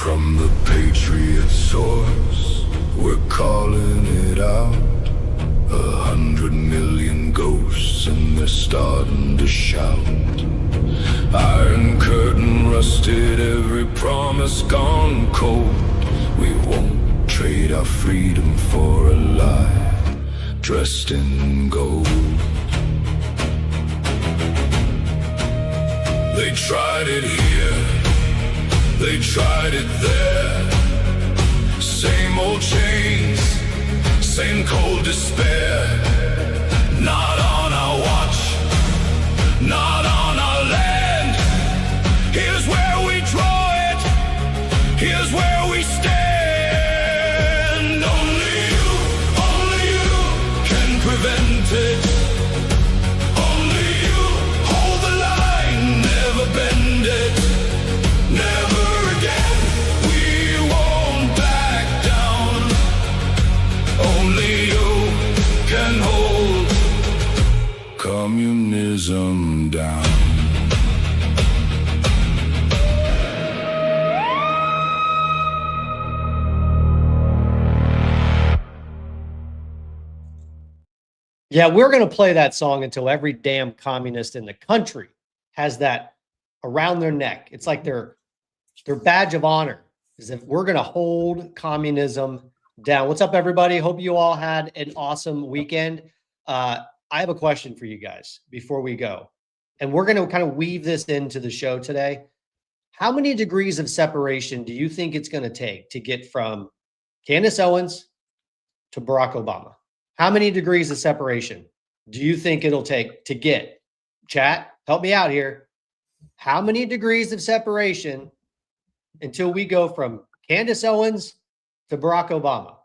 From the Patriot source, we're calling it out. 100 million ghosts and they're starting to shout. Iron curtain rusted, every promise gone cold. We won't trade our freedom for a lie dressed in gold. They tried it here, they tried it there. Same old chains, same cold despair. Not on our watch, not on our land. Here's where we draw it, here's where we stand. Only you can prevent it. Only you hold the line, never bend it. Never again, we won't back down. Only you can hold communism down. Yeah, we're going to play that song until every damn communist in the country has that around their neck. It's like their badge of honor is if we're going to hold communism down. What's up, everybody? Hope you all had an awesome weekend. I have a question for you guys before we go, and we're going to kind of weave this into the show today. How many degrees of separation do you think it's going to take to get from Candace Owens to Barack Obama? How many degrees of separation do you think it'll take to get? Chat, help me out here. How many degrees of separation until we go from Candace Owens to Barack Obama?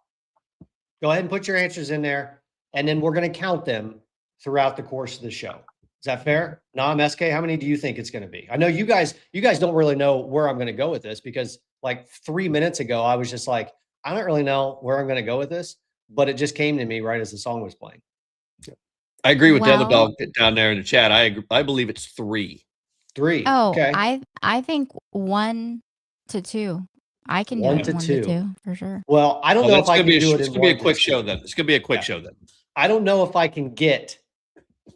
Go ahead and put your answers in there, and then we're going to count them throughout the course of the show. Is that fair? Nam, SK, how many do you think it's going to be? I know you guys don't really know where I'm going to go with this, because like 3 minutes ago, I was just like, I don't really know where I'm going to go with this, but it just came to me right as the song was playing. I agree with Devil Dog down there in the chat. I believe it's 3. 3. Oh, okay. I think 1 to 2. I can do 1 it to 1 2. to 2 for sure. Well, I don't know if I can do it. It's going to be a quick show then. It's going to be a quick show then. I don't know if I can get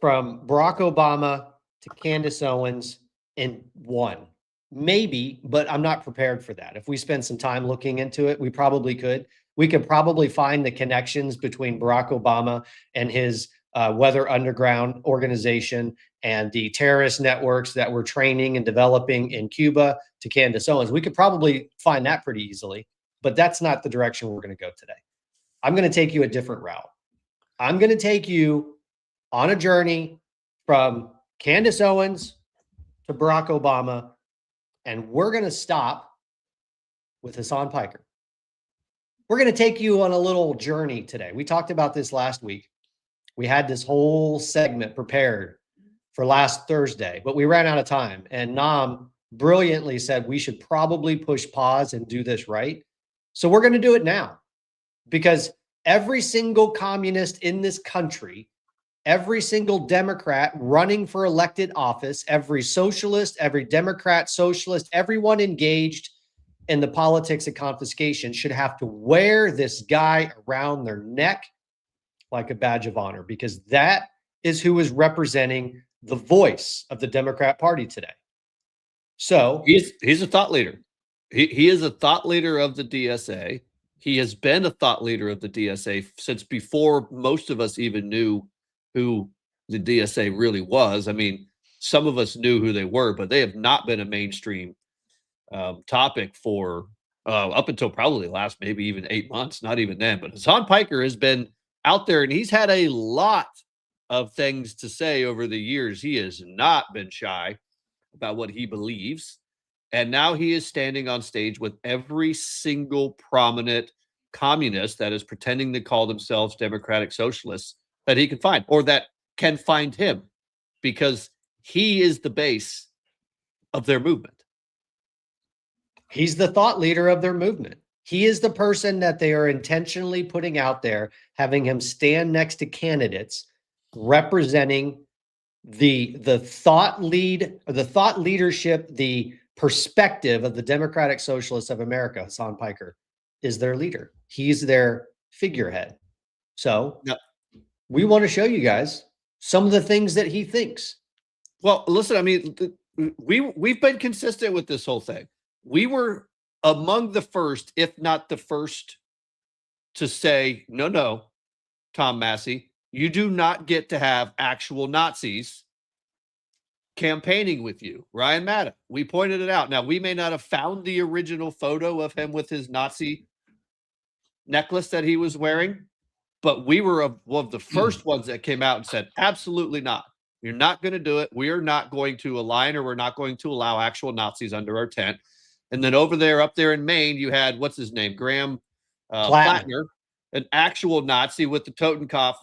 from Barack Obama to Candace Owens in 1. Maybe, but I'm not prepared for that. If we spend some time looking into it, we probably could. We could probably find the connections between Barack Obama and his Weather Underground organization and the terrorist networks that we're training and developing in Cuba to Candace Owens. We could probably find that pretty easily, but that's not the direction we're going to go today. I'm going to take you a different route. I'm going to take you on a journey from Candace Owens to Barack Obama, and we're going to stop with Hassan Piker. We're going to take you on a little journey today. We talked about this last week. We had this whole segment prepared for last Thursday, but we ran out of time. And Nam brilliantly said we should probably push pause and do this right. So we're going to do it now, because every single communist in this country, every single Democrat running for elected office, every socialist, every Democrat, socialist, everyone engaged in the politics of confiscation should have to wear this guy around their neck like a badge of honor, because that is who is representing the voice of the Democrat Party today. So he's a thought leader. He is a thought leader of the DSA. He has been a thought leader of the DSA since before most of us even knew who the DSA really was. I mean, some of us knew who they were, but they have not been a mainstream topic for up until probably last maybe even 8 months, not even then. But Hassan Piker has been out there, and he's had a lot of things to say over the years. He has not been shy about what he believes. And now he is standing on stage with every single prominent communist that is pretending to call themselves democratic socialists that he can find, or that can find him, because he is the base of their movement. He's the thought leader of their movement. He is the person that they are intentionally putting out there, having him stand next to candidates representing the thought lead, or the thought leadership, the perspective of the Democratic Socialists of America, Hassan Piker is their leader. He's their figurehead. So Yep. we want to show you guys some of the things that he thinks. Well, listen, I mean, we've been consistent with this whole thing. We were among the first, if not the first, to say, no, Tom Massey, you do not get to have actual Nazis campaigning with you. Ryan Maddow, we pointed it out. Now, we may not have found the original photo of him with his Nazi necklace that he was wearing, but we were one of the first ones that came out and said, absolutely not. You're not going to do it. We are not going to align, or we're not going to allow actual Nazis under our tent. And then up there in Maine, you had, what's his name? Graham Plattner, an actual Nazi with the Totenkopf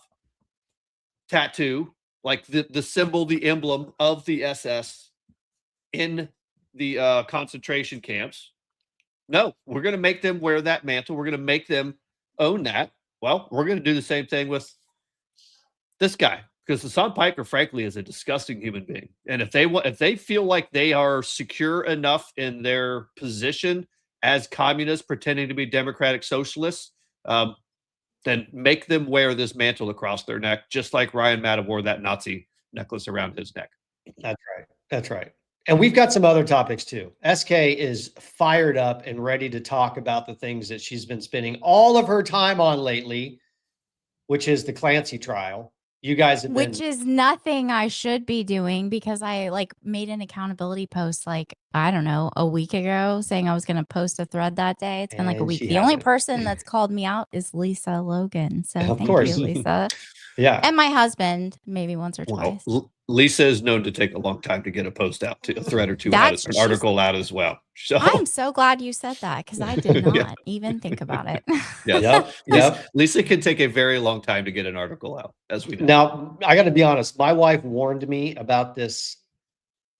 tattoo, like the symbol, the emblem of the SS in the concentration camps. No, we're going to make them wear that mantle. We're going to make them own that. Well, we're going to do the same thing with this guy, because Hassan Piker, frankly, is a disgusting human being. And if they feel like they are secure enough in their position as communists pretending to be democratic socialists, then make them wear this mantle across their neck, just like Ryan Maddow wore that Nazi necklace around his neck. That's right. That's right. And we've got some other topics too. SK is fired up and ready to talk about the things that she's been spending all of her time on lately, which is the Clancy trial. You guys have been... Which is nothing I should be doing, because I made an accountability post I don't know, a week ago, saying I was going to post a thread that day. It's been like a week. The only person that's called me out is Lisa Logan. So Of thank course. you, Lisa. Yeah. And my husband, maybe once or twice. Lisa is known to take a long time to get a post out, to a thread or two out, an article out as well. So I'm so glad you said that, because I did not even think about it. Yes. Yep. Lisa can take a very long time to get an article out, as we know. Now, I got to be honest. My wife warned me about this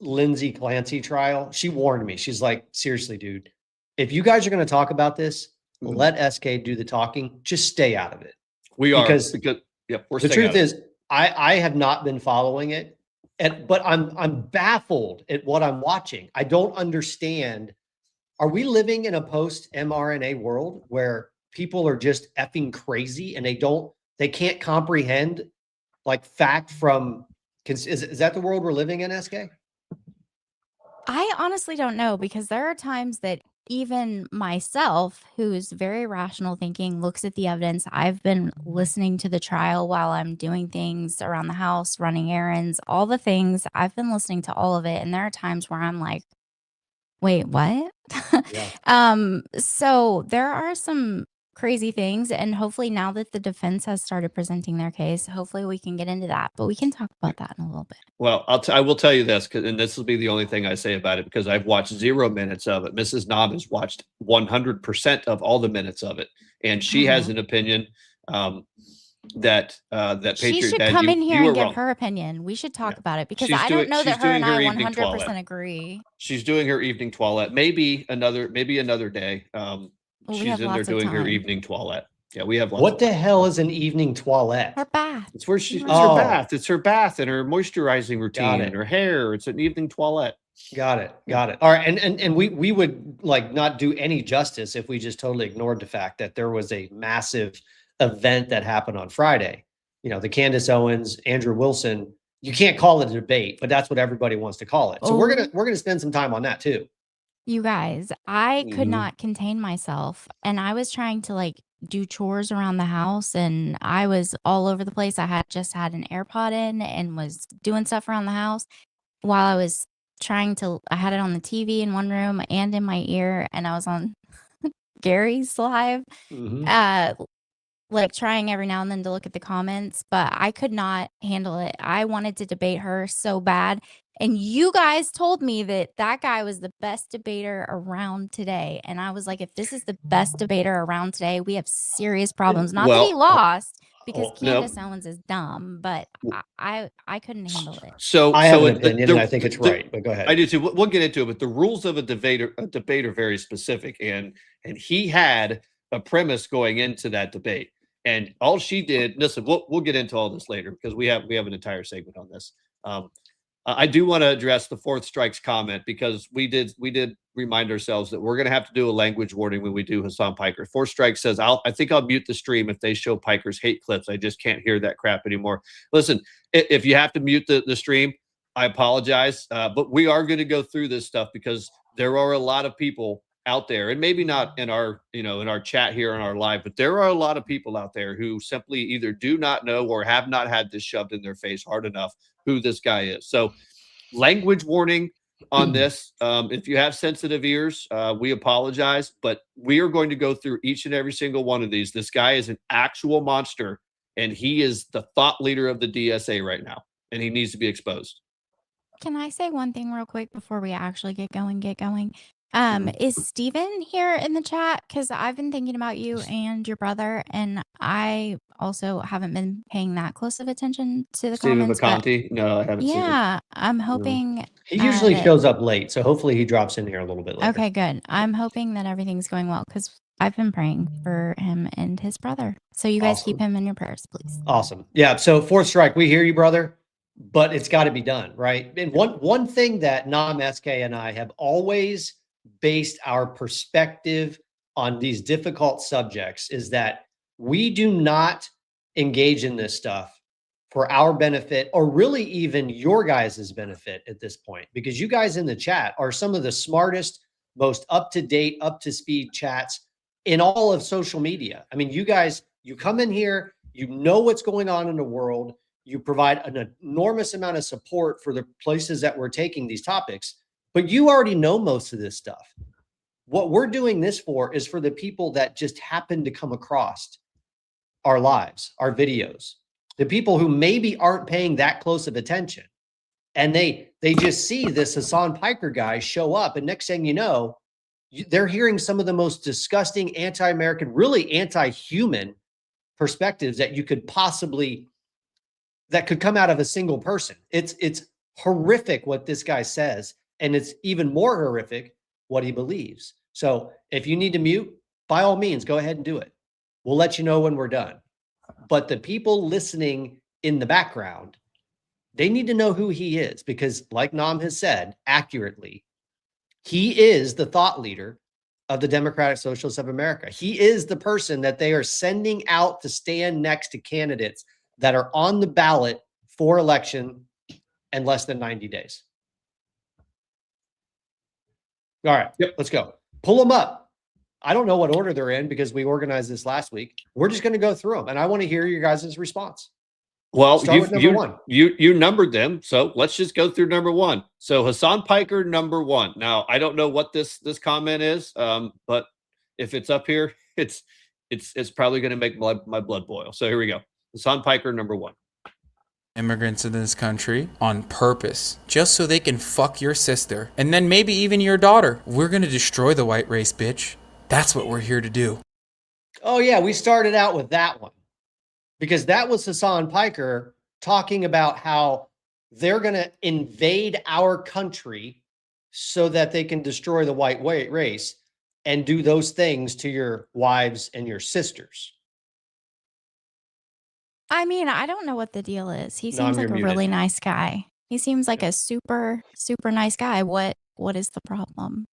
Lindsey Clancy trial. She warned me. She's like, seriously, dude, if you guys are going to talk about this, let SK do the talking. Just stay out of it. We are, because yep, we're the truth is, I have not been following it, but I'm baffled at what I'm watching. I don't understand. Are we living in a post mRNA world where people are just effing crazy and they can't comprehend fact from, is that the world we're living in, SK? I honestly don't know, because there are times that even myself, who's very rational thinking, looks at the evidence. I've been listening to the trial while I'm doing things around the house, running errands, all the things. I've been listening to all of it. And there are times where I'm like, wait, what? Yeah. So there are some crazy things. And hopefully now that the defense has started presenting their case, hopefully we can get into that. But we can talk about that in a little bit. Well, I will tell you this, and this will be the only thing I say about it, because I've watched 0 minutes of it. Mrs. Knob has watched 100% of all the minutes of it, and she has an opinion that Patriot she should Dad, come in here and give wrong. her opinion. We should talk about it, because She's I don't know that her and I evening 100% toilet. agree. She's doing her evening toilet. Maybe another day. She's in there doing her evening toilet. Yeah, we have lots What the hell is an evening toilet? Her bath. It's where it's her bath. It's her bath and her moisturizing routine and her hair. It's an evening toilet. Got it. All right. And we would not do any justice if we just totally ignored the fact that there was a massive event that happened on Friday. The Candace Owens, Andrew Wilson, you can't call it a debate, but that's what everybody wants to call it. So we're going to spend some time on that too. You guys, I could not contain myself, and I was trying to do chores around the house, and I was all over the place. I had just had an AirPod in and was doing stuff around the house while I was I had it on the TV in one room and in my ear, and I was on Gary's live, trying every now and then to look at the comments, but I could not handle it. I wanted to debate her so bad. And you guys told me that guy was the best debater around today. And I was like, if this is the best debater around today, we have serious problems. Not that he lost, because Candace Owens is dumb, but I couldn't handle it. So I have an opinion, and I think it's right, but go ahead. I do too. We'll get into it, but the rules of a debate are very specific, and he had a premise going into that debate, and all she did. Listen, we'll get into all this later, because we have an entire segment on this. I do want to address the Fourth Strikes comment, because we did remind ourselves that we're going to have to do a language warning when we do Hassan Piker. Fourth Strike says, I think I'll mute the stream if they show Piker's hate clips. I just can't hear that crap anymore. Listen, if you have to mute the stream, I apologize. But we are going to go through this stuff because there are a lot of people out there, and maybe not in our, in our chat here on our live, but there are a lot of people out there who simply either do not know or have not had this shoved in their face hard enough who this guy is. So language warning on this. If you have sensitive ears, we apologize, but we are going to go through each and every single one of these. This guy is an actual monster, and he is the thought leader of the DSA right now, and he needs to be exposed. Can I say one thing real quick before we actually get going? Is Steven here in the chat? Because I've been thinking about you and your brother, and I also haven't been paying that close of attention to the Stephen comments. But Vacanti? No, I haven't seen him. yeah, I'm hoping. He usually that- shows up late, so hopefully he drops in here a little bit later. Okay, good. I'm hoping that everything's going well because I've been praying for him and his brother. So you guys keep him in your prayers, please. Awesome. Yeah. So Fourth Strike, we hear you, brother, but it's got to be done, right? And one thing that Nam, SK, and I have always based our perspective on these difficult subjects is that we do not engage in this stuff for our benefit, or really even your guys' benefit at this point, because you guys in the chat are some of the smartest, most up-to-date, up-to-speed chats in all of social media. I mean, you guys, you come in here, you know what's going on in the world, you provide an enormous amount of support for the places that we're taking these topics, but you already know most of this stuff. What we're doing this for is for the people that just happen to come across our lives, our videos, the people who maybe aren't paying that close of attention. And they just see this Hassan Piker guy show up, and next thing you know, they're hearing some of the most disgusting anti-American, really anti-human perspectives that you could possibly, that could come out of a single person. It's horrific what this guy says, and it's even more horrific what he believes. So if you need to mute, by all means, go ahead and do it. We'll let you know when we're done. But the people listening in the background, they need to know who he is, because like Nam has said accurately, he is the thought leader of the Democratic Socialists of America. He is the person that they are sending out to stand next to candidates that are on the ballot for election in less than 90 days. All right, let's go. Pull them up. I don't know what order they're in because we organized this last week. We're just going to go through them, and I want to hear your guys' response. Well, you numbered them, so let's just go through number one. So Hassan Piker, number one. Now, I don't know what this comment is, but if it's up here, it's probably going to make my blood boil. So here we go. Hassan Piker, number one. Immigrants in this country on purpose, just so they can fuck your sister and then maybe even your daughter. We're going to destroy the white race, bitch. That's what we're here to do. Oh, yeah, we started out with that one because that was Hassan Piker talking about how they're going to invade our country so that they can destroy the white race and do those things to your wives and your sisters. I mean, I don't know what the deal is. He seems like a really nice guy. He seems like a super, super nice guy. What is the problem?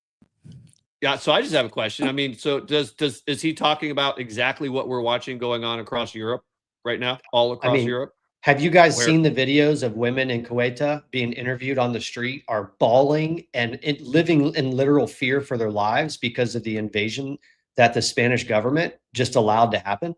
Yeah, so I just have a question. I mean, so is he talking about exactly what we're watching going on across Europe right now, all across Europe? Have you guys seen the videos of women in Kuwait being interviewed on the street, are bawling and living in literal fear for their lives because of the invasion that the Spanish government just allowed to happen?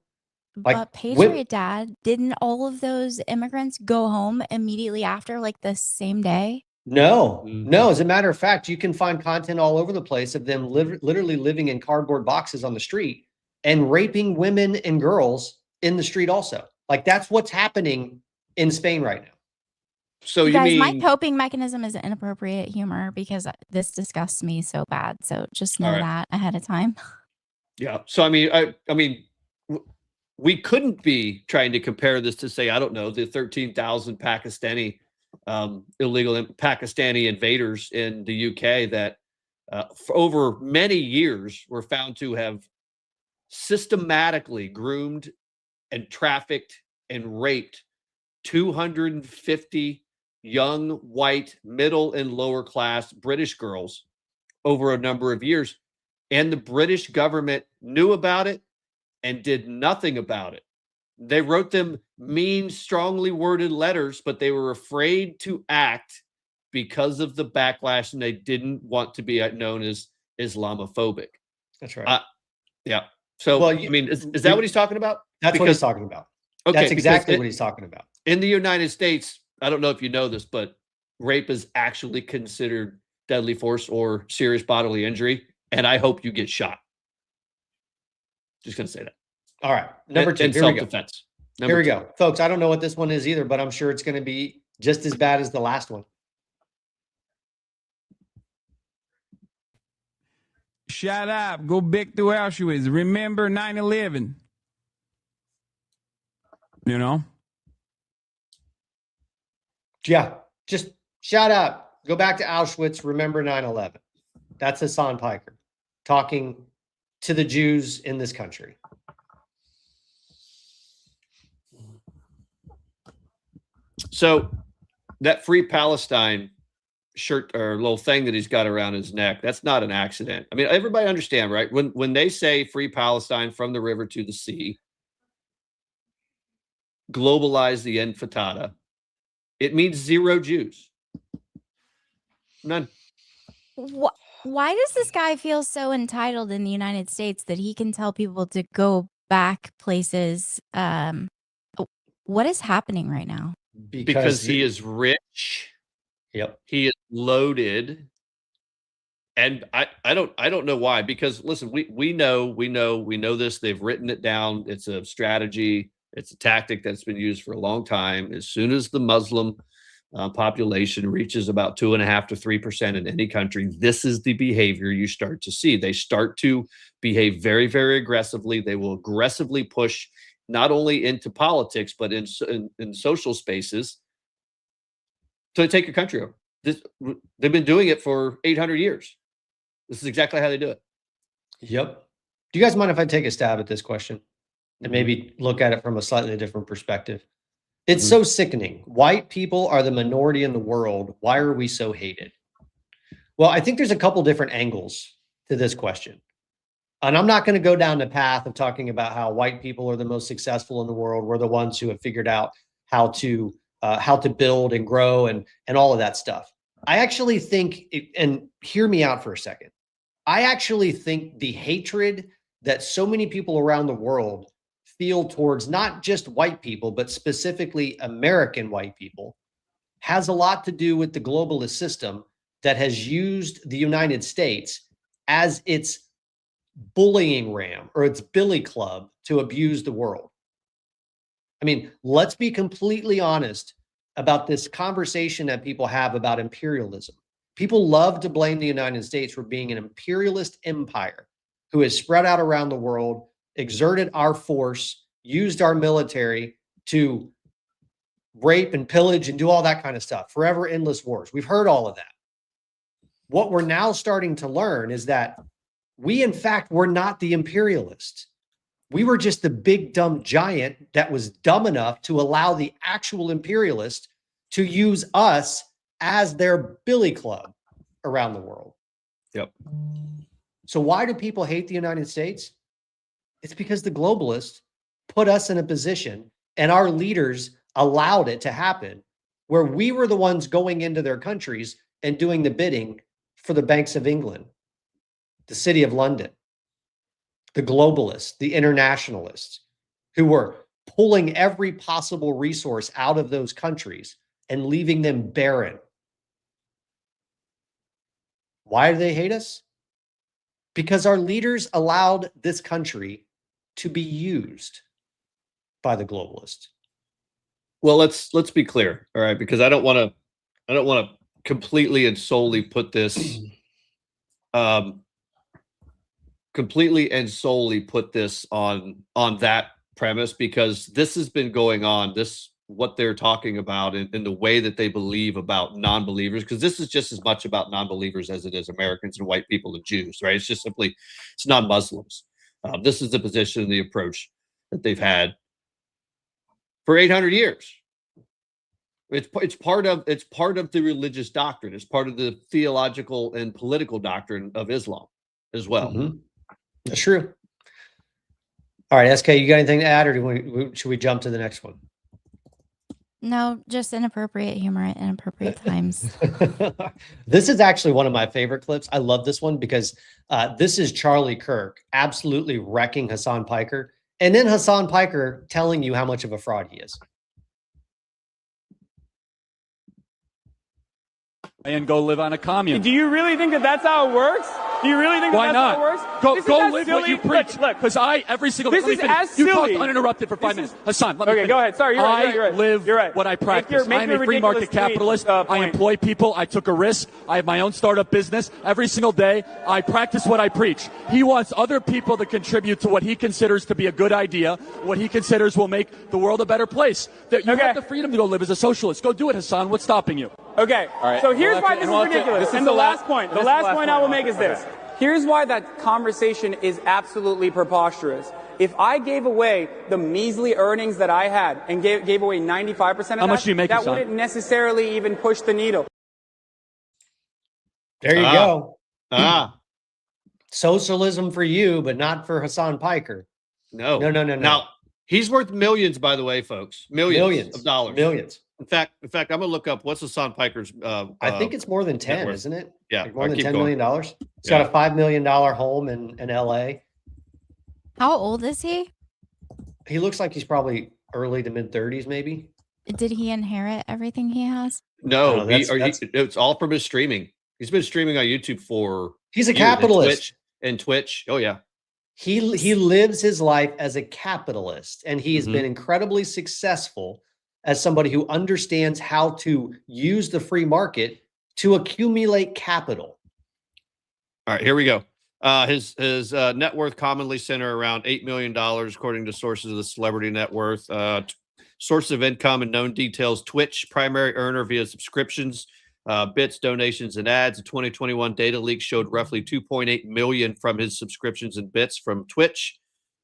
But Patriot Dad, didn't all of those immigrants go home immediately after, like the same day? No. As a matter of fact, you can find content all over the place of them literally living in cardboard boxes on the street and raping women and girls in the street also. Like, that's what's happening in Spain right now. So you guys, my coping mechanism is inappropriate humor because this disgusts me so bad. So just know that ahead of time. Yeah. So, I mean, we couldn't be trying to compare this to, say, I don't know, the 13,000 Pakistani illegal Pakistani invaders in the UK that for over many years were found to have systematically groomed and trafficked and raped 250 young, white, middle, and lower class British girls over a number of years. And the British government knew about it and did nothing about it. They wrote them mean, strongly worded letters, but they were afraid to act because of the backlash, and they didn't want to be known as Islamophobic. That's right. Yeah. So, Well, I mean, is that what he's talking about? That's what he's talking about. Okay, That's exactly because what he's talking about. in the United States, I don't know if you know this, but rape is actually considered deadly force or serious bodily injury, and I hope you get shot. Just gonna say that. All right. Number two. And Here we go. self-defense. Here we go. Folks, I don't know what this one is either, but I'm sure it's going to be just as bad as the last one. Shut up. Go back to Auschwitz. Remember 9/11. You know? Yeah. Just shut up. Go back to Auschwitz. Remember 9/11. That's Hassan Piker talking to the Jews in this country. So that Free Palestine shirt or little thing that he's got around his neck, that's not an accident. I mean, everybody understand, right? When they say Free Palestine from the river to the sea, globalize the intifada, it means 0 Jews. None. Why does this guy feel so entitled in the United States that he can tell people to go back places? What is happening right now? Because he is rich. Yep. He is loaded. And I don't know why. Because listen, we know this. They've written it down. It's a strategy. It's a tactic that's been used for a long time. As soon as the Muslim population reaches about 2.5% to 3% in any country, this is the behavior you start to see. They start to behave very, very aggressively. They will aggressively push not only into politics, but in social spaces to take your country over. They've been doing it for 800 years. This is exactly how they do it. Yep. Do you guys mind if I take a stab at this question and maybe look at it from a slightly different perspective? It's so sickening. White people are the minority in the world. Why are we so hated? Well, I think there's a couple different angles to this question. And I'm not going to go down the path of talking about how white people are the most successful in the world. We're the ones who have figured out how to build and grow and all of that stuff. I actually think, and hear me out for a second. I actually think the hatred that so many people around the world feel towards not just white people, but specifically American white people, has a lot to do with the globalist system that has used the United States as its bullying ram or its billy club to abuse the world. I mean, let's be completely honest about this conversation that people have about imperialism. People love to blame the United States for being an imperialist empire who has spread out around the world, exerted our force, used our military to rape and pillage and do all that kind of stuff. Forever endless wars. We've heard all of that. What we're now starting to learn is that we, in fact, were not the imperialists. We were just the big dumb giant that was dumb enough to allow the actual imperialists to use us as their billy club around the world. Yep. So why do people hate the United States? It's because the globalists put us in a position and our leaders allowed it to happen where we were the ones going into their countries and doing the bidding for the banks of England, the city of London, the globalists, the internationalists who were pulling every possible resource out of those countries and leaving them barren. Why do they hate us? Because our leaders allowed this country to be used by the globalists. Well, let's be clear, all right? Because I don't want to completely and solely put this completely and solely put this on that premise, because this has been going on, what they're talking about in the way that they believe about non-believers, because this is just as much about non-believers as it is Americans and white people and Jews, right? It's just simply, it's non-Muslims. This is the position and the approach that they've had for 800 years. It's part of the religious doctrine. It's part of the theological and political doctrine of Islam as well. Mhm. That's true. All right, SK, you got anything to add, or should we jump to the next one? No, just inappropriate humor at inappropriate times. This is actually one of my favorite clips. I love this one because this is Charlie Kirk absolutely wrecking Hassan Piker, and then Hassan Piker telling you how much of a fraud he is. And go live on a commune. Do you really think that that's how it works? Do you really think Why that that's how it works? Go This is go as live silly. what you preach. Look, Because every single this let me is finish. as You silly. talked uninterrupted for 5 minutes. Hassan, let me Okay, finish. go ahead. Sorry, you're right. You're right. live You're right. what I Make practice. your I'm a free ridiculous market tweet, capitalist. I point. employ people. I took a risk. I have my own startup business. Every single day, I practice what I preach. He wants other people to contribute to what he considers to be a good idea, what he considers will make the world a better place. That you have the freedom to go live as a socialist. Go do it, Hassan. What's stopping you? Okay. All right. So here's Well, why that's this it. is And ridiculous. this is And the the last- last point. this The is last the last point I will point. make is Okay. this. Here's why that conversation is absolutely preposterous. If I gave away the measly earnings that I had and gave away 95% of How that, much do you make, that Hassan? wouldn't necessarily even push the needle. There you go. Ah, Socialism for you, but not for Hassan Piker. no. No. Now, he's worth millions, by the way, folks. Millions of dollars. Millions. In fact, I'm going to look up what's Hassan Piker's. I think it's more than 10, net worth. isn't it? Yeah, Like more I'll than keep $10 going. million. He's Yeah. got a $5 million home in LA. How old is he? He looks like he's probably early to mid 30s, maybe. Did he inherit everything he has? No, Oh, that's- it's all from his streaming. He's been streaming on YouTube for He's a years, and capitalist. Twitch. Oh yeah. He lives his life as a capitalist, and he has Mhm. been incredibly successful as somebody who understands how to use the free market to accumulate capital. All right, here we go. His net worth commonly center around $8 million, according to sources of the Celebrity Net Worth. Source of income and known details: Twitch, primary earner via subscriptions, bits, donations, and ads. A 2021 data leak showed roughly 2.8 million from his subscriptions and bits from Twitch.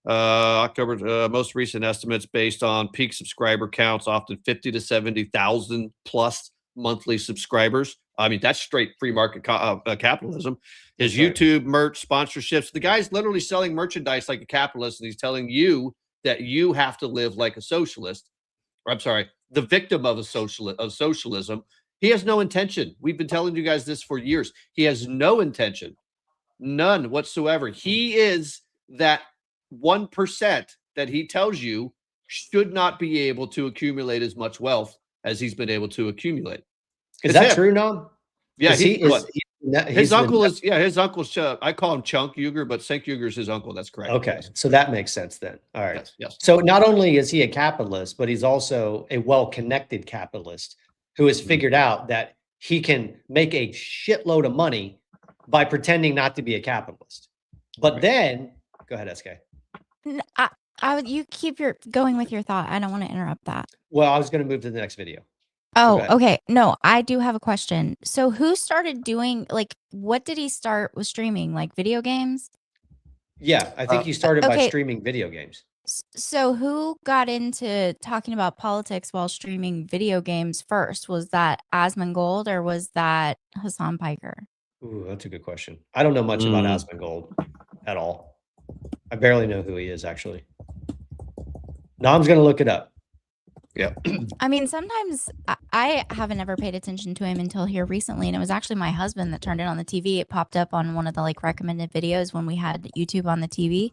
October most recent estimates based on peak subscriber counts, often 50 to 70,000 plus monthly subscribers. I mean, that's straight free market capitalism. His That's right. YouTube merch sponsorships. The guy's literally selling merchandise like a capitalist, and he's telling you that you have to live like a socialist. Or, I'm sorry, the victim of socialism. He has no intention. We've been telling you guys this for years. He has no intention, none whatsoever. He is that 1% that he tells you should not be able to accumulate as much wealth as he's been able to accumulate. Is It's that him. true, Nom? Yeah, Is his uncle is. Yeah, his uncle's. I call him Chunk Uger, but Senk Uger is his uncle. That's correct. Okay, so that makes sense then. All right. Yes. Yes. So not only is he a capitalist, but he's also a well-connected capitalist who has figured out that he can make a shitload of money by pretending not to be a capitalist. But then, go ahead, SK. You keep going with your thought. I don't want to interrupt that. Well, I was going to move to the next video. Oh, ahead. okay. No, I do have a question. So who started doing, like, what did he start with streaming? Like video games? Yeah, I think he started by okay. streaming video games. So who got into talking about politics while streaming video games first? Was that Asmongold or was that Hassan Piker? Ooh, that's a good question. I don't know much about Asmongold at all. I barely know who he is, actually. Nom's going to look it up. Yeah. I mean, sometimes I haven't ever paid attention to him until here recently, and it was actually my husband that turned it on the TV. It popped up on one of the like recommended videos when we had YouTube on the TV.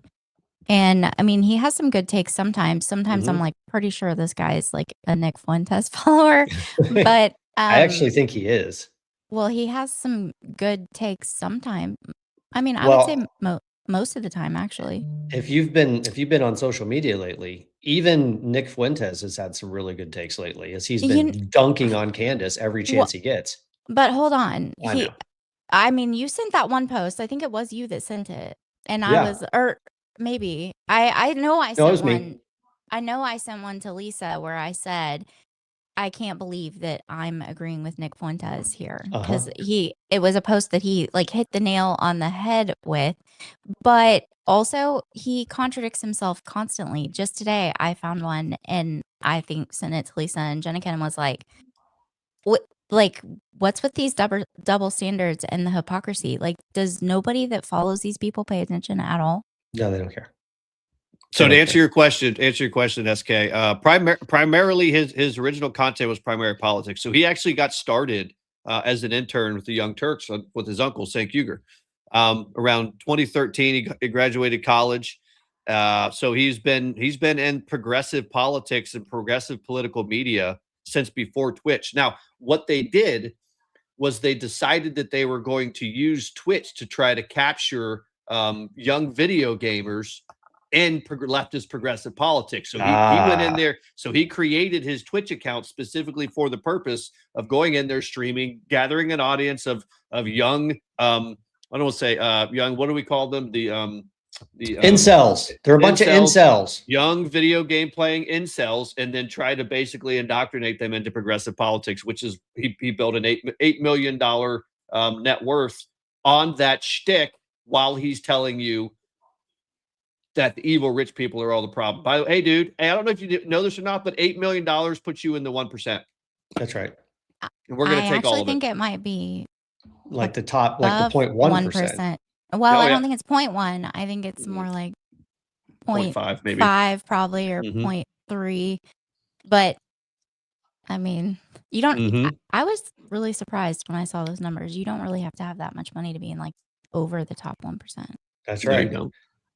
And I mean, he has some good takes sometimes. Sometimes I'm like pretty sure this guy is like a Nick Fuentes follower, but I actually think he is. well, he has some good takes sometimes. I mean, I would say most of the time, actually. If you've been on social media lately, even Nick Fuentes has had some really good takes lately, as he's been dunking on Candace every chance he gets. But hold on, I know. I mean, you sent that one post. I think it was you that sent it, and I was, or maybe I know I No, it was sent me. one. I know I sent one to Lisa where I said, I can't believe that I'm agreeing with Nick Fuentes here, because it was a post that he like hit the nail on the head with, but also he contradicts himself constantly. Just today I found one and I think sent it to Lisa, and Jenniken was like, like, what's with these double standards and the hypocrisy? Like, does nobody that follows these people pay attention at all? No, they don't care. So They to don't answer care. your question, SK, primarily his original content was primary politics. So he actually got started as an intern with the Young Turks with his uncle, Cenk Uygur. Around 2013, he graduated college. So he's been in progressive politics and progressive political media since before Twitch. Now, what they did was they decided that they were going to use Twitch to try to capture young video gamers in leftist progressive politics. So he went in there. So he created his Twitch account specifically for the purpose of going in there, streaming, gathering an audience of young, I don't want to say young, what do we call them? The incels. They're a bunch of incels. Young video game playing incels, and then try to basically indoctrinate them into progressive politics, which is he built an $8 million net worth on that shtick while he's telling you that the evil rich people are all the problem. By the way, hey, dude, I don't know if you know this or not, but $8 million puts you in the 1%. That's right. And we're going to take all of it. I actually think it might be like the top, like the 0.1%. Well, I don't think it's 0.1. I think it's more like 0.5, maybe 5 probably, or 0.3. But I mean, you don't. I was really surprised when I saw those numbers. You don't really have to have that much money to be in like over the top 1%. That's right.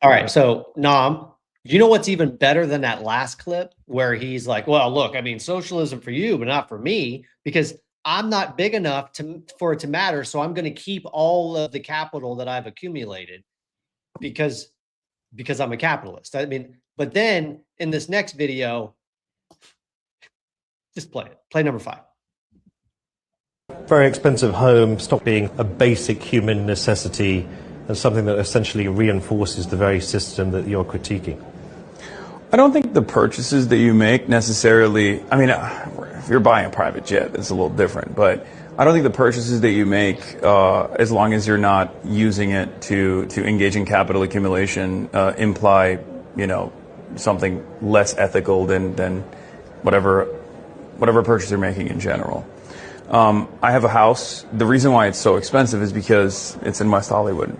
All right. So Nam, you know what's even better than that last clip where he's like, well, look, I mean, socialism for you, but not for me, because I'm not big enough for it to matter. So I'm going to keep all of the capital that I've accumulated because I'm a capitalist. I mean, but then in this next video, just play it. Play number 5. Very expensive home stopped being a basic human necessity and something that essentially reinforces the very system that you're critiquing. I don't think the purchases that you make necessarily, I mean, if you're buying a private jet, it's a little different, but I don't think the purchases that you make, as long as you're not using it to engage in capital accumulation, imply, something less ethical than whatever purchase you're making in general. I have a house. The reason why it's so expensive is because it's in West Hollywood.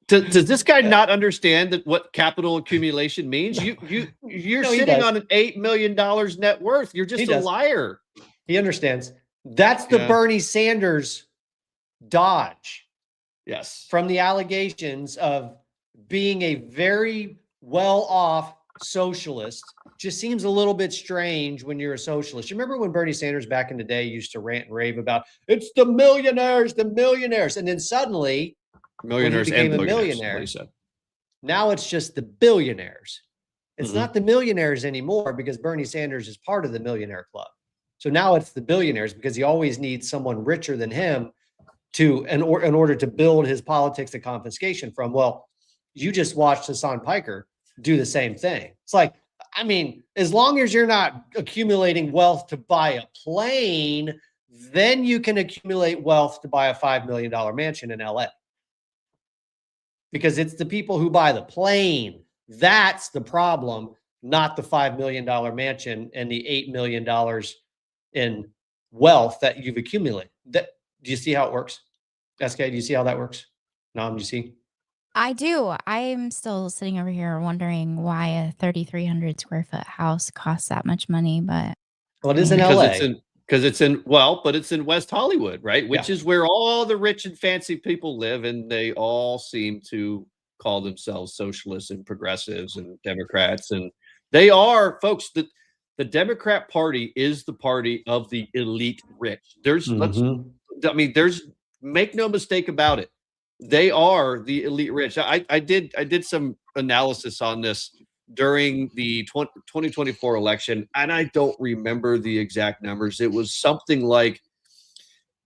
Does this guy not understand that what capital accumulation means? You're sitting on an $8 million net worth. You're just a liar. He understands. That's the Bernie Sanders dodge. Yes. From the allegations of being a very well-off socialist. Just seems a little bit strange when you're a socialist. You remember when Bernie Sanders back in the day used to rant and rave about it's the millionaires, and then suddenly millionaires became and a millionaire. Now it's just the billionaires. It's not the millionaires anymore because Bernie Sanders is part of the millionaire club. So now it's the billionaires because he always needs someone richer than him in order to build his politics of confiscation from. Well, you just watched Hassan Piker do the same thing. It's like, I mean, as long as you're not accumulating wealth to buy a plane, then you can accumulate wealth to buy a $5 million mansion in LA. Because it's the people who buy the plane. That's the problem, not the $5 million mansion and the $8 million in wealth that you've accumulated. Do you see how it works? SK, do you see how that works? Nam, do you see? I do. I'm still sitting over here wondering why a 3,300 square foot house costs that much money, but well, it is in LA. Because it's in West Hollywood, right? Which is where all the rich and fancy people live, and they all seem to call themselves socialists and progressives and Democrats, and they are, folks. The Democrat Party is the party of the elite rich. There's make no mistake about it. They are the elite rich. I did some analysis on this during the 2024 election, and I don't remember the exact numbers. It was something like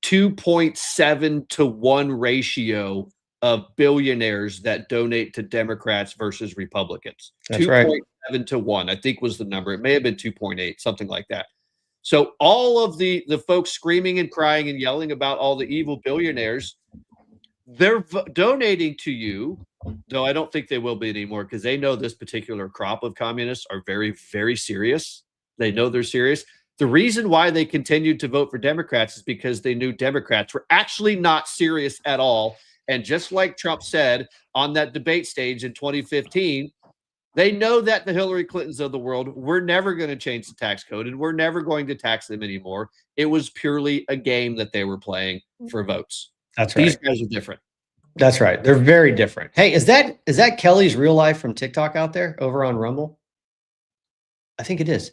2.7 to 1 ratio of billionaires that donate to Democrats versus Republicans. That's 2.7 to 1, I think was the number. It may have been 2.8, something like that. So all of the folks screaming and crying and yelling about all the evil billionaires, they're donating to you, though I don't think they will be anymore because they know this particular crop of communists are very, very serious. They know they're serious. The reason why they continued to vote for Democrats is because they knew Democrats were actually not serious at all. And just like Trump said on that debate stage in 2015, they know that the Hillary Clintons of the world were never going to change the tax code and we're never going to tax them anymore. It was purely a game that they were playing for votes. That's right. These guys are different. That's right. They're very different. Hey, is that Kelly's real life from TikTok out there over on Rumble? I think it is.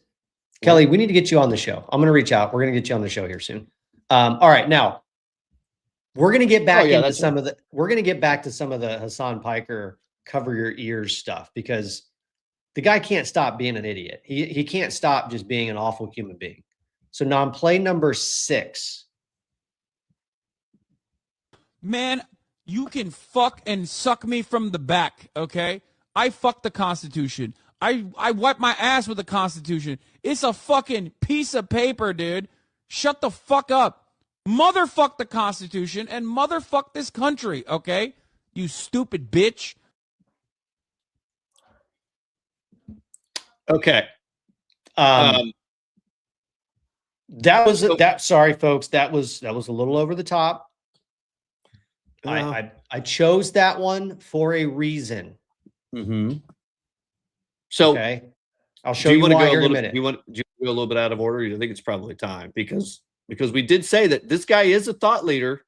Kelly, we need to get you on the show. I'm going to reach out. We're going to get you on the show here soon. All right, now we're going to get back into some of the. We're going to get back to some of the Hassan Piker cover your ears stuff because the guy can't stop being an idiot. He can't stop just being an awful human being. So now on play number 6. Man, you can fuck and suck me from the back, okay? I fuck the Constitution. I wipe my ass with the Constitution. It's a fucking piece of paper, dude. Shut the fuck up. Motherfuck the Constitution and motherfuck this country, okay? You stupid bitch. Okay. Sorry, folks. That was a little over the top. I chose that one for a reason. Mm-hmm. So okay, I'll show you why here in a minute. Do you want to go a little bit out of order? I think it's probably time because we did say that this guy is a thought leader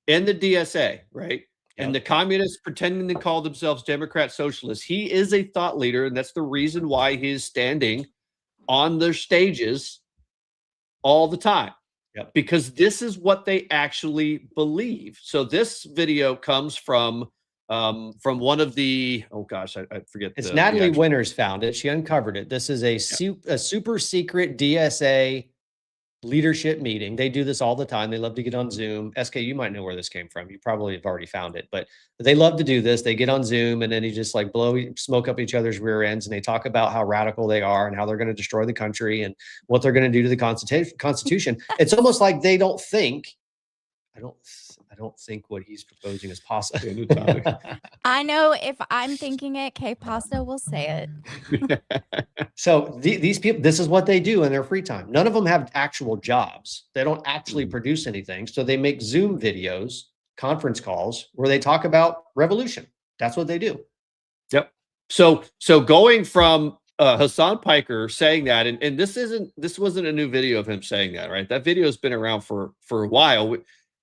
in the DSA, right? Yep. And the communists pretending to call themselves Democrat socialists. He is a thought leader, and that's the reason why he's standing on their stages all the time. Yep. Because this is what they actually believe. So this video comes from one of the, oh gosh, I forget. It's Natalie Winters found it. She uncovered it. This is a super secret DSA leadership meeting. They do this all the time. They love to get on Zoom. SK, you might know where this came from. You probably have already found it, but they love to do this. They get on Zoom and then you just like blow smoke up each other's rear ends and they talk about how radical they are and how they're going to destroy the country and what they're going to do to the Constitution. It's almost like they don't think, I don't think what he's proposing is possible. I know if I'm thinking it, K Pasta will say it. So these people, this is what they do in their free time. None of them have actual jobs. They don't actually produce anything. So they make Zoom videos, conference calls where they talk about revolution. That's what they do. Yep. So going from Hassan Piker saying that, and this wasn't a new video of him saying that, right? That video has been around for a while.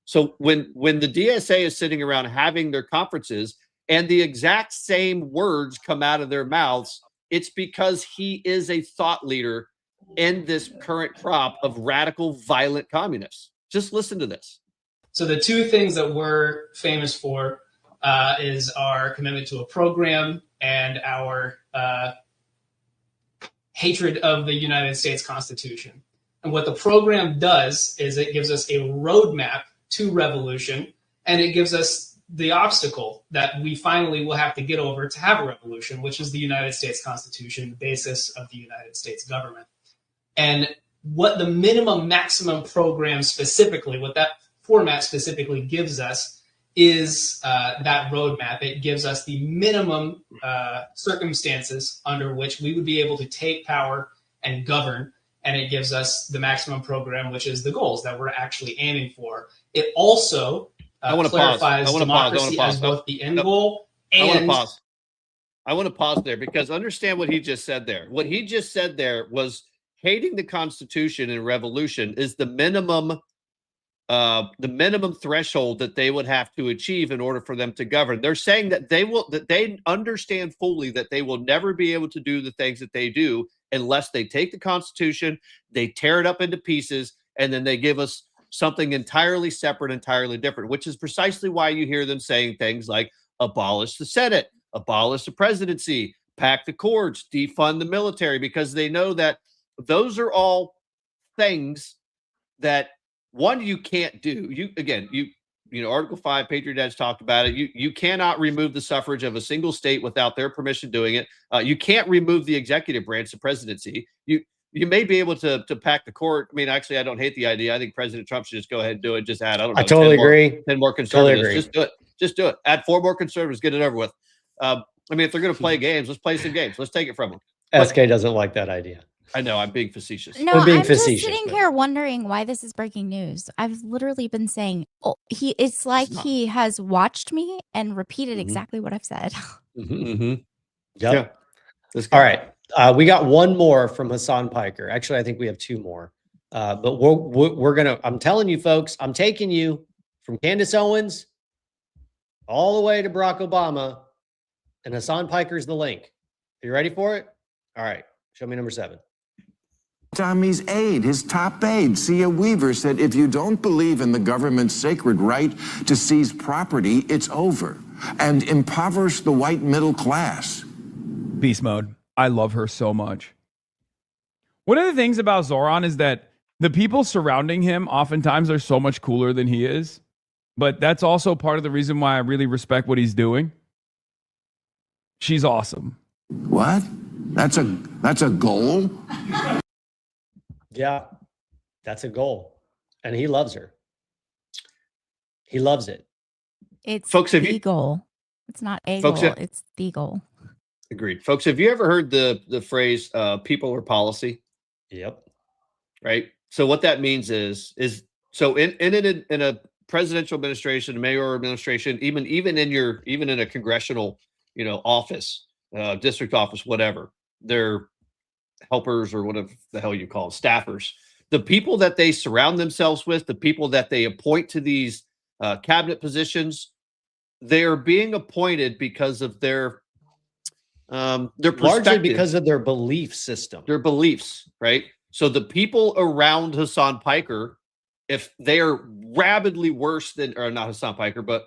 So when the DSA is sitting around having their conferences and the exact same words come out of their mouths, it's because he is a thought leader in this current crop of radical, violent communists. Just listen to this. So the two things that we're famous for is our commitment to a program and our hatred of the United States Constitution. And what the program does is it gives us a roadmap to revolution, and it gives us the obstacle that we finally will have to get over to have a revolution, which is the United States Constitution, the basis of the United States government. And what the minimum maximum program specifically, what that format specifically gives us is that roadmap. It gives us the minimum circumstances under which we would be able to take power and govern. And it gives us the maximum program, which is the goals that we're actually aiming for. It also clarifies democracy as both the end goal and... I want to pause there because understand what he just said there. What he just said there was hating the Constitution and revolution is the minimum threshold that they would have to achieve in order for them to govern. They're saying that they understand fully that they will never be able to do the things that they do unless they take the Constitution, they tear it up into pieces, and then they give us something entirely separate, entirely different, which is precisely why you hear them saying things like abolish the Senate, abolish the presidency, pack the courts, defund the military, because they know that those are all things that, one, you can't do. You know, Article 5, Patriot Dad's talked about it. You cannot remove the suffrage of a single state without their permission doing it. You can't remove the executive branch, the presidency. You may be able to pack the court. I mean, actually, I don't hate the idea. I think President Trump should just go ahead and do it. Just add, I totally agree. 10 more conservatives. Just do it. Add 4 more conservatives. Get it over with. I mean, if they're going to play games, let's play some games. Let's take it from them. SK doesn't like that idea. I know I'm being facetious. No, We're being I'm just facetious, sitting but- here wondering why this is breaking news. I've literally been saying, "Oh, it's like not. he has watched me and repeated Mhm. exactly what I've said." Mm-hmm. Yep. Yeah. This guy. All right. We got one more from Hassan Piker. Actually, I think we have two more. But we're gonna. I'm telling you, folks. I'm taking you from Candace Owens all the way to Barack Obama, and Hassan Piker's the link. Are you ready for it? All right. Show me number 7. Tommy's aide, his top aide, Sia Weaver, said if you don't believe in the government's sacred right to seize property, it's over, and impoverish the white middle class. Beast mode. I love her so much. One of the things about Zoran is that the people surrounding him oftentimes are so much cooler than he is. But that's also part of the reason why I really respect what he's doing. She's awesome. What? That's a goal? Yeah, that's a goal, and he loves her. He loves it. It's Folks, have the you- goal. It's not a Folks, goal. have- It's the goal. Agreed. Folks, have you ever heard the phrase people or policy? Yep. Right. So what that means is so in a presidential administration, a mayoral administration, even in a congressional, office, district office, whatever, they're helpers or whatever the hell you call them, staffers. The people that they surround themselves with, the people that they appoint to these cabinet positions, they are being appointed because of their Largely perspective, because of their belief system. their beliefs, right? So the people around Hassan Piker, if they are rabidly worse than, or not Hassan Piker, but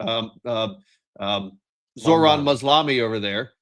Zoran Maslami over there,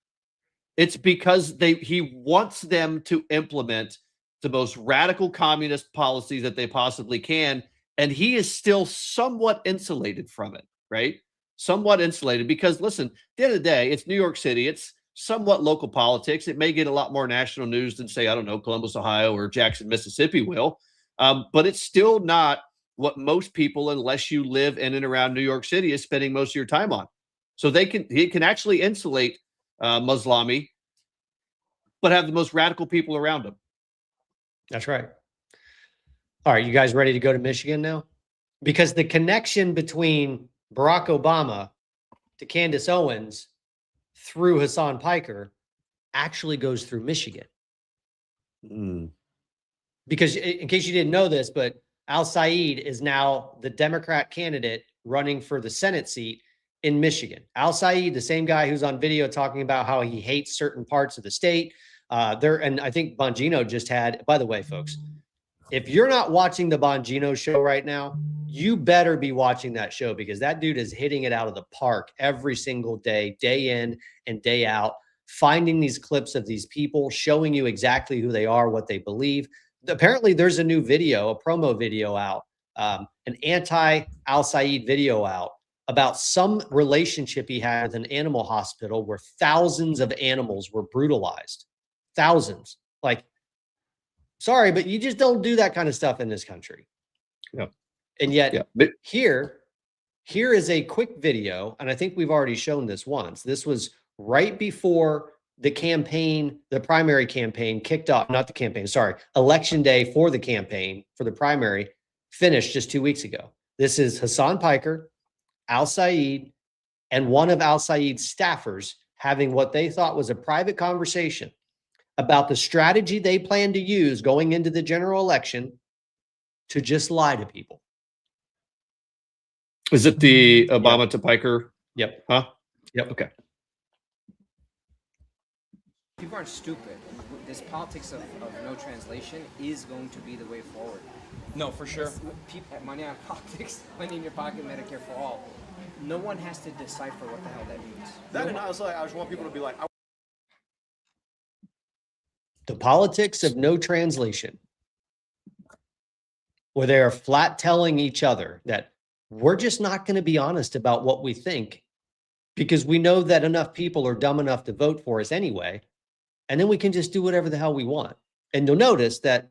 it's because he wants them to implement the most radical communist policies that they possibly can, and he is still somewhat insulated from it, right? Somewhat insulated because, listen, at the end of the day, it's New York City. It's somewhat local politics. It may get a lot more national news than, say, I don't know, Columbus, Ohio, or Jackson, Mississippi will, but it's still not what most people, unless you live in and around New York City, is spending most of your time on. So he can actually insulate Maslami, but have the most radical people around him. That's right. All right, you guys ready to go to Michigan now? Because the connection between Barack Obama to Candace Owens through Hassan Piker actually goes through Michigan. Because in case you didn't know this, but Al Said is now the Democrat candidate running for the Senate seat in Michigan. Al Said, the same guy who's on video talking about how he hates certain parts of the state. And I think Bongino just had, by the way, folks, if you're not watching the Bongino show right now, you better be watching that show because that dude is hitting it out of the park every single day, day in and day out, finding these clips of these people, showing you exactly who they are, what they believe. Apparently, there's a new video, a promo video out, an anti-Al Said video out about some relationship he had with an animal hospital where thousands of animals were brutalized. Thousands. Like, sorry, but you just don't do that kind of stuff in this country. Yeah. And yet But here is a quick video, and I think we've already shown this once. This was right before the campaign, the primary campaign kicked off, not the campaign, sorry, election day for the campaign, for the primary, finished just 2 weeks ago. This is Hassan Piker, Al Said, and one of Al Said's staffers having what they thought was a private conversation about the strategy they plan to use going into the general election to just lie to people. is it the Obama to Piker? Yep. Huh? Yep. Okay. People aren't stupid. This politics of no translation is going to be the way forward. No, for sure. Money on politics, money in your pocket, Medicare for all. No one has to decipher what the hell that means. That and I just want people to be like, The politics of no translation, where they are flat telling each other that we're just not going to be honest about what we think because we know that enough people are dumb enough to vote for us anyway. And then we can just do whatever the hell we want. And you'll notice that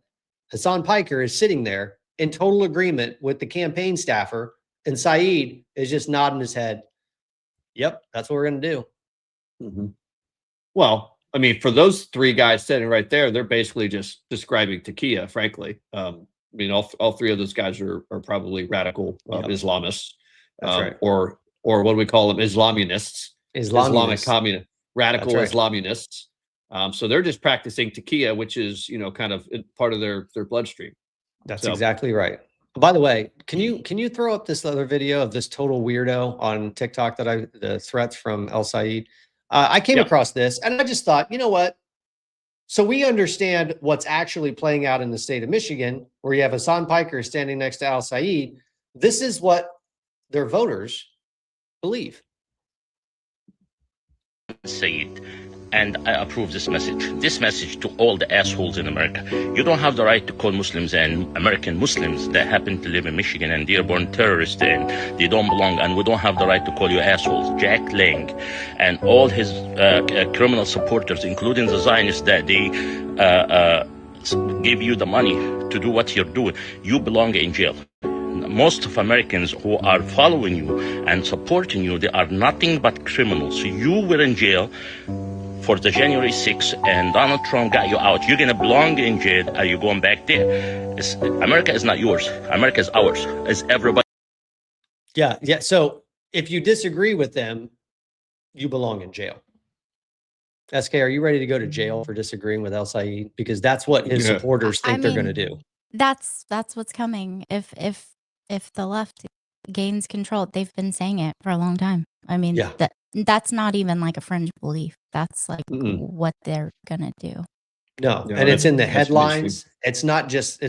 Hassan Piker is sitting there in total agreement with the campaign staffer, and Said is just nodding his head. Yep, that's what we're going to do. Well, I mean, for those three guys sitting right there, they're basically just describing Takia, frankly. I mean, all three of those guys are probably radical Islamists. That's right. Or what do we call them? Islamists. Islamic communist, radical That's right. Islamists. So they're just practicing Takia, which is, kind of part of their bloodstream. That's exactly right. By the way, can you throw up this other video of this total weirdo on TikTok the threats from El Said? I came across this and I just thought, you know what? So we understand what's actually playing out in the state of Michigan, where you have Hassan Piker standing next to Al Said. This is what their voters believe. Said, and I approve this message to all the assholes in America. You don't have the right to call Muslims and American Muslims that happen to live in Michigan and they're born terrorists and they don't belong, and we don't have the right to call you assholes. Jack Lang and all his criminal supporters, including the Zionists that they give you the money to do what you're doing, you belong in jail. Most of Americans who are following you and supporting you, they are nothing but criminals. You were in jail for the January 6th and Donald Trump got you out. You're going to belong in jail. Are you going back there? America is not yours. America is ours. It's everybody. Yeah. So if you disagree with them, you belong in jail. SK, are you ready to go to jail for disagreeing with El Said? Because that's what his supporters think they're going to do. That's what's coming. If the left gains control, they've been saying it for a long time. I mean, that's not even like a fringe belief. That's like what they're gonna do. No, and it's in the headlines. It's not just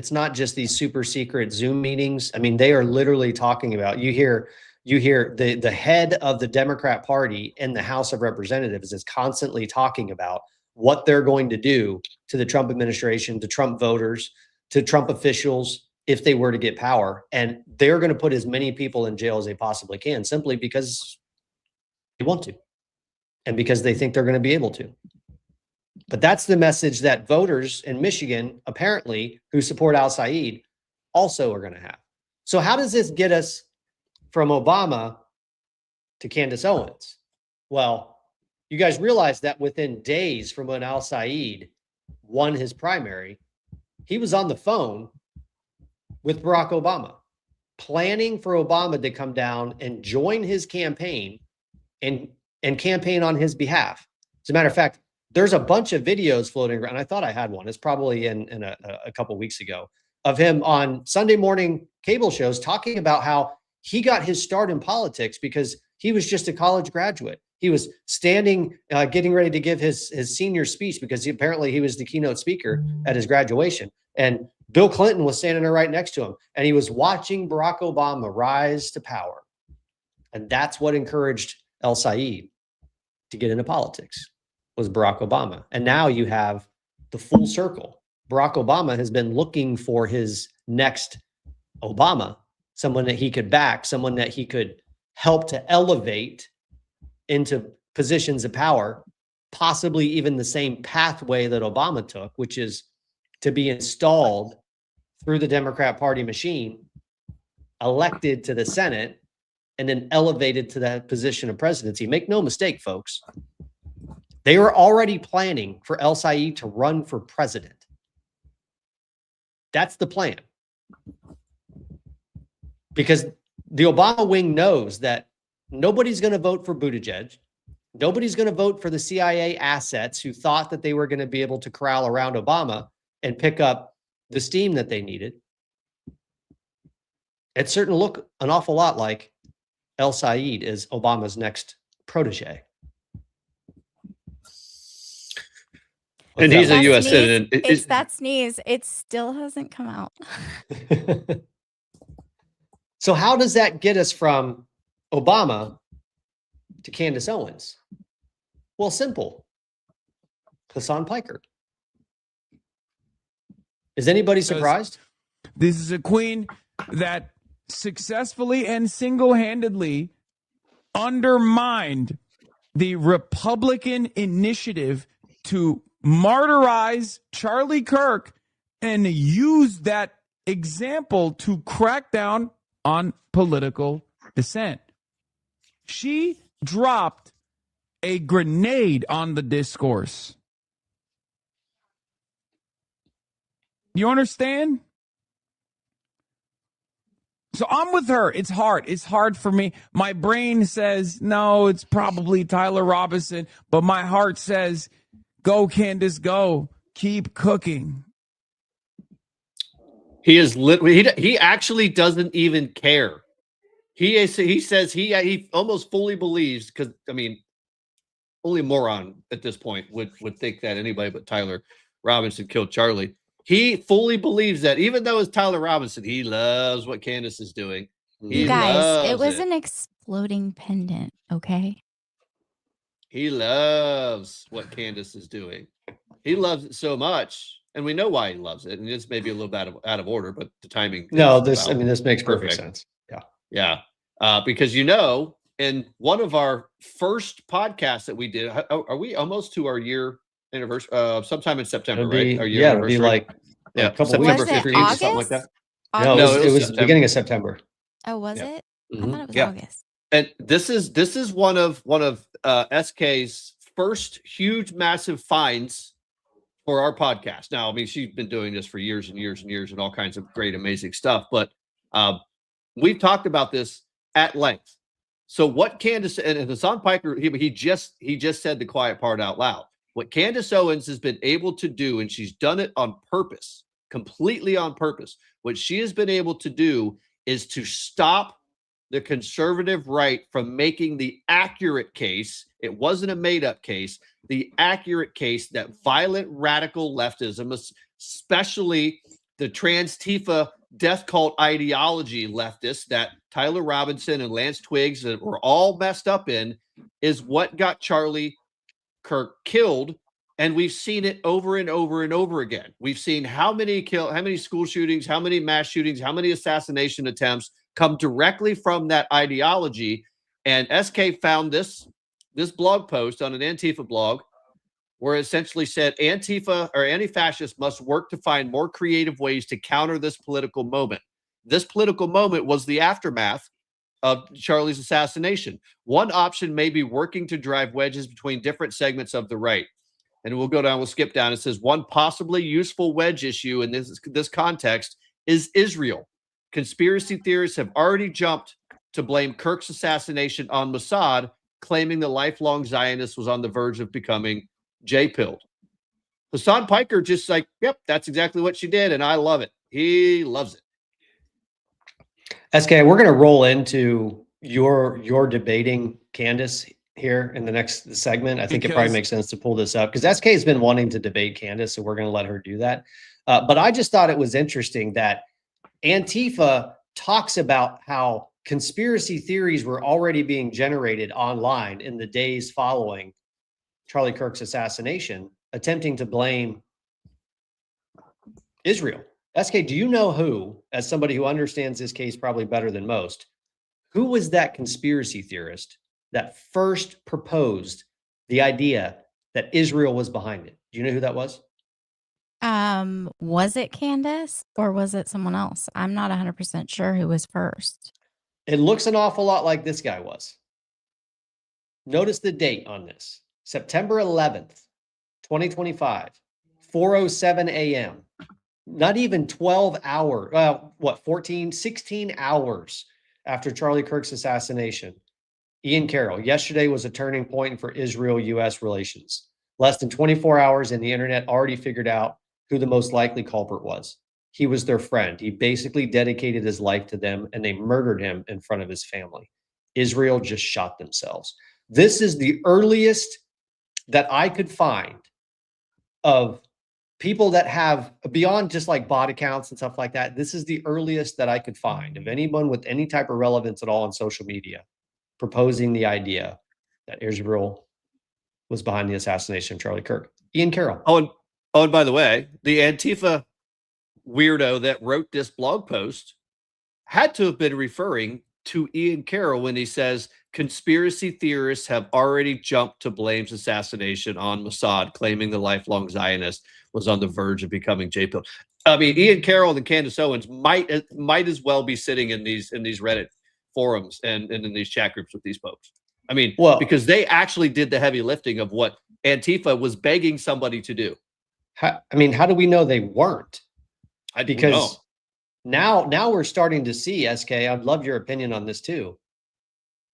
these super secret Zoom meetings. I mean, they are literally talking about. You hear the head of the Democrat Party in the House of Representatives is constantly talking about what they're going to do to the Trump administration, to Trump voters, to Trump officials if they were to get power. And they're going to put as many people in jail as they possibly can, simply because they want to and because they think they're going to be able to. But that's the message that voters in Michigan, apparently, who support Al Said, also are going to have. So how does this get us from Obama to Candace Owens? Well, you guys realize that within days from when Al Said won his primary, he was on the phone with Barack Obama, planning for Obama to come down and join his campaign and campaign on his behalf. As a matter of fact, there's a bunch of videos floating around. I thought I had one. It's probably in a couple weeks ago, of him on Sunday morning cable shows talking about how he got his start in politics because he was just a college graduate. He was standing, getting ready to give his senior speech because apparently he was the keynote speaker at his graduation. And Bill Clinton was standing there right next to him, and he was watching Barack Obama rise to power. And that's what encouraged El Said to get into politics, was Barack Obama. And now you have the full circle. Barack Obama has been looking for his next Obama, someone that he could back, someone that he could help to elevate into positions of power, possibly even the same pathway that Obama took, which is to be installed through the Democrat Party machine, elected to the Senate, and then elevated to that position of presidency. Make no mistake, folks. They were already planning for El Said to run for president. That's the plan. Because the Obama wing knows that nobody's going to vote for Buttigieg. Nobody's going to vote for the CIA assets who thought that they were going to be able to corral around Obama and pick up the steam that they needed. It's certain to look an awful lot like El Said is Obama's next protege. And he's a U.S. citizen. It's that sneeze. It still hasn't come out. So how does that get us from Obama to Candace Owens? Well, simple. Hassan Piker. Is anybody surprised? This is a queen that successfully and single-handedly undermined the Republican initiative to martyrize Charlie Kirk and use that example to crack down on political dissent. She dropped a grenade on the discourse. You understand? So I'm with her. It's hard. It's hard for me. My brain says, no, it's probably Tyler Robinson. But my heart says, go, Candace, go. Keep cooking. He is literally, he actually doesn't even care. He says he almost fully believes, because I mean, only a moron at this point would think that anybody but Tyler Robinson killed Charlie. He fully believes that, even though it's Tyler Robinson, he loves what Candace is doing. You guys, it was an exploding pendant, okay? He loves what Candace is doing. He loves it so much, and we know why he loves it. And it's maybe a little bit out of order, but the timing. No, this makes perfect sense. Yeah. Because in one of our first podcasts that we did, are we almost to our year anniversary? Sometime in September, right? Our year it'll be like a couple September weeks, 15th, something like that. No, it was the beginning of September. Oh, was it? I Mhm. thought it was Yeah. August. And this is one of SK's first huge, massive finds for our podcast. Now, I mean, she's been doing this for years and years and years, and all kinds of great, amazing stuff. But we've talked about this at length. So what Candace and Hassan Piker, he just said the quiet part out loud. What Candace Owens has been able to do, and she's done it on purpose, completely on purpose. What she has been able to do is to stop the conservative right from making the accurate case. It wasn't a made-up case. The accurate case that violent radical leftism, especially the trans-Tifa death cult ideology leftists that Tyler Robinson and Lance Twiggs were all messed up in, is what got Charlie Kirk killed. And we've seen it over and over and over again. We've seen how many school shootings, how many mass shootings, how many assassination attempts come directly from that ideology. And SK found this blog post on an Antifa blog where it essentially said Antifa or anti-fascists must work to find more creative ways to counter this political moment. This political moment was the aftermath of Charlie's assassination. One option may be working to drive wedges between different segments of the right. And we'll skip down. It says one possibly useful wedge issue in this context is Israel. Conspiracy theorists have already jumped to blame Kirk's assassination on Mossad, claiming the lifelong Zionist was on the verge of becoming J-pilled. Hassan Piker just like, yep, that's exactly what she did, and I love it. He loves it. SK, we're going to roll into your debating Candace here in the next segment. I think it probably makes sense to pull this up because SK has been wanting to debate Candace, so we're going to let her do that. But I just thought it was interesting that Antifa talks about how conspiracy theories were already being generated online in the days following Charlie Kirk's assassination, attempting to blame Israel. SK, do you know who, as somebody who understands this case probably better than most, who was that conspiracy theorist that first proposed the idea that Israel was behind it? Do you know who that was? Was it Candace or was it someone else? I'm not 100% sure who was first. It looks an awful lot like this guy was. Notice the date on this. September 11th, 2025, 4:07 a.m. Not even 12 hours, 16 hours after Charlie Kirk's assassination. Ian Carroll, yesterday was a turning point for Israel-U.S. relations. Less than 24 hours and the internet already figured out who the most likely culprit was. He was their friend. He basically dedicated his life to them and they murdered him in front of his family. Israel just shot themselves. This is the earliest that I could find of people that have, beyond just like bot accounts and stuff like that, this is the earliest that I could find of anyone with any type of relevance at all on social media proposing the idea that Israel was behind the assassination of Charlie Kirk. Ian Carroll. Oh, and by the way, the Antifa weirdo that wrote this blog post had to have been referring to Ian Carroll when he says conspiracy theorists have already jumped to blame's assassination on Mossad, claiming the lifelong Zionist was on the verge of becoming J-pilled. I mean, Ian Carroll and Candace Owens might as well be sitting in these Reddit forums and in these chat groups with these folks. I mean, because they actually did the heavy lifting of what Antifa was begging somebody to do. How do we know they weren't? I don't because know. now we're starting to see, SK, I'd love your opinion on this too.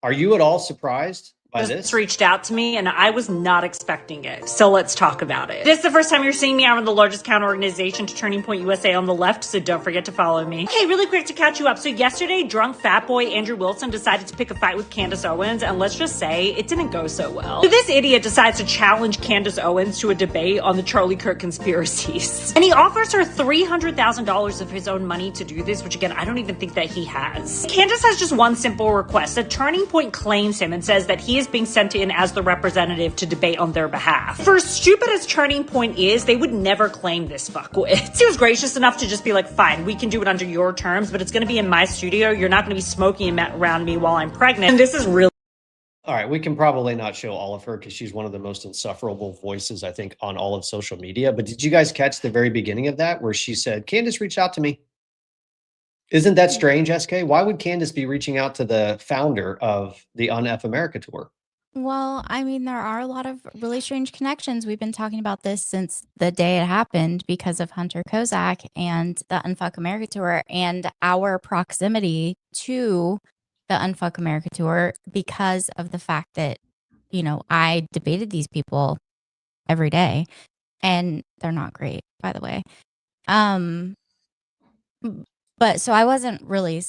Are you at all surprised by this? Reached out to me and I was not expecting it. So let's talk about it. This is the first time you're seeing me. I'm the largest counter organization to Turning Point USA on the left, so don't forget to follow me. Okay, really quick to catch you up. So yesterday, drunk fat boy Andrew Wilson decided to pick a fight with Candace Owens, and let's just say it didn't go so well. So this idiot decides to challenge Candace Owens to a debate on the Charlie Kirk conspiracies. And he offers her $300,000 of his own money to do this, which again, I don't even think that he has. Candace has just one simple request. The Turning Point claims him and says that he is being sent in as the representative to debate on their behalf. For as stupid as Turning Point is, they would never claim this fuckwit. He was gracious enough to just be like, fine, we can do it under your terms, but it's going to be in my studio. You're not going to be smoking around me while I'm pregnant. And this is really... All right, we can probably not show all of her because she's one of the most insufferable voices, I think, on all of social media. But did you guys catch the very beginning of that where she said, Candace reached out to me? Isn't that strange, SK? Why would Candace be reaching out to the founder of the Unf America tour? Well, I mean, there are a lot of really strange connections. We've been talking about this since the day it happened because of Hunter Kozak and the Unfuck America tour and our proximity to the Unfuck America tour because of the fact that, you know, I debated these people every day and they're not great, by the way. But so I wasn't really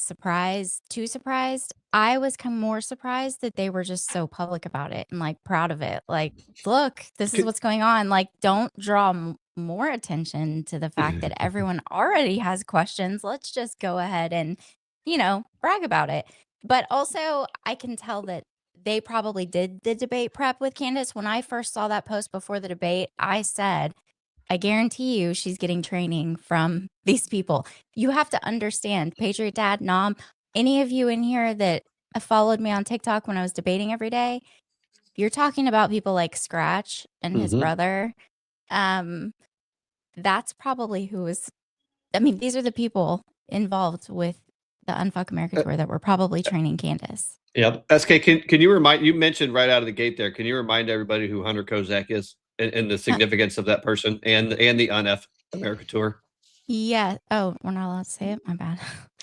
too surprised. I was more surprised that they were just so public about it and like proud of it. Like, look, this is what's going on. Like, don't draw more attention to the fact that everyone already has questions. Let's just go ahead and, you know, brag about it. But also, I can tell that they probably did the debate prep with Candace. When I first saw that post before the debate, I said, I guarantee you she's getting training from these people. You have to understand, Patriot Dad, Nom, any of you in here that followed me on TikTok when I was debating every day, you're talking about people like Scratch and his brother. That's probably who was, I mean, these are the people involved with the Unfuck America tour that were probably training Candace. Yep. SK, can you remind, you mentioned right out of the gate there, can you remind everybody who Hunter Kozak is and the significance of that person and the Unf America tour? Yeah. Oh, we're not allowed to say it? My bad.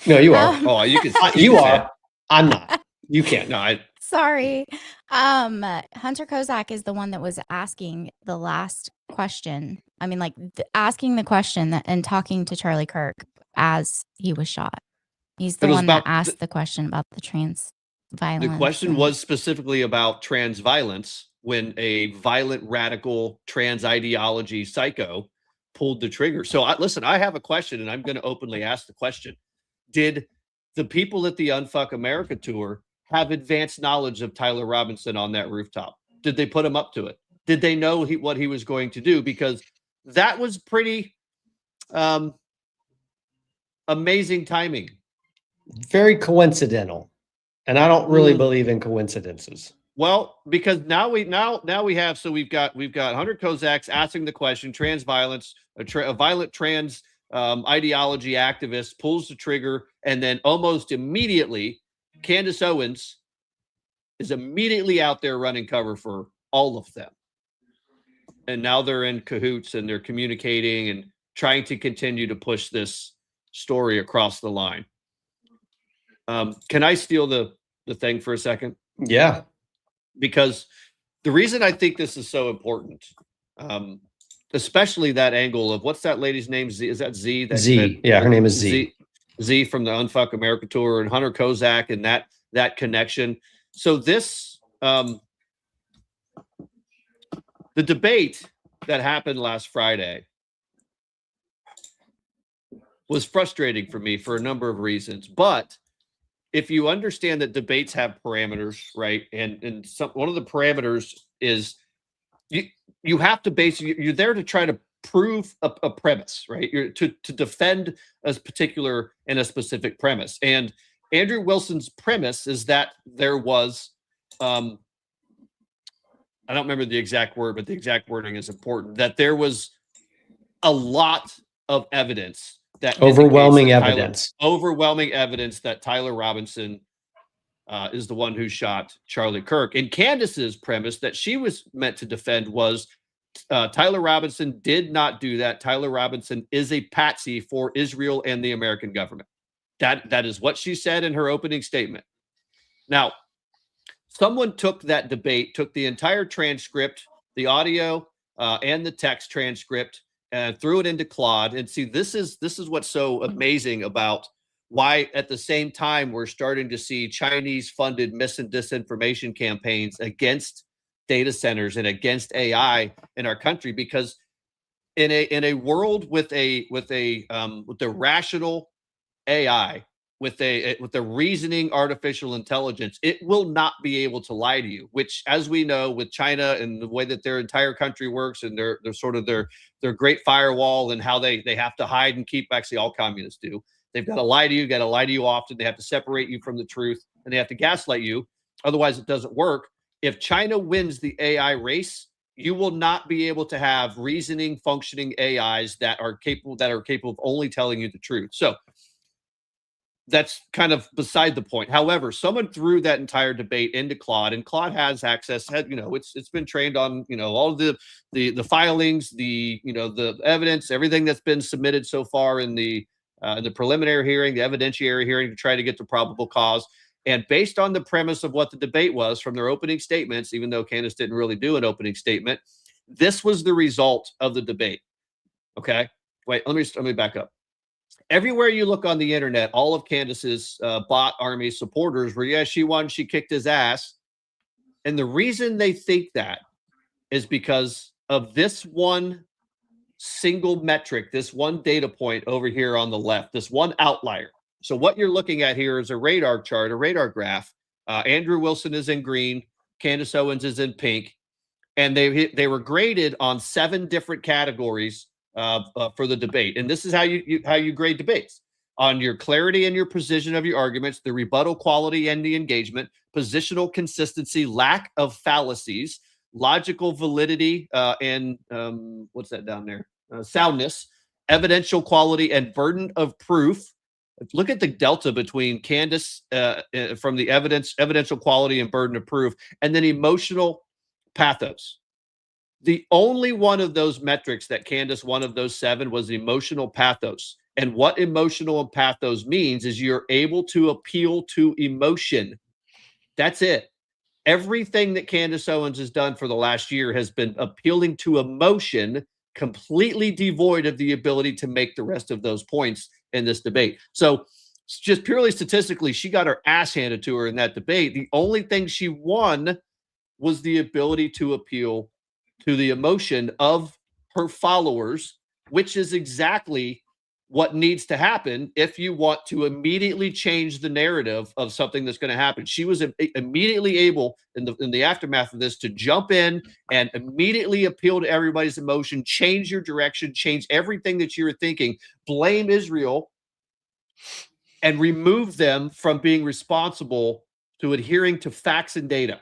No, you are. Oh, you can. You are. I'm not. You can't. No, Sorry. Hunter Kozak is the one that was asking the last question. I mean, like asking the question and talking to Charlie Kirk as he was shot. He's the one that asked the question about the trans violence. The question was specifically about trans violence when a violent, radical trans ideology psycho pulled the trigger. So listen, I have a question and I'm going to openly ask the question. Did the people at the Unfuck America tour have advanced knowledge of Tyler Robinson on that rooftop? Did they put him up to it? Did they know what he was going to do? Because that was pretty amazing timing. Very coincidental. And I don't really believe in coincidences. Well, because now we have, so we've got Hunter Kozak's asking the question, trans violence, a violent trans ideology activist pulls the trigger, and then almost immediately Candace Owens is immediately out there running cover for all of them. And now they're in cahoots and they're communicating and trying to continue to push this story across the line. Can I steal the thing for a second? Yeah. Because the reason I think this is so important, especially that angle of what's that lady's name? Z, is that Z? Z. Yeah, her name is Z. Z from the Unfuck America tour and Hunter Kozak and that connection. So this, the debate that happened last Friday was frustrating for me for a number of reasons. But if you understand that debates have parameters, right? And one of the parameters is you have to you're there to try to prove a premise, right? You're to defend a particular and a specific premise. And Andrew Wilson's premise is that there was, I don't remember the exact word, but the exact wording is important, that there was a lot of evidence that overwhelming evidence that Tyler Robinson is the one who shot Charlie Kirk. And Candace's premise that she was meant to defend was Tyler Robinson did not do that. Tyler Robinson is a patsy for Israel and the American government. That is what she said in her opening statement. Now, someone took that debate, took the entire transcript, the audio and the text transcript, and threw it into Claude. And see, this is what's so amazing about why at the same time we're starting to see Chinese-funded mis and disinformation campaigns against data centers and against AI in our country, because in a world with the rational AI, with the reasoning artificial intelligence, it will not be able to lie to you, which, as we know, with China and the way that their entire country works and their sort of their great firewall and how they have to hide and keep, actually all communists do. They've got to lie to you, got to lie to you often. They have to separate you from the truth, and they have to gaslight you. Otherwise, it doesn't work. If China wins the AI race, you will not be able to have reasoning, functioning AIs that are capable of only telling you the truth. So that's kind of beside the point. However, someone threw that entire debate into Claude, and Claude has access. It's been trained on all of the filings, the evidence, everything that's been submitted so far in the preliminary hearing, the evidentiary hearing, to try to get to probable cause. And based on the premise of what the debate was from their opening statements, even though Candace didn't really do an opening statement, this was the result of the debate. Okay, wait, let me back up. Everywhere you look on the internet, all of Candace's bot army supporters were, yeah, she won, she kicked his ass. And the reason they think that is because of this one single metric, this one data point over here on the left, this one outlier. So what you're looking at here is a radar chart, a radar graph. Andrew Wilson is in green, Candace Owens is in pink, and they were graded on 7 different categories for the debate. And this is how you grade debates: on your clarity and your precision of your arguments, the rebuttal quality and the engagement, positional consistency, lack of fallacies, logical validity, and what's that down there? Soundness, evidential quality, and burden of proof. Look at the delta between Candace from the evidential quality and burden of proof, and then emotional pathos. The only one of those metrics that Candace, one of those 7, was emotional pathos. And what emotional pathos means is you're able to appeal to emotion. That's it. Everything that Candace Owens has done for the last year has been appealing to emotion, completely devoid of the ability to make the rest of those points in this debate. So just purely statistically, she got her ass handed to her in that debate. The only thing she won was the ability to appeal to the emotion of her followers, which is exactly what needs to happen if you want to immediately change the narrative of something that's going to happen. She was immediately able, in the aftermath of this, to jump in and immediately appeal to everybody's emotion, change your direction, change everything that you were thinking, blame Israel, and remove them from being responsible to adhering to facts and data.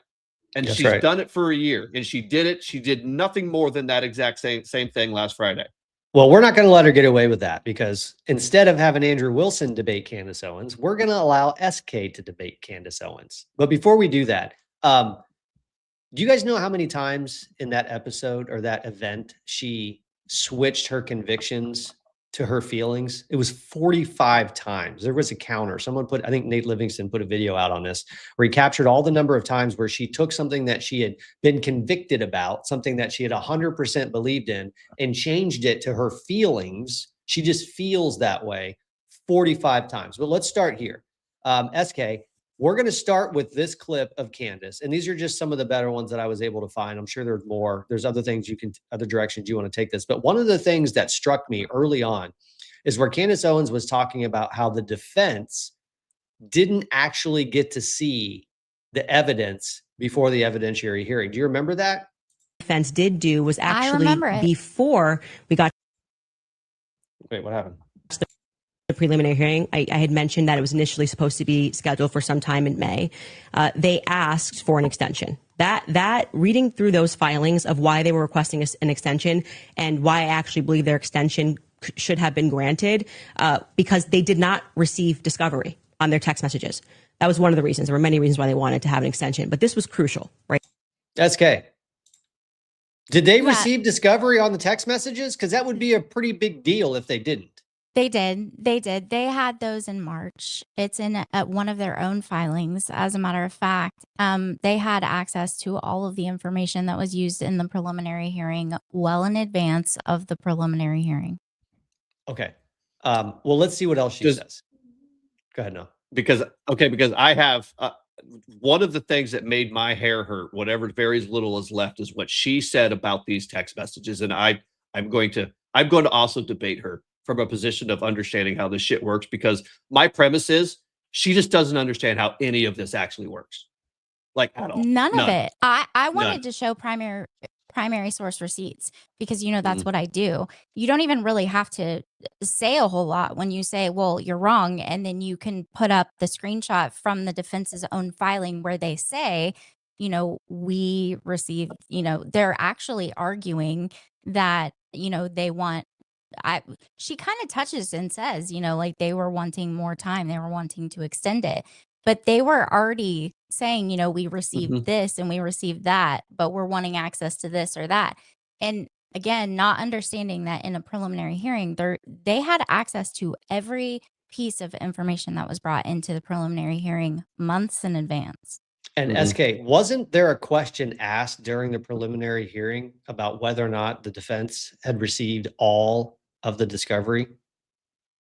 And That's she's right. done it for a year, and she did it. She did nothing more than that exact same thing last Friday. Well, we're not going to let her get away with that, because instead of having Andrew Wilson debate Candace Owens, we're going to allow SK to debate Candace Owens. But before we do that, do you guys know how many times in that episode or that event she switched her convictions to her feelings? It was 45 times. There was a counter. I think Nate Livingston put a video out on this, where he captured all the number of times where she took something that she had been convicted about, something that she had 100% believed in, and changed it to her feelings. She just feels that way 45 times. But let's start here. SK, we're going to start with this clip of Candace, and these are just some of the better ones that I was able to find. I'm sure there's more. There's other things other directions you want to take this. But one of the things that struck me early on is where Candace Owens was talking about how the defense didn't actually get to see the evidence before the evidentiary hearing. Do you remember that? Defense did do was actually remember it. before we got Wait, what happened? the preliminary hearing. I had mentioned that it was initially supposed to be scheduled for some time in May. They asked for an extension. That reading through those filings of why they were requesting an extension and why I actually believe their extension should have been granted, because they did not receive discovery on their text messages. That was one of the reasons. There were many reasons why they wanted to have an extension, but this was crucial, right? SK. Did they Yeah. receive discovery on the text messages? Because that would be a pretty big deal if they didn't. They did. They did. They had those in March. It's in one of their own filings. As a matter of fact, they had access to all of the information that was used in the preliminary hearing well in advance of the preliminary hearing. Okay. Well, let's see what else she says. Go ahead now. Because I have one of the things that made my hair hurt, whatever very little is left, is what she said about these text messages. And I'm going to also debate her from a position of understanding how this shit works, because my premise is she just doesn't understand how any of this actually works. Like at all. None of it. I wanted to show primary source receipts because that's what I do. You don't even really have to say a whole lot when you say, well, you're wrong, and then you can put up the screenshot from the defense's own filing where they say, we received, they're actually arguing that they want she kind of touches and says, like they were wanting more time, they were wanting to extend it. But they were already saying, we received this and we received that, but we're wanting access to this or that. And again, not understanding that in a preliminary hearing, they had access to every piece of information that was brought into the preliminary hearing months in advance. And SK, wasn't there a question asked during the preliminary hearing about whether or not the defense had received all of the discovery?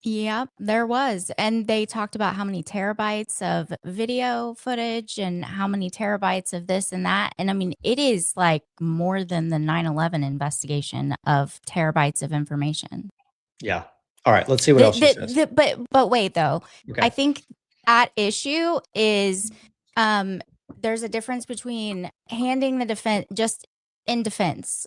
Yep, there was. And they talked about how many terabytes of video footage and how many terabytes of this and that. And I mean, it is like more than the 9/11 investigation of terabytes of information. Yeah. All right. Let's see what else she says. But wait, though. Okay. I think at issue is there's a difference between handing the defense just in defense,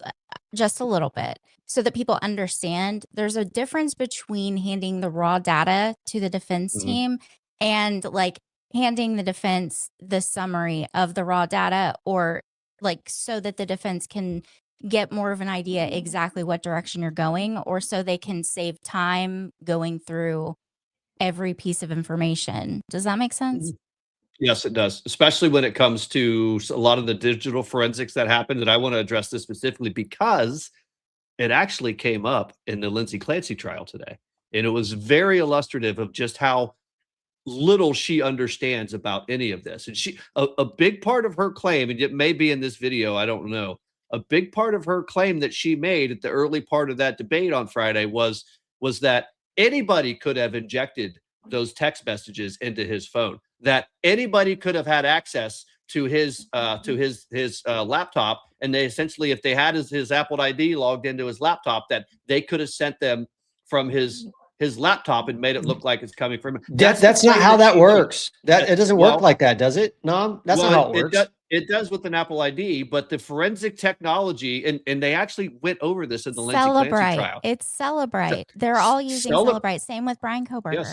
just a little bit, so that people understand. There's a difference between handing the raw data to the defense team and like handing the defense the summary of the raw data, or like so that the defense can get more of an idea exactly what direction you're going, or so they can save time going through every piece of information. Does that make sense? Yes, it does, especially when it comes to a lot of the digital forensics that happened. And I want to address this specifically because it actually came up in the Lindsey Clancy trial today. And it was very illustrative of just how little she understands about any of this. And a big part of her claim, and it may be in this video, I don't know, a big part of her claim that she made at the early part of that debate on Friday was that anybody could have injected those text messages into his phone, that anybody could have had access to his laptop, and they essentially, if they had his Apple ID logged into his laptop, that they could have sent them from his laptop and made it look like it's coming from him. That's not how that works. It doesn't work like that, does it? No, that's not how it works. It does with an Apple ID, but the forensic technology, and they actually went over this in the Lindsey Clancy trial. It's Celebrate. They're all using Celebrate. Same with Brian Koberger.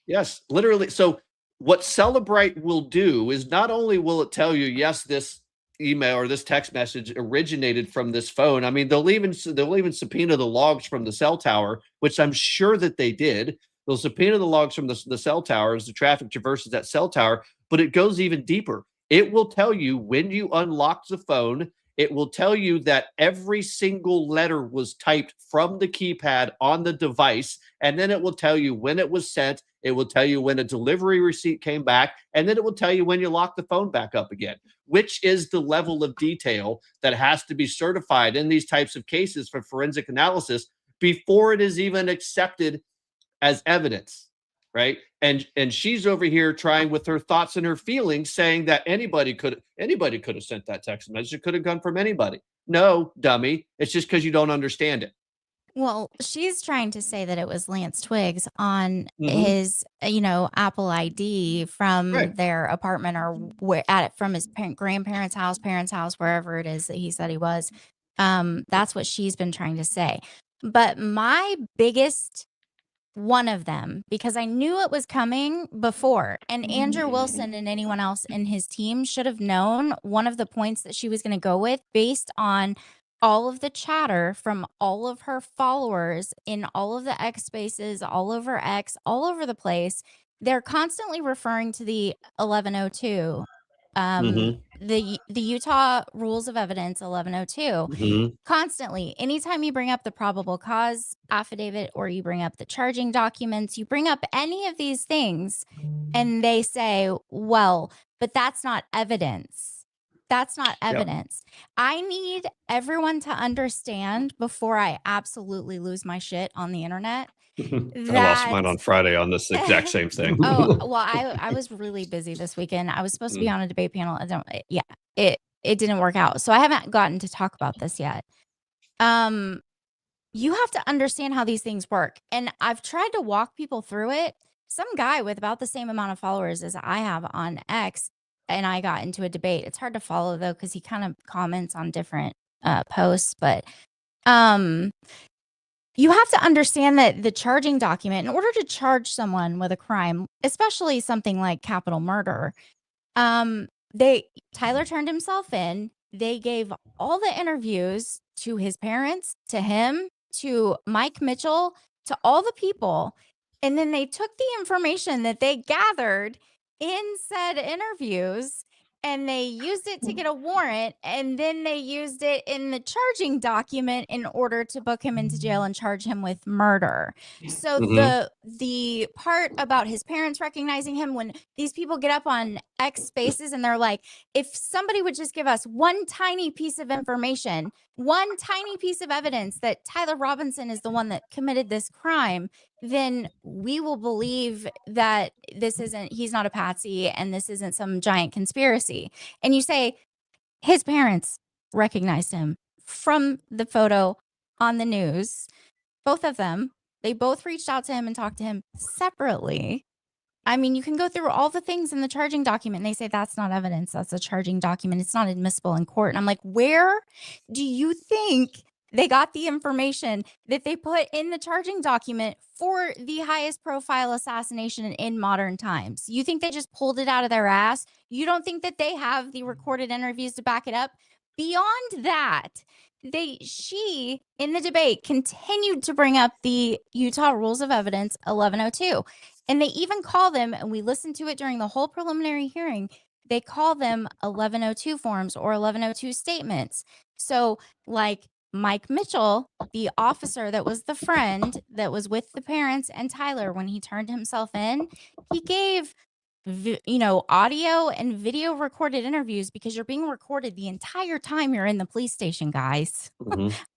Yes, literally. So what Celebrate will do is not only will it tell you, yes, this email or this text message originated from this phone. I mean, they'll even subpoena the logs from the cell tower, which I'm sure that they did. They'll subpoena the logs from the cell towers, the traffic traverses that cell tower, but it goes even deeper. It will tell you when you unlocked the phone. It will tell you that every single letter was typed from the keypad on the device. And then it will tell you when it was sent. It will tell you when a delivery receipt came back. And then it will tell you when you lock the phone back up again, which is the level of detail that has to be certified in these types of cases for forensic analysis before it is even accepted as evidence. Right. And she's over here trying with her thoughts and her feelings, saying that anybody could have sent that text message. It could have gone from anybody. No, dummy. It's just because you don't understand it. Well, she's trying to say that it was Lance Twiggs on his, Apple ID from their apartment or from his grandparents' house, parents' house, wherever it is that he said he was. That's what she's been trying to say. But my biggest one of them, because I knew it was coming before, and Andrew Wilson and anyone else in his team should have known one of the points that she was going to go with based on all of the chatter from all of her followers in all of the X spaces, all over X, all over the place. They're constantly referring to the 1102 The Utah Rules of Evidence 1102 constantly, anytime you bring up the probable cause affidavit or you bring up the charging documents, you bring up any of these things, and they say, well, but that's not evidence. That's not evidence. I need everyone to understand before I absolutely lose my shit on the internet. I lost mine on Friday on this exact same thing. Oh, well, I was really busy this weekend. I was supposed to be on a debate panel. It didn't work out. So I haven't gotten to talk about this yet. You have to understand how these things work. And I've tried to walk people through it. Some guy with about the same amount of followers as I have on X, and I got into a debate. It's hard to follow though, because he kind of comments on different posts, but you have to understand that the charging document, in order to charge someone with a crime, especially something like capital murder, Tyler turned himself in. They gave all the interviews to his parents, to him, to Mike Mitchell, to all the people. And then they took the information that they gathered in said interviews and they used it to get a warrant, and then they used it in the charging document in order to book him into jail and charge him with murder. So the part about his parents recognizing him, when these people get up on X Spaces and they're like, if somebody would just give us one tiny piece of information, one tiny piece of evidence that Tyler Robinson is the one that committed this crime, then we will believe that he's not a patsy and this isn't some giant conspiracy. And you say his parents recognized him from the photo on the news. Both of them, they both reached out to him and talked to him separately. I mean, you can go through all the things in the charging document and they say that's not evidence. That's a charging document. It's not admissible in court. And I'm like, where do you think they got the information that they put in the charging document for the highest profile assassination in modern times? You think they just pulled it out of their ass? You don't think that they have the recorded interviews to back it up? Beyond that, she in the debate continued to bring up the Utah Rules of Evidence 1102. And they even call them, and we listened to it during the whole preliminary hearing, they call them 1102 forms or 1102 statements. So like Mike Mitchell, the officer that was the friend that was with the parents and Tyler when he turned himself in, he gave audio and video recorded interviews, because you're being recorded the entire time you're in the police station, guys.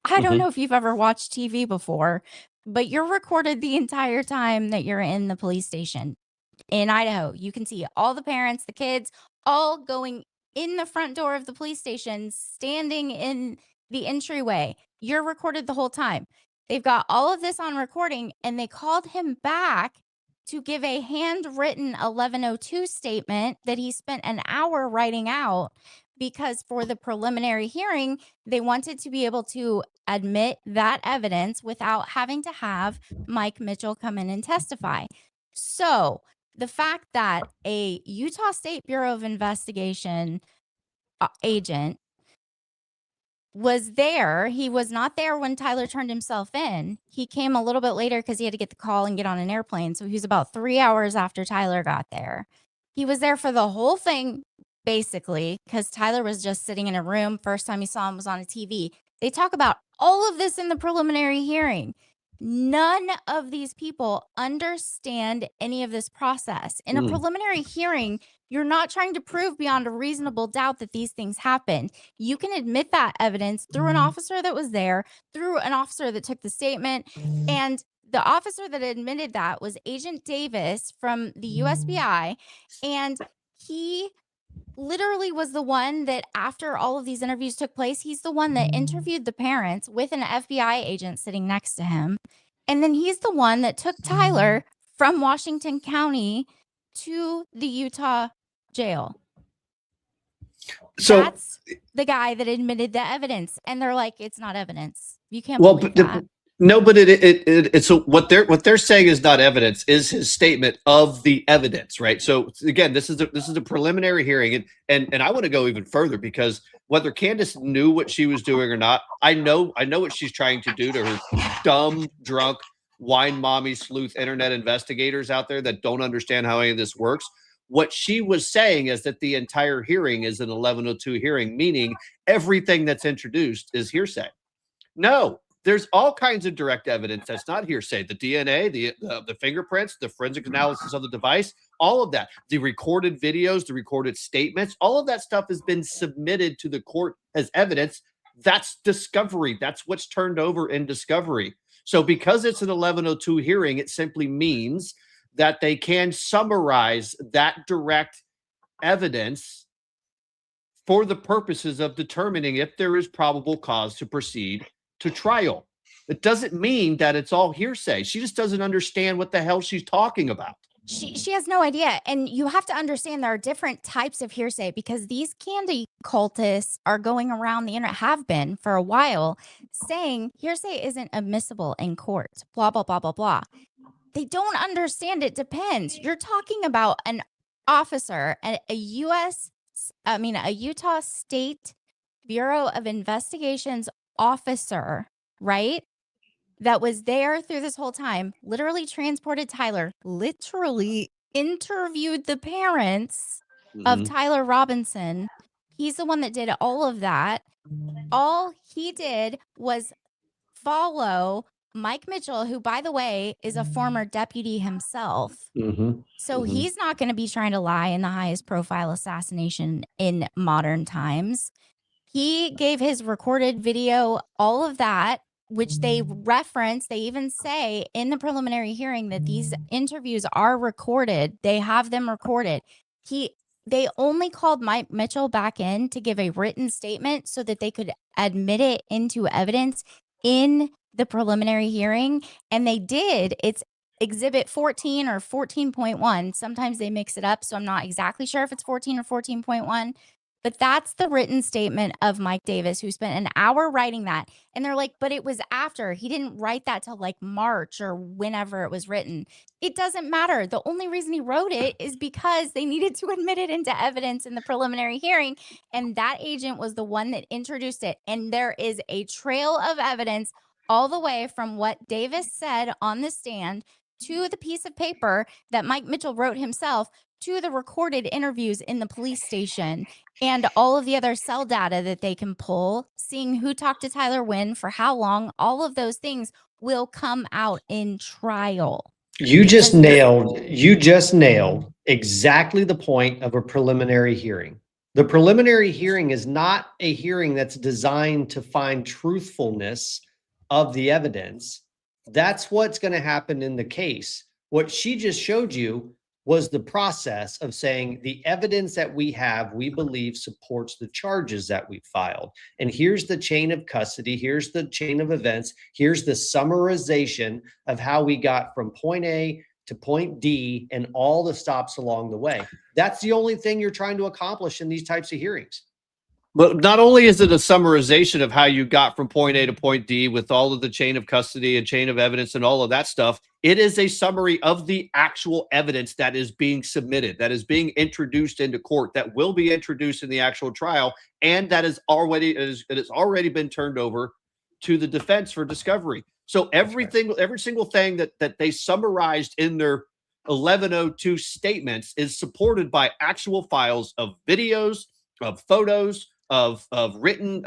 I don't know if you've ever watched TV before, but you're recorded the entire time that you're in the police station in Idaho. You can see all the parents, the kids, all going in the front door of the police station, standing in the entryway. You're recorded the whole time. They've got all of this on recording, and they called him back to give a handwritten 1102 statement that he spent an hour writing out, because for the preliminary hearing, they wanted to be able to admit that evidence without having to have Mike Mitchell come in and testify. So the fact that a Utah State Bureau of Investigation agent was there, he was not there when Tyler turned himself in. He came a little bit later because he had to get the call and get on an airplane. So he was about 3 hours after Tyler got there. He was there for the whole thing, basically, because Tyler was just sitting in a room. First time he saw him was on a TV. They talk about all of this in the preliminary hearing. None of these people understand any of this process. In a preliminary hearing, you're not trying to prove beyond a reasonable doubt that these things happened. You can admit that evidence through an officer that was there, through an officer that took the statement. And the officer that admitted that was Agent Davis from the USBI. And he literally was the one that, after all of these interviews took place, he's the one that interviewed the parents with an FBI agent sitting next to him. And then he's the one that took Tyler from Washington County to the Utah jail. So that's the guy that admitted the evidence. And they're like, it's not evidence. You can't believe that. No, but it's so what they're saying is not evidence, is his statement of the evidence, right? So again, this is a preliminary hearing, and I want to go even further, because whether Candace knew what she was doing or not, I know what she's trying to do to her dumb, drunk, wine mommy sleuth internet investigators out there that don't understand how any of this works. What she was saying is that the entire hearing is an 1102 hearing, meaning everything that's introduced is hearsay. No, there's all kinds of direct evidence that's not hearsay. The DNA, the fingerprints, the forensic analysis of the device, all of that, the recorded videos, the recorded statements, all of that stuff has been submitted to the court as evidence. That's discovery. That's what's turned over in discovery. So because it's an 1102 hearing, it simply means that they can summarize that direct evidence for the purposes of determining if there is probable cause to proceed to trial. It doesn't mean that it's all hearsay. She just doesn't understand what the hell she's talking about. She has no idea. And you have to understand there are different types of hearsay, because these candy cultists are going around the internet, have been for a while, saying hearsay isn't admissible in court, blah, blah, blah, blah, blah. They don't understand it depends. You're talking about an officer, a Utah State Bureau of Investigations officer, right? That was there through this whole time, literally transported Tyler, literally interviewed the parents of Tyler Robinson. He's the one that did all of that. All he did was follow Mike Mitchell, who, by the way, is a former deputy himself. So he's not going to be trying to lie in the highest profile assassination in modern times. He gave his recorded video, all of that, which they reference. They even say in the preliminary hearing that these interviews are recorded. They have them recorded. They only called Mike Mitchell back in to give a written statement so that they could admit it into evidence in the preliminary hearing. And they did. It's Exhibit 14 or 14.1. Sometimes they mix it up, so I'm not exactly sure if it's 14 or 14.1. But that's the written statement of Mike Davis, who spent an hour writing that. And they're like, but it was after. He didn't write that till like March or whenever it was written. It doesn't matter. The only reason he wrote it is because they needed to admit it into evidence in the preliminary hearing. And that agent was the one that introduced it. And there is a trail of evidence all the way from what Davis said on the stand to the piece of paper that Mike Mitchell wrote himself, to the recorded interviews in the police station, and all of the other cell data that they can pull, seeing who talked to Tyler when, for how long. All of those things will come out in trial. You just nailed exactly the point of a preliminary hearing. The preliminary hearing is not a hearing that's designed to find truthfulness of the evidence. That's what's going to happen in the case. What she just showed you was the process of saying the evidence that we have, we believe supports the charges that we filed. And here's the chain of custody. Here's the chain of events. Here's the summarization of how we got from point A to point D and all the stops along the way. That's the only thing you're trying to accomplish in these types of hearings. But not only is it a summarization of how you got from point A to point D with all of the chain of custody and chain of evidence and all of that stuff, it is a summary of the actual evidence that is being submitted, that is being introduced into court, that will be introduced in the actual trial, and that is already been turned over to the defense for discovery. So every single thing that they summarized in their 1102 statements is supported by actual files of videos, of photos, of written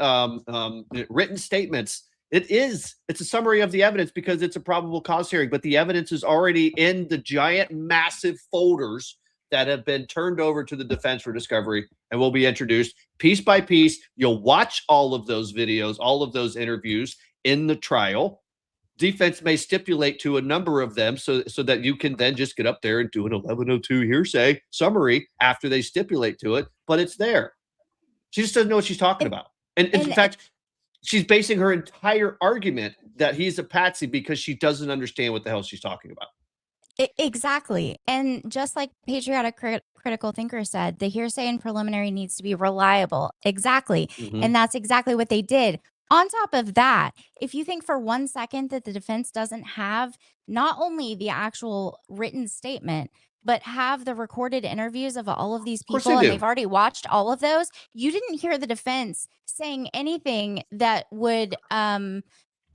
statements. It's a summary of the evidence because it's a probable cause hearing, but the evidence is already in the giant, massive folders that have been turned over to the defense for discovery and will be introduced piece by piece. You'll watch all of those videos, all of those interviews in the trial. Defense may stipulate to a number of them so that you can then just get up there and do an 1102 hearsay summary after they stipulate to it, but it's there. She just doesn't know what she's talking about. And in fact, she's basing her entire argument that he's a patsy because she doesn't understand what the hell she's talking about. Exactly. And just like Patriotic Critical Thinker said, the hearsay and preliminary needs to be reliable. Exactly. And that's exactly what they did. On top of that, if you think for 1 second that the defense doesn't have not only the actual written statement, but have the recorded interviews of all of these people, and they've already watched all of those, you didn't hear the defense saying anything that would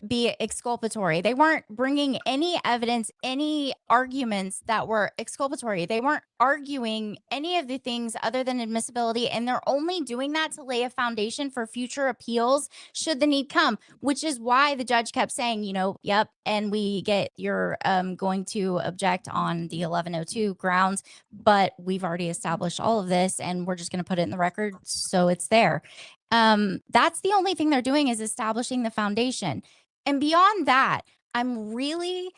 be exculpatory. They weren't bringing any evidence, any arguments that were exculpatory. They weren't arguing any of the things other than admissibility. And they're only doing that to lay a foundation for future appeals should the need come, which is why the judge kept saying, you know, yep. And we get you're going to object on the 1102 grounds, but we've already established all of this and we're just going to put it in the record. So it's there. That's the only thing they're doing is establishing the foundation. And beyond that, I'm really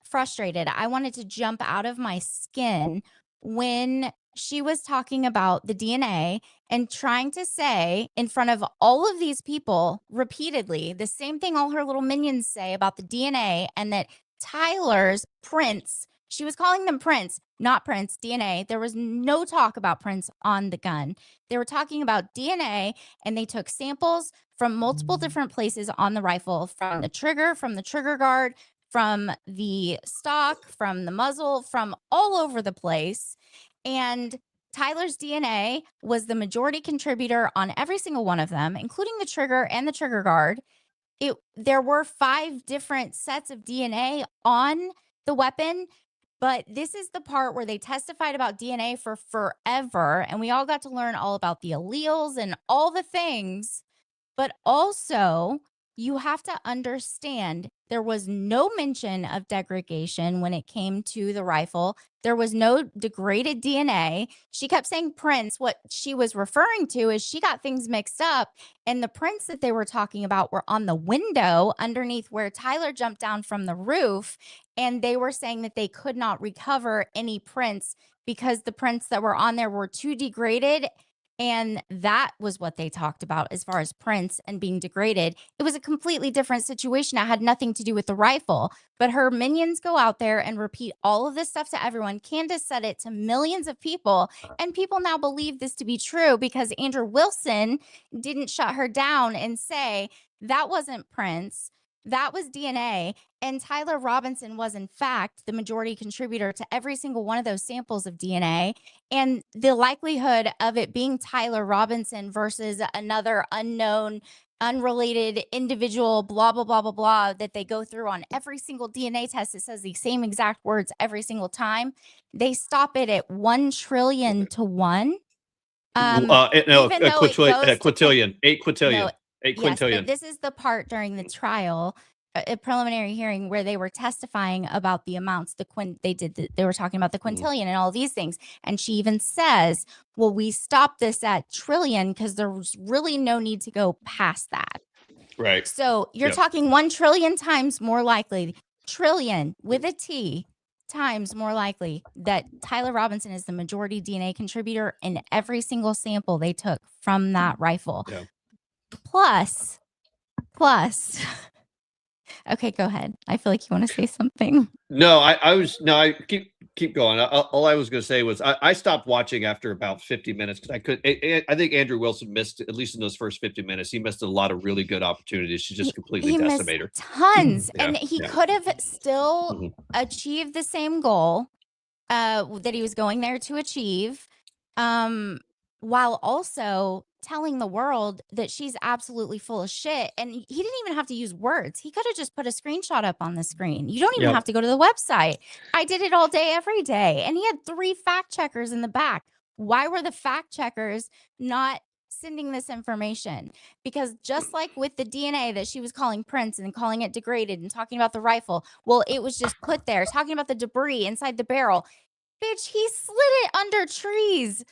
frustrated. I wanted to jump out of my skin when she was talking about the DNA and trying to say in front of all of these people repeatedly the same thing all her little minions say about the DNA, and that Tyler's prints, she was calling them prints, not prints, DNA. There was no talk about prints on the gun. They were talking about DNA, and they took samples from multiple different places on the rifle, from the trigger guard, from the stock, from the muzzle, from all over the place. And Tyler's DNA was the majority contributor on every single one of them, including the trigger and the trigger guard. There were 5 different sets of DNA on the weapon, but this is the part where they testified about DNA for forever, and we all got to learn all about the alleles and all the things. But also, you have to understand there was no mention of degradation when it came to the rifle. There was no degraded DNA. She kept saying prints. What she was referring to is she got things mixed up, and the prints that they were talking about were on the window underneath where Tyler jumped down from the roof, and they were saying that they could not recover any prints because the prints that were on there were too degraded. And that was what they talked about as far as prints and being degraded. It was a completely different situation. It had nothing to do with the rifle, but her minions go out there and repeat all of this stuff to everyone. Candace said it to millions of people, and people now believe this to be true because Andrew Wilson didn't shut her down and say that wasn't prints. That was DNA. And Tyler Robinson was, in fact, the majority contributor to every single one of those samples of DNA. And the likelihood of it being Tyler Robinson versus another unknown, unrelated individual, blah, blah, blah, blah, blah, that they go through on every single DNA test, it says the same exact words every single time. They stop it at 1 trillion to 1. No, even though it goes to quintillion, 8 quintillion. No, 8 yes, quintillion. but this is the part during the trial, a preliminary hearing, where they were testifying about the amounts. They were talking about the quintillion and all these things, and she even says, "Well, we stopped this at trillion because there was really no need to go past that." Right. So you're Yep. talking 1 trillion times more likely, trillion with a T, times more likely that Tyler Robinson is the majority DNA contributor in every single sample they took from that rifle. Yeah. Plus, okay, go ahead. I feel like you want to say something. No, I keep going. All I was going to say was I stopped watching after about 50 minutes because I think Andrew Wilson missed, at least in those first 50 minutes, he missed a lot of really good opportunities to just completely decimate her. Tons. Yeah, And he yeah. could have still achieved the same goal that he was going there to achieve, while also telling the world that she's absolutely full of shit. And he didn't even have to use words. He could have just put a screenshot up on the screen. You don't even have to go to the website. I did it all day, every day. And he had 3 fact checkers in the back. Why were the fact checkers not sending this information? Because just like with the DNA that she was calling prints and calling it degraded and talking about the rifle, well, it was just put there talking about the debris inside the barrel. Bitch, he slid it under trees.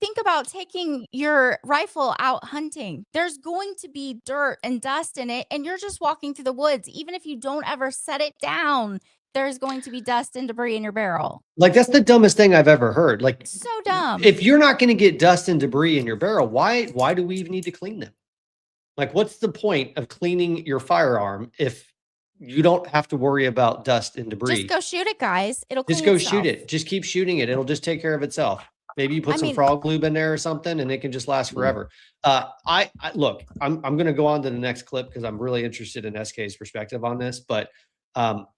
Think about taking your rifle out hunting. There's going to be dirt and dust in it, and you're just walking through the woods. Even if you don't ever set it down, there's going to be dust and debris in your barrel. Like, that's the dumbest thing I've ever heard. Like, so dumb. If you're not going to get dust and debris in your barrel, why do we even need to clean them? Like, what's the point of cleaning your firearm if you don't have to worry about dust and debris? Just go shoot it, guys. It'll clean Just go itself. shoot it. Just keep shooting it. It'll just take care of itself. Maybe you put some frog lube in there or something, and it can just last forever. I look, I'm going to go on to the next clip because I'm really interested in SK's perspective on this. But I'm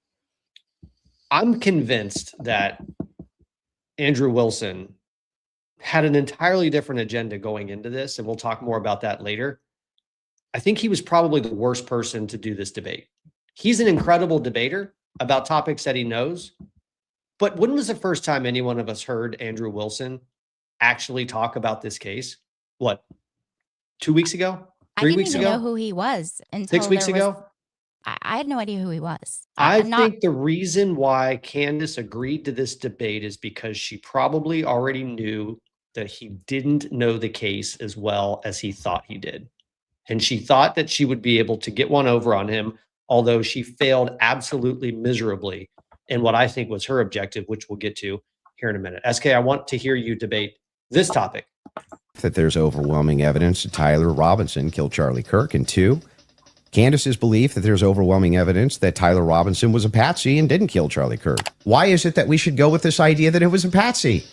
convinced that Andrew Wilson had an entirely different agenda going into this, and we'll talk more about that later. I think he was probably the worst person to do this debate. He's an incredible debater about topics that he knows. But when was the first time any one of us heard Andrew Wilson actually talk about this case? What, 2 weeks ago? 3 weeks I didn't ago? even know who he was until 6 weeks there was- ago? I had no idea who he was. I I'm not- think the reason why Candace agreed to this debate is because she probably already knew that he didn't know the case as well as he thought he did. And she thought that she would be able to get one over on him, although she failed absolutely miserably in what I think was her objective, which we'll get to here in a minute. SK, I want to hear you debate this topic. That there's overwhelming evidence that Tyler Robinson killed Charlie Kirk, and 2, Candace's belief that there's overwhelming evidence that Tyler Robinson was a patsy and didn't kill Charlie Kirk. Why is it that we should go with this idea that it was a patsy?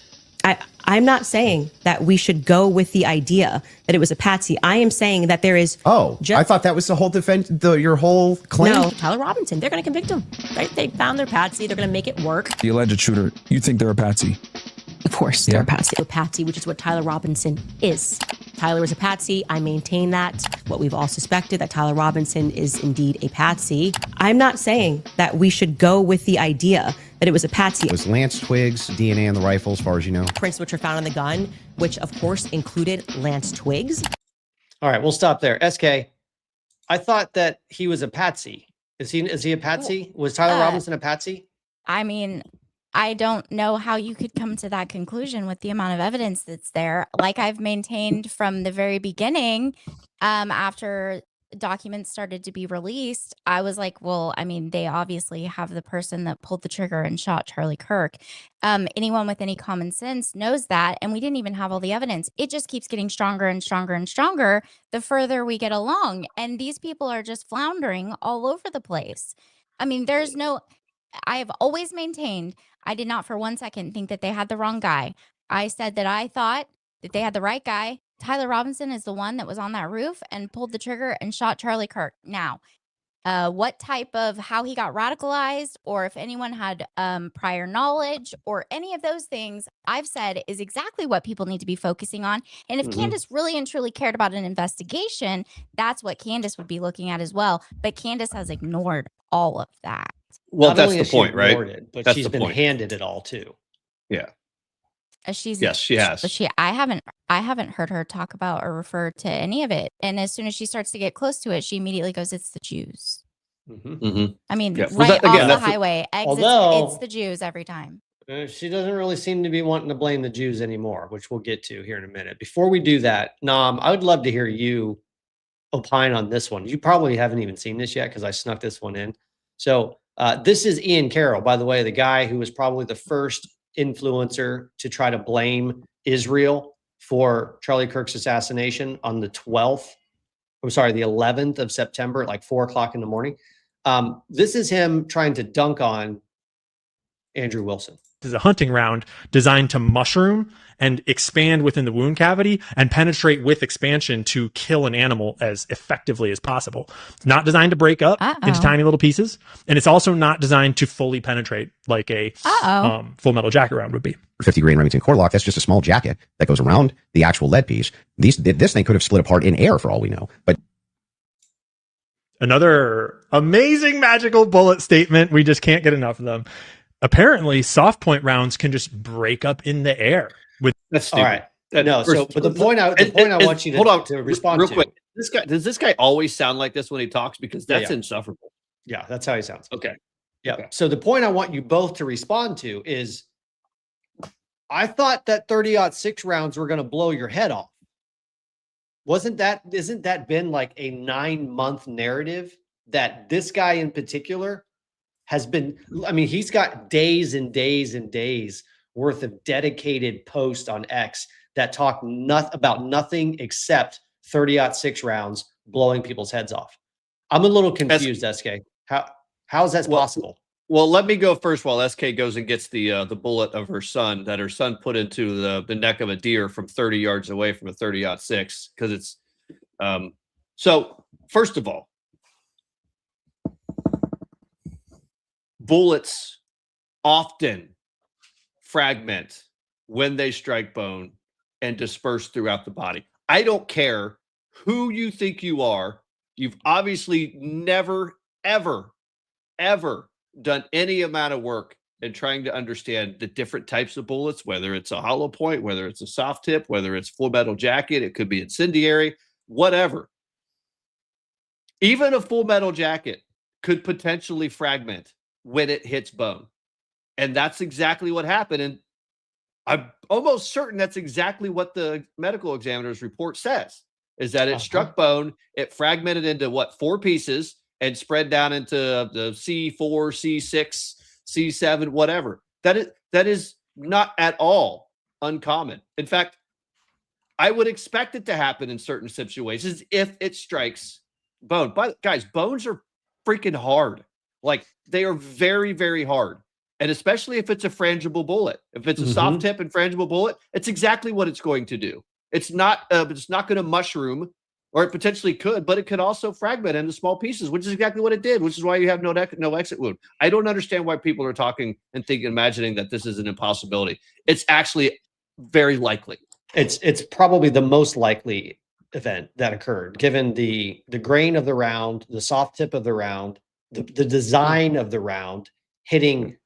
I'm not saying that we should go with the idea that it was a patsy. I am saying that there is. I thought that was the whole defense, your whole claim. No, Tyler Robinson. They're going to convict him. Right? They found their patsy. They're going to make it work. The alleged shooter, you think they're a patsy? Of course, they're a patsy. A patsy, which is what Tyler Robinson is. Tyler is a patsy. I maintain that. What we've all suspected, that Tyler Robinson is indeed a patsy. I'm not saying that we should go with the idea that it was a patsy. Was Lance Twiggs' DNA on the rifle, as far as you know? Prints which were found on the gun, which of course included Lance Twiggs. All right, we'll stop there. SK, I thought that he was a patsy. Is he a patsy? Was Tyler Robinson a patsy? I mean, I don't know how you could come to that conclusion with the amount of evidence that's there. Like I've maintained from the very beginning, after documents started to be released, I was like, well, I mean, they obviously have the person that pulled the trigger and shot Charlie Kirk. Anyone with any common sense knows that. And we didn't even have all the evidence. It just keeps getting stronger and stronger and stronger the further we get along. And these people are just floundering all over the place. I mean, I have always maintained, I did not for 1 second think that they had the wrong guy. I said that I thought that they had the right guy. Tyler Robinson is the one that was on that roof and pulled the trigger and shot Charlie Kirk. Now, what type of how he got radicalized, or if anyone had prior knowledge or any of those things, I've said is exactly what people need to be focusing on. And if Candace really and truly cared about an investigation, that's what Candace would be looking at as well. But Candace has ignored all of that. Well, Not that's only the has she point, right? ignored it, but That's she's the been point. handed it all too. Yeah. Yes, she has. I haven't heard her talk about or refer to any of it. And as soon as she starts to get close to it, she immediately goes, "It's the Jews." I mean, Yeah. Well, right that- off again, the that's the- highway, exits, Although- it's the Jews every time. She doesn't really seem to be wanting to blame the Jews anymore, which we'll get to here in a minute. Before we do that, Nam, I would love to hear you opine on this one. You probably haven't even seen this yet because I snuck this one in. So this is Ian Carroll, by the way, the guy who was probably the first influencer to try to blame Israel for Charlie Kirk's assassination on the 11th of September at like 4:00 in the morning. This is him trying to dunk on Andrew Wilson. This is a hunting round designed to mushroom and expand within the wound cavity and penetrate with expansion to kill an animal as effectively as possible. It's not designed to break up into tiny little pieces, and it's also not designed to fully penetrate like a Full Metal Jacket round would be. 50 grain Remington core lock, that's just a small jacket that goes around the actual lead piece. This thing could have split apart in air for all we know. But Another amazing magical bullet statement. We just can't get enough of them. Apparently, soft point rounds can just break up in the air. That's All right. No, but the point I want you to, hold on, to respond real to. quick. Does this guy always sound like this when he talks? Because that's Yeah. insufferable. Yeah, that's how he sounds. Okay. Yeah. Okay. So the point I want you both to respond to is, I thought that 30-06 rounds were going to blow your head off. Isn't that been like a 9-month narrative that this guy in particular has been? I mean, he's got days and days and days worth of dedicated posts on X that talk about nothing except 30-06 rounds blowing people's heads off. I'm a little confused, SK. How is that possible? Well, let me go first while SK goes and gets the bullet of her son that her son put into the neck of a deer from 30 yards away from a 30-06, because it's so first of all, bullets often fragment when they strike bone and disperse throughout the body. I don't care who you think you are You've obviously never, ever, ever done any amount of work in trying to understand the different types of bullets, whether it's a hollow point, whether it's a soft tip, whether it's full metal jacket, it could be incendiary, whatever. Even a full metal jacket could potentially fragment when it hits bone. And that's exactly what happened. And I'm almost certain that's exactly what the medical examiner's report says, is that it struck bone, it fragmented into 4 pieces and spread down into the C4, C6, C7, whatever. That is not at all uncommon. In fact, I would expect it to happen in certain situations if it strikes bone. But guys, bones are freaking hard. Like, they are very, very hard. And especially if it's a frangible bullet. If it's a soft tip and frangible bullet, it's exactly what it's going to do. It's not going to mushroom, or it potentially could, but it could also fragment into small pieces, which is exactly what it did, which is why you have no exit wound. I don't understand why people are talking and imagining that this is an impossibility. It's actually very likely. It's probably the most likely event that occurred, given the grain of the round, the soft tip of the round, the design of the round hitting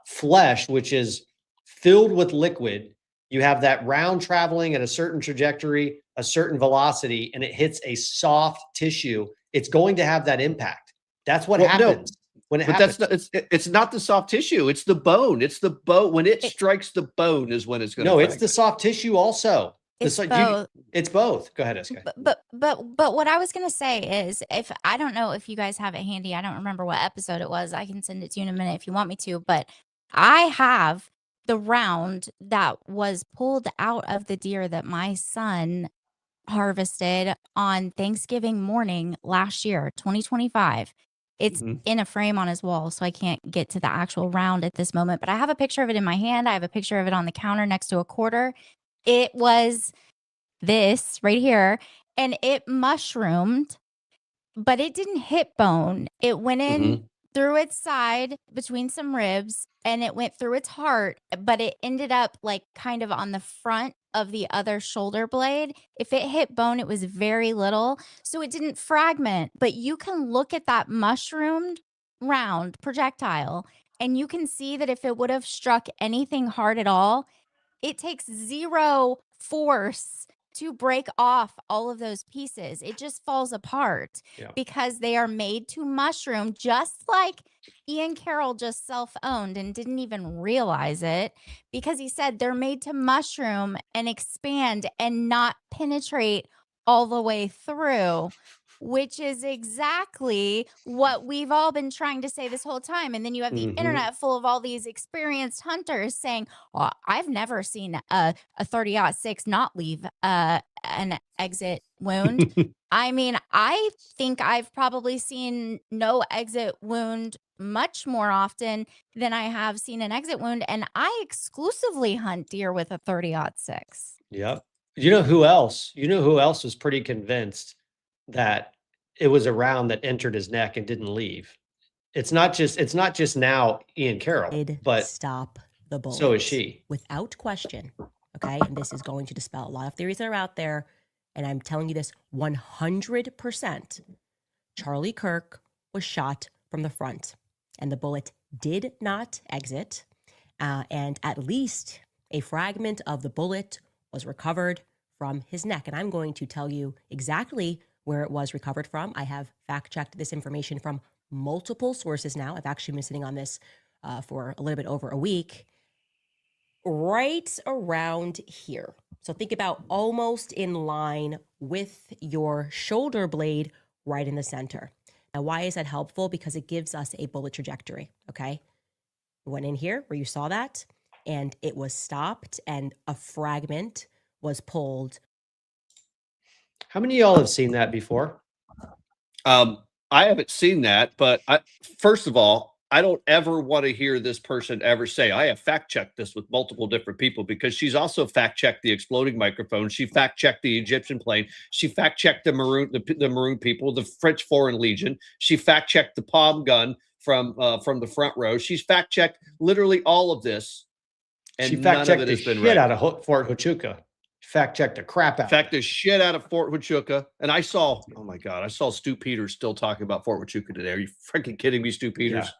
flesh, which is filled with liquid. You have that round traveling at a certain trajectory, a certain velocity, and it hits a soft tissue. It's going to have that impact. That's what happens when it happens. It's not the soft tissue. It's the bone. It's the bone. When it strikes the bone is when it's going to. No, it's the soft tissue also. It's both. It's both. Go ahead, Iska. But what I was gonna say is, if I don't know if you guys have it handy, I don't remember what episode it was. I can send it to you in a minute if you want me to. But I have the round that was pulled out of the deer that my son harvested on Thanksgiving morning last year, 2025. It's in a frame on his wall, so I can't get to the actual round at this moment. But I have a picture of it in my hand. I have a picture of it on the counter next to a quarter. It was this right here, and it mushroomed, but it didn't hit bone. It went in through its side between some ribs, and it went through its heart, but it ended up like kind of on the front of the other shoulder blade. If it hit bone, it was very little, so it didn't fragment. But you can look at that mushroomed round projectile, and you can see that if it would have struck anything hard at all, it takes zero force to break off all of those pieces. It just falls apart because they are made to mushroom, just like Ian Carroll just self-owned and didn't even realize it, because he said they're made to mushroom and expand and not penetrate all the way through, which is exactly what we've all been trying to say this whole time. And then you have the internet full of all these experienced hunters saying, well, I've never seen a 30-06 not leave an exit wound. I mean, I think I've probably seen no exit wound much more often than I have seen an exit wound. And I exclusively hunt deer with a 30-06. Yep. You know who else? You know who else was pretty convinced that it was a round that entered his neck and didn't leave? It's not just now Ian Carroll, but stop the bullet. So is she. Without question. Okay. And this is going to dispel a lot of theories that are out there. And I'm telling you this 100%. Charlie Kirk was shot from the front, and the bullet did not exit. And at least a fragment of the bullet was recovered from his neck. And I'm going to tell you exactly where it was recovered from. I have fact-checked this information from multiple sources now. I've actually been sitting on this for a little bit over a week. Right around here. So think about almost in line with your shoulder blade, right in the center. Now, why is that helpful? Because it gives us a bullet trajectory, okay? We went in here where you saw that, and it was stopped, and a fragment was pulled. How many of y'all have seen that before? I haven't seen that, but first of all, I don't ever want to hear this person ever say, I have fact-checked this with multiple different people, because she's also fact-checked the exploding microphone. She fact-checked the Egyptian plane. She fact-checked the Maroon people, the French Foreign Legion. She fact-checked the palm gun from the front row. She's fact-checked literally all of this. And She none of fact-checked it the has been shit right. out of Fort Huachuca. fact check the crap out. Fact the shit out of Fort Huachuca. And I saw, oh my God, I saw Stu Peters still talking about Fort Huachuca today. Are you freaking kidding me, Stu Peters? Yeah.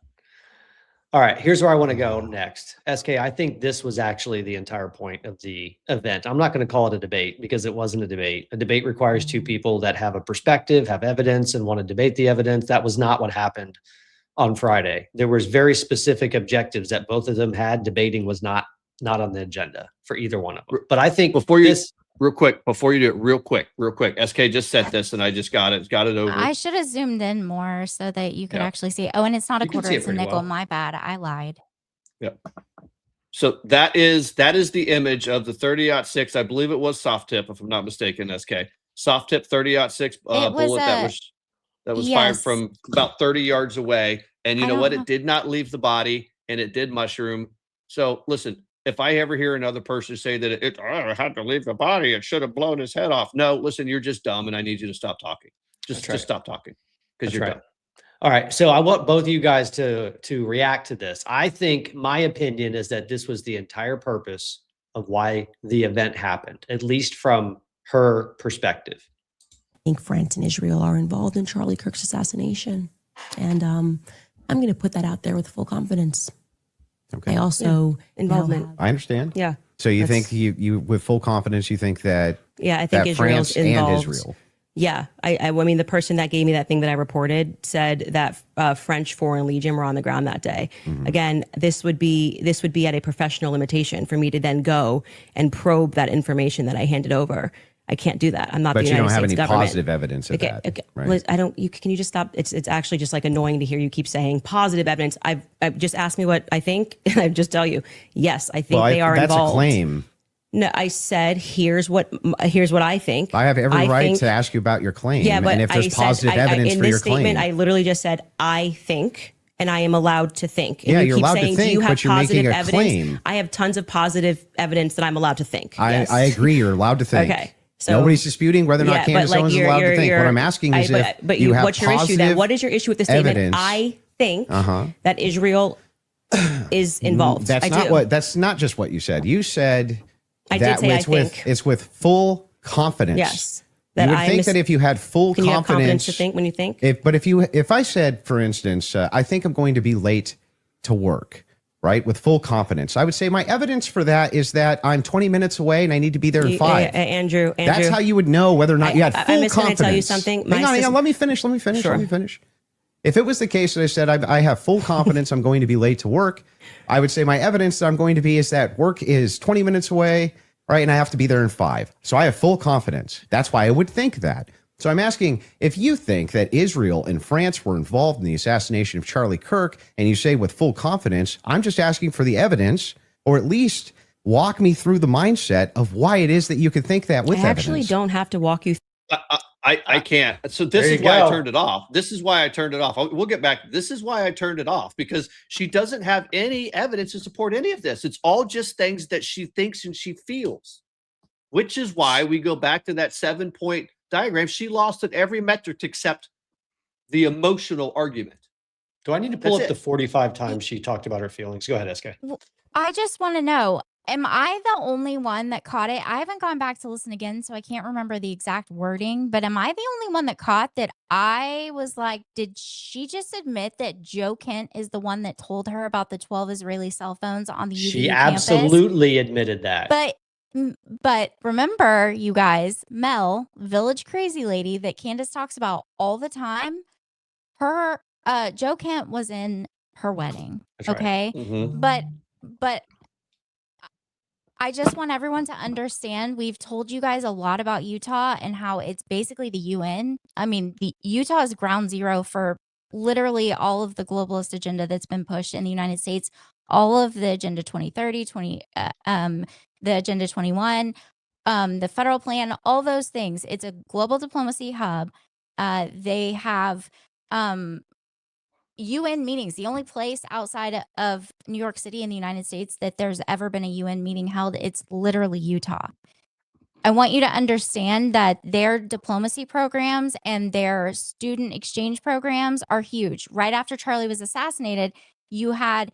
All right, here's where I want to go next. SK, I think this was actually the entire point of the event. I'm not going to call it a debate because it wasn't a debate. A debate requires two people that have a perspective, have evidence, and want to debate the evidence. That was not what happened on Friday. There was very specific objectives that both of them had. Debating was not on the agenda for either one of them. But I think before you real quick, before you do it, real quick, SK just said this and I just got it over. I should have zoomed in more so that you could actually see. Oh, and it's not a quarter, it's a nickel. My bad. I lied. Yeah. So that is the image of the 30-06. I believe it was soft tip, if I'm not mistaken, SK. Soft tip 30-06 bullet that was fired from about 30 yards away. And you know what? It did not leave the body and it did mushroom. So listen, if I ever hear another person say that it had to leave the body, it should have blown his head off. No, listen, you're just dumb, and I need you to stop talking. Just stop talking because you're dumb. All right, so I want both of you guys to react to this. I think my opinion is that this was the entire purpose of why the event happened, at least from her perspective. I think France and Israel are involved in Charlie Kirk's assassination, and I'm going to put that out there with full confidence. Okay. I also involvement. I understand. Yeah. So you think you with full confidence you think that I think Israel's France involved. and Israel. Yeah. I mean the person that gave me that thing that I reported said that French Foreign Legion were on the ground that day. Mm-hmm. Again, this would be at a professional limitation for me to then go and probe that information that I handed over. I can't do that. I'm not the United States government. But you don't have any positive evidence of that. Okay. Right? Liz, can you just stop? It's actually just like annoying to hear you keep saying positive evidence. I've just asked me what I think, and I just tell you, yes, I think they are involved. That's a claim. No, I said here's what I think. I have every right to ask you about your claim. Yeah, but and if there's positive evidence for your claim. In this statement, I literally just said I think. And I am allowed to think. And yeah, you you're keep allowed saying, to think, do you have but you're positive making a evidence? claim. I have tons of positive evidence that I'm allowed to think. I agree. You're allowed to think. Okay. So, nobody's disputing whether or not Candace Owens is allowed to think. What I'm asking is but you have what's your issue then? What is your issue with the statement? Evidence. I think that Israel is involved. That's not just what you said. You said I did say I think. It's with full confidence. Yes. You would think that if you had full confidence, you have confidence to think when you think? If I said, for instance, I think I'm going to be late to work, right, with full confidence, I would say my evidence for that is that I'm 20 minutes away and I need to be there in 5. Andrew. That's how you would know whether or not you had full confidence. I'm going to tell you something. Hang on, let me finish. Sure. If it was the case that I said I have full confidence I'm going to be late to work, I would say my evidence that I'm going to be is that work is 20 minutes away, right, and I have to be there in 5. So I have full confidence. That's why I would think that. So I'm asking, if you think that Israel and France were involved in the assassination of Charlie Kirk, and you say with full confidence, I'm just asking for the evidence, or at least walk me through the mindset of why it is that you could think that with evidence. I actually don't have to walk you through. I can't. So this is why I turned it off. We'll get back. This is why I turned it off, because she doesn't have any evidence to support any of this. It's all just things that she thinks and she feels, which is why we go back to that 7-point diagram. She lost at every metric except the emotional argument. Do I need to pull up the 45 times she talked about her feelings? Go ahead, SK. I just want to know, am I the only one that caught it? I haven't gone back to listen again, so I can't remember the exact wording, but am I the only one that caught that? I was like, did she just admit that Joe Kent is the one that told her about the 12 Israeli cell phones on the UVU campus? She absolutely admitted that. But remember, you guys, Mel, Village Crazy Lady that Candace talks about all the time, her Joe Kent was in her wedding. That's okay. Right. Mm-hmm. But I just want everyone to understand, we've told you guys a lot about Utah and how it's basically the UN. I mean, Utah is ground zero for literally all of the globalist agenda that's been pushed in the United States, all of the Agenda 2030, the Agenda 21, the federal plan, all those things. It's a global diplomacy hub. They have UN meetings. The only place outside of New York City in the United States that there's ever been a UN meeting held, it's literally Utah. I want you to understand that their diplomacy programs and their student exchange programs are huge. Right after Charlie was assassinated, you had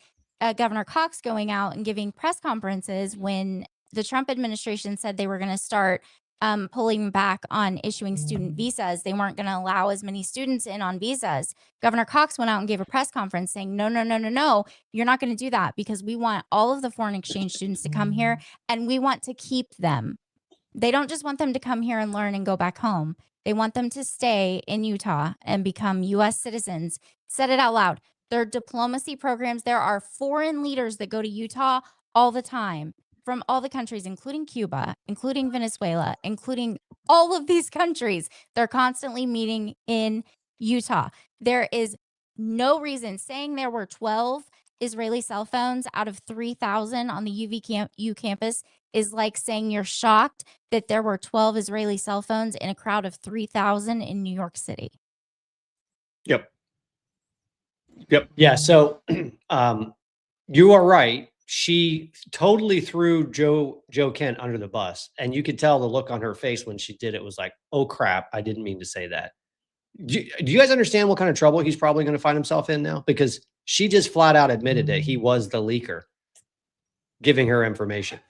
Governor Cox going out and giving press conferences when the Trump administration said they were going to start pulling back on issuing student visas. They weren't going to allow as many students in on visas. Governor Cox went out and gave a press conference saying, no, you're not going to do that because we want all of the foreign exchange students to come here and we want to keep them. They don't just want them to come here and learn and go back home. They want them to stay in Utah and become U.S. citizens. Said it out loud. There are diplomacy programs. There are foreign leaders that go to Utah all the time from all the countries, including Cuba, including Venezuela, including all of these countries. They're constantly meeting in Utah. There is no reason saying there were 12 Israeli cell phones out of 3,000 on the UVU campus is like saying you're shocked that there were 12 Israeli cell phones in a crowd of 3,000 in New York City. Yep. Yeah. So you are right. She totally threw Joe Kent under the bus. And you could tell the look on her face when she did it was like, oh, crap. I didn't mean to say that. Do you guys understand what kind of trouble he's probably going to find himself in now? Because she just flat out admitted that he was the leaker giving her information,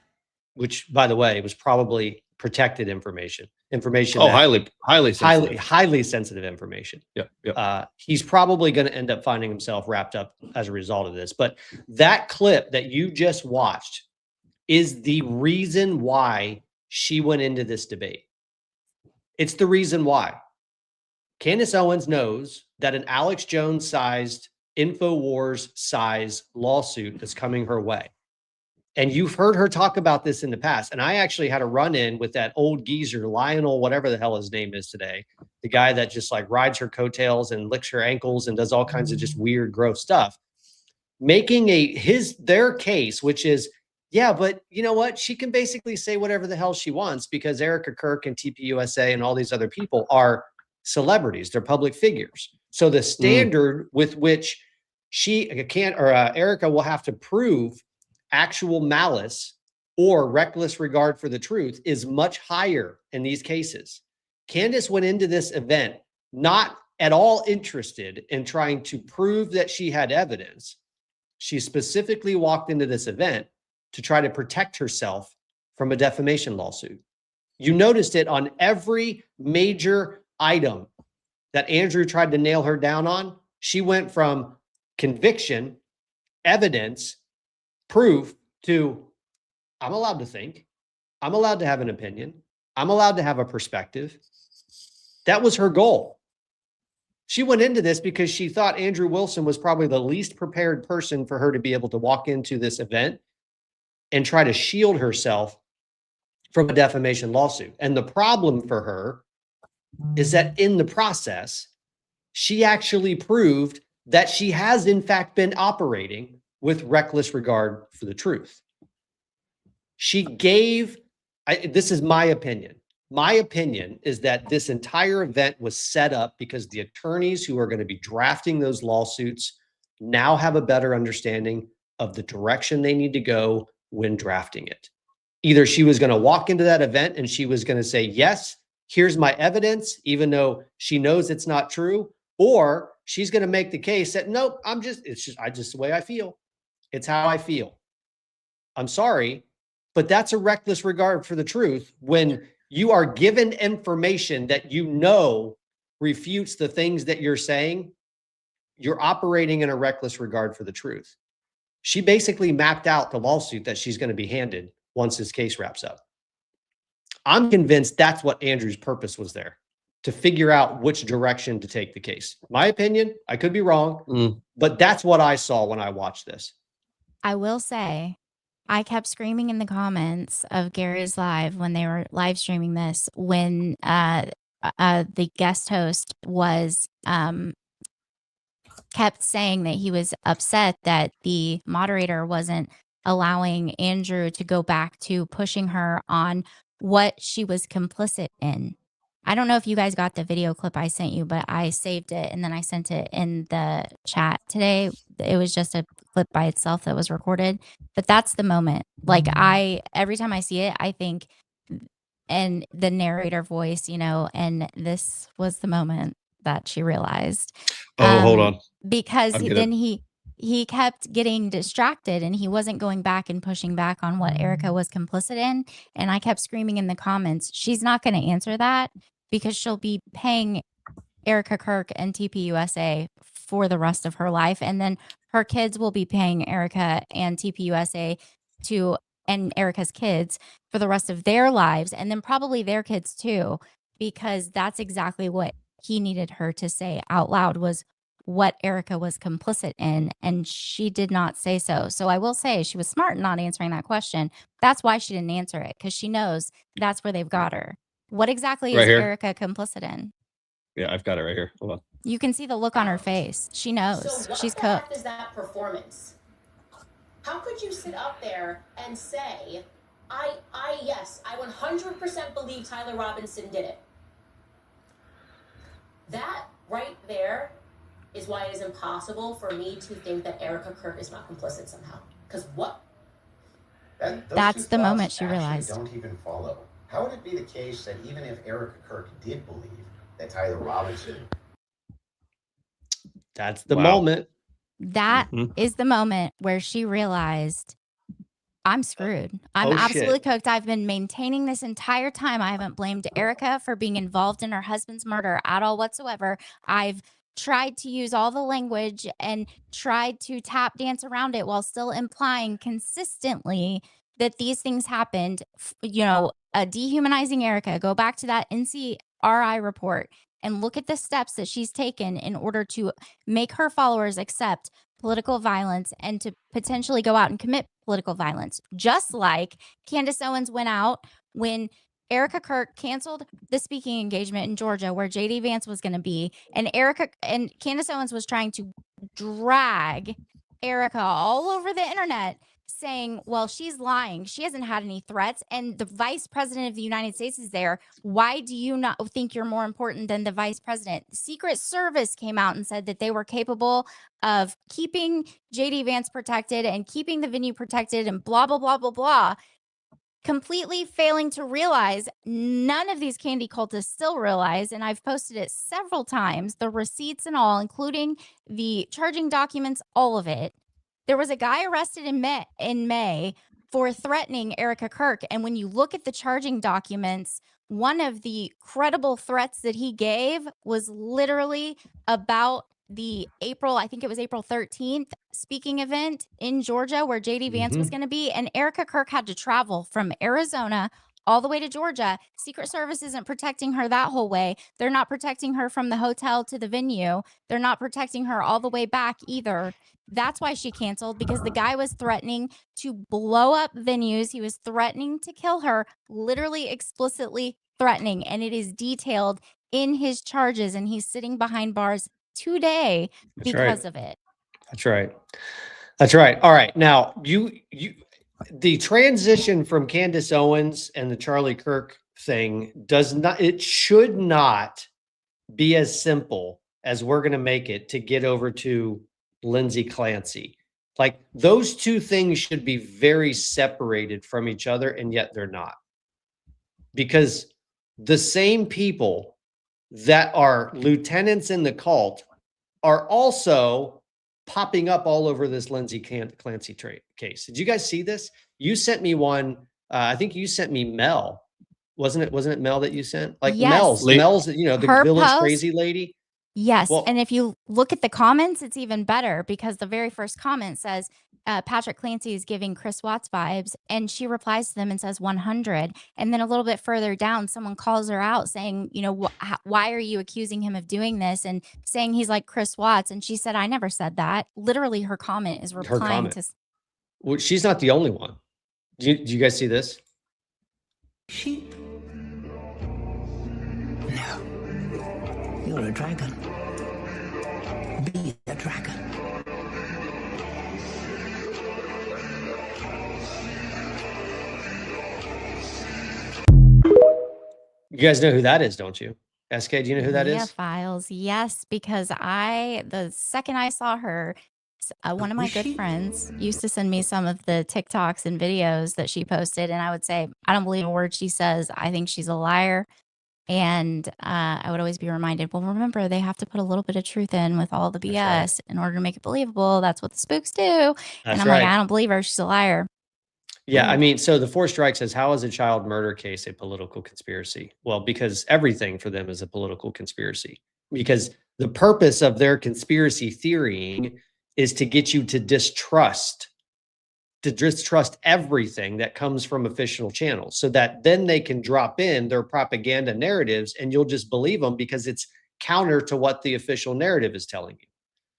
which, by the way, was probably protected information. Oh, highly sensitive. Highly sensitive information. Yeah. He's probably going to end up finding himself wrapped up as a result of this. But that clip that you just watched is the reason why she went into this debate. It's the reason why. Candace Owens knows that an Alex Jones-sized, InfoWars-size lawsuit is coming her way. And you've heard her talk about this in the past. And I actually had a run-in with that old geezer, Lionel, whatever the hell his name is today, the guy that just like rides her coattails and licks her ankles and does all kinds of just weird, gross stuff, making their case, which is, yeah, but you know what? She can basically say whatever the hell she wants because Erica Kirk and TPUSA and all these other people are celebrities. They're public figures. So the standard with which Erica will have to prove actual malice or reckless regard for the truth is much higher in these cases. Candace went into this event not at all interested in trying to prove that she had evidence. She specifically walked into this event to try to protect herself from a defamation lawsuit. You noticed it on every major item that Andrew tried to nail her down on. She went from conviction, evidence, proof to I'm allowed to think. I'm allowed to have an opinion. I'm allowed to have a perspective. That was her goal. She went into this because she thought Andrew Wilson was probably the least prepared person for her to be able to walk into this event and try to shield herself from a defamation lawsuit. And the problem for her is that in the process, she actually proved that she has in fact been operating with reckless regard for the truth. She gave, this is my opinion. My opinion is that this entire event was set up because the attorneys who are going to be drafting those lawsuits now have a better understanding of the direction they need to go when drafting it. Either she was going to walk into that event and she was going to say, yes, here's my evidence, even though she knows it's not true, or she's going to make the case that, nope, it's just the way I feel. It's how I feel. I'm sorry, but that's a reckless regard for the truth when you are given information that you know refutes the things that you're saying. You're operating in a reckless regard for the truth. She basically mapped out the lawsuit that she's going to be handed once this case wraps up. I'm convinced that's what Andrew's purpose was there, to figure out which direction to take the case. My opinion, I could be wrong, but that's what I saw when I watched this. I will say, I kept screaming in the comments of Gary's live when they were live streaming this, when the guest host was kept saying that he was upset that the moderator wasn't allowing Andrew to go back to pushing her on what she was complicit in. I don't know if you guys got the video clip I sent you, but I saved it and then I sent it in the chat today. It was just a clip by itself that was recorded, but that's the moment. Like every time I see it, I think, and the narrator voice, and this was the moment that she realized. Oh, hold on. Because then he he kept getting distracted and he wasn't going back and pushing back on what Erica was complicit in. And I kept screaming in the comments, she's not going to answer that because she'll be paying Erica Kirk and TPUSA for the rest of her life. And then her kids will be paying Erica and TPUSA and Erica's kids for the rest of their lives. And then probably their kids too, because that's exactly what he needed her to say out loud was what Erica was complicit in. And she did not say so. So I will say she was smart in not answering that question. That's why she didn't answer it, because she knows that's where they've got her. What exactly Right is here. Erica complicit in? Yeah, I've got it right here. Hold on. You can see the look on her face. She knows. So She's what the heck cooked. is that performance? How could you sit up there and say, yes, I 100% believe Tyler Robinson did it? That right there is why it is impossible for me to think that Erica Kirk is not complicit somehow. Because what? That's the moment she realized. Don't even follow. How would it be the case that even if Erica Kirk did believe that Tyler Robinson... That's the moment. That is the moment where she realized, I'm screwed. I'm absolutely cooked. I've been maintaining this entire time. I haven't blamed Erica for being involved in her husband's murder at all whatsoever. I've tried to use all the language and tried to tap dance around it while still implying consistently that these things happened. Dehumanizing Erica. Go back to that NCRI report and look at the steps that she's taken in order to make her followers accept political violence and to potentially go out and commit political violence. Just like Candace Owens went out when Erica Kirk canceled the speaking engagement in Georgia where JD Vance was going to be, and Candace Owens was trying to drag Erica all over the internet saying, well, she's lying. She hasn't had any threats. And the vice president of the United States is there. Why do you not think you're more important than the vice president? The Secret Service came out and said that they were capable of keeping JD Vance protected and keeping the venue protected and blah, blah, blah, blah, blah. Completely failing to realize, none of these candy cultists still realize, and I've posted it several times, the receipts and all, including the charging documents, all of it. There was a guy arrested in May for threatening Erica Kirk. And when you look at the charging documents, one of the credible threats that he gave was literally about the April 13th speaking event in Georgia where JD Vance was going to be. And Erica Kirk had to travel from Arizona all the way to Georgia. Secret Service isn't protecting her that whole way. They're not protecting her from the hotel to the venue. They're not protecting her all the way back either. That's why she canceled, because the guy was threatening to blow up venues. He was threatening to kill her, literally explicitly threatening. And it is detailed in his charges. And he's sitting behind bars today because of it. That's right. That's right. All right. Now, the transition from Candace Owens and the Charlie Kirk thing should not be as simple as we're going to make it to get over to Lindsey Clancy. Like, those two things should be very separated from each other, and yet they're not. Because the same people that are lieutenants in the cult are also popping up all over this Lindsey Clancy case. Did you guys see this? You sent me one. I think you sent me Mel. Wasn't it Mel that you sent? Like, yes. Mel's, the Her village post, crazy lady. Yes. Well, and if you look at the comments, it's even better, because the very first comment says, Patrick Clancy is giving Chris Watts vibes. And she replies to them and says 100. And then a little bit further down, someone calls her out saying, why are you accusing him of doing this? And saying he's like Chris Watts. And she said, I never said that. Literally, her comment is replying to. Well, she's not the only one. Do you guys see this? Sheep? No. You're a dragon. Be a dragon. You guys know who that is, don't you? SK, do you know who that is? Files. Yes, because the second I saw her, one of my good friends used to send me some of the TikToks and videos that she posted. And I would say, I don't believe a word she says. I think she's a liar. And I would always be reminded, well, remember, they have to put a little bit of truth in with all the BS in order to make it believable. That's what the spooks do. And That's I'm right. like, I don't believe her. She's a liar. Yeah, I mean, so the Four Strikes says, how is a child murder case a political conspiracy? Well, because everything for them is a political conspiracy. Because the purpose of their conspiracy theorying is to get you to distrust everything that comes from official channels, so that then they can drop in their propaganda narratives and you'll just believe them because it's counter to what the official narrative is telling you.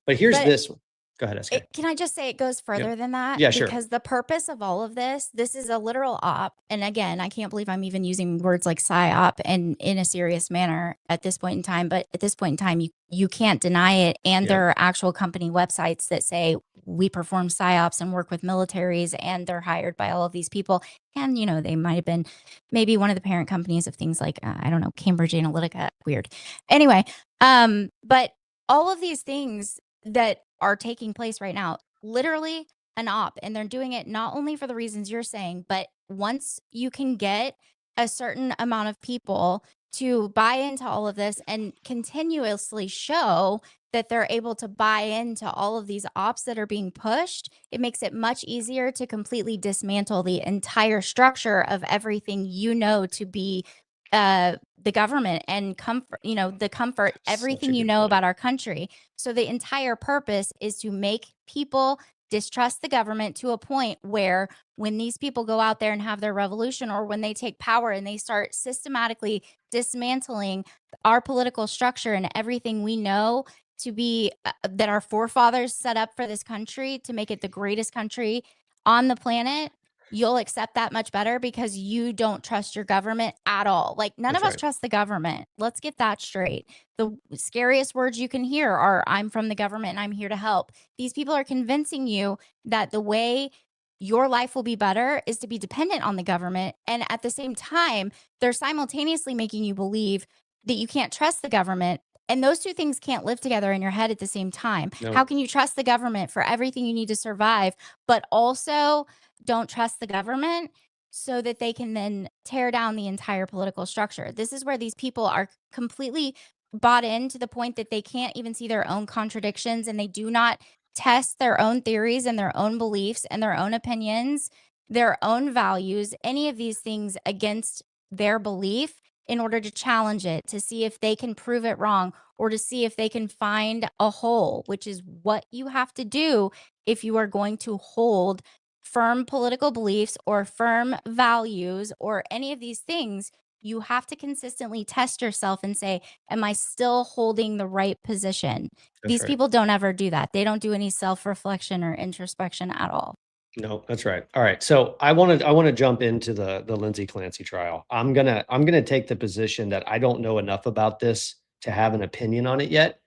But here's this one. Go ahead, SK. Can I just say it goes further than that? Yeah, sure. Because the purpose of all of this is a literal op. And again, I can't believe I'm even using words like psyop and in a serious manner at this point in time. But at this point in time, you can't deny it. And there are actual company websites that say we perform psyops and work with militaries, and they're hired by all of these people. And, you know, they might have been maybe one of the parent companies of things like, I don't know, Cambridge Analytica. Weird. Anyway, but all of these things that are taking place right now, literally an op, and they're doing it not only for the reasons you're saying, but once you can get a certain amount of people to buy into all of this and continuously show that they're able to buy into all of these ops that are being pushed, it makes it much easier to completely dismantle the entire structure of everything you know to be the government and comfort, you know, the comfort, everything you know about our country. So the entire purpose is to make people distrust the government to a point where when these people go out there and have their revolution, or when they take power and they start systematically dismantling our political structure and everything we know to be that our forefathers set up for this country to make it the greatest country on the planet, you'll accept that much better because you don't trust your government at all. Like none of us trust the government. Let's get that straight. The scariest words you can hear are, I'm from the government and I'm here to help. These people are convincing you that the way your life will be better is to be dependent on the government. And at the same time, they're simultaneously making you believe that you can't trust the government. And those two things can't live together in your head at the same time. No. How can you trust the government for everything you need to survive, but also don't trust the government so that they can then tear down the entire political structure? This is where these people are completely bought in to the point that they can't even see their own contradictions, and they do not test their own theories and their own beliefs and their own opinions, their own values, any of these things against their belief in order to challenge it, to see if they can prove it wrong, or to see if they can find a hole, which is what you have to do if you are going to hold firm political beliefs or firm values or any of these things. You have to consistently test yourself and say, am I still holding the right position? These people don't ever do that. They don't do any self-reflection or introspection at all. No, that's right. All right. So I want to jump into the Lindsey Clancy trial. I'm gonna take the position that I don't know enough about this to have an opinion on it yet,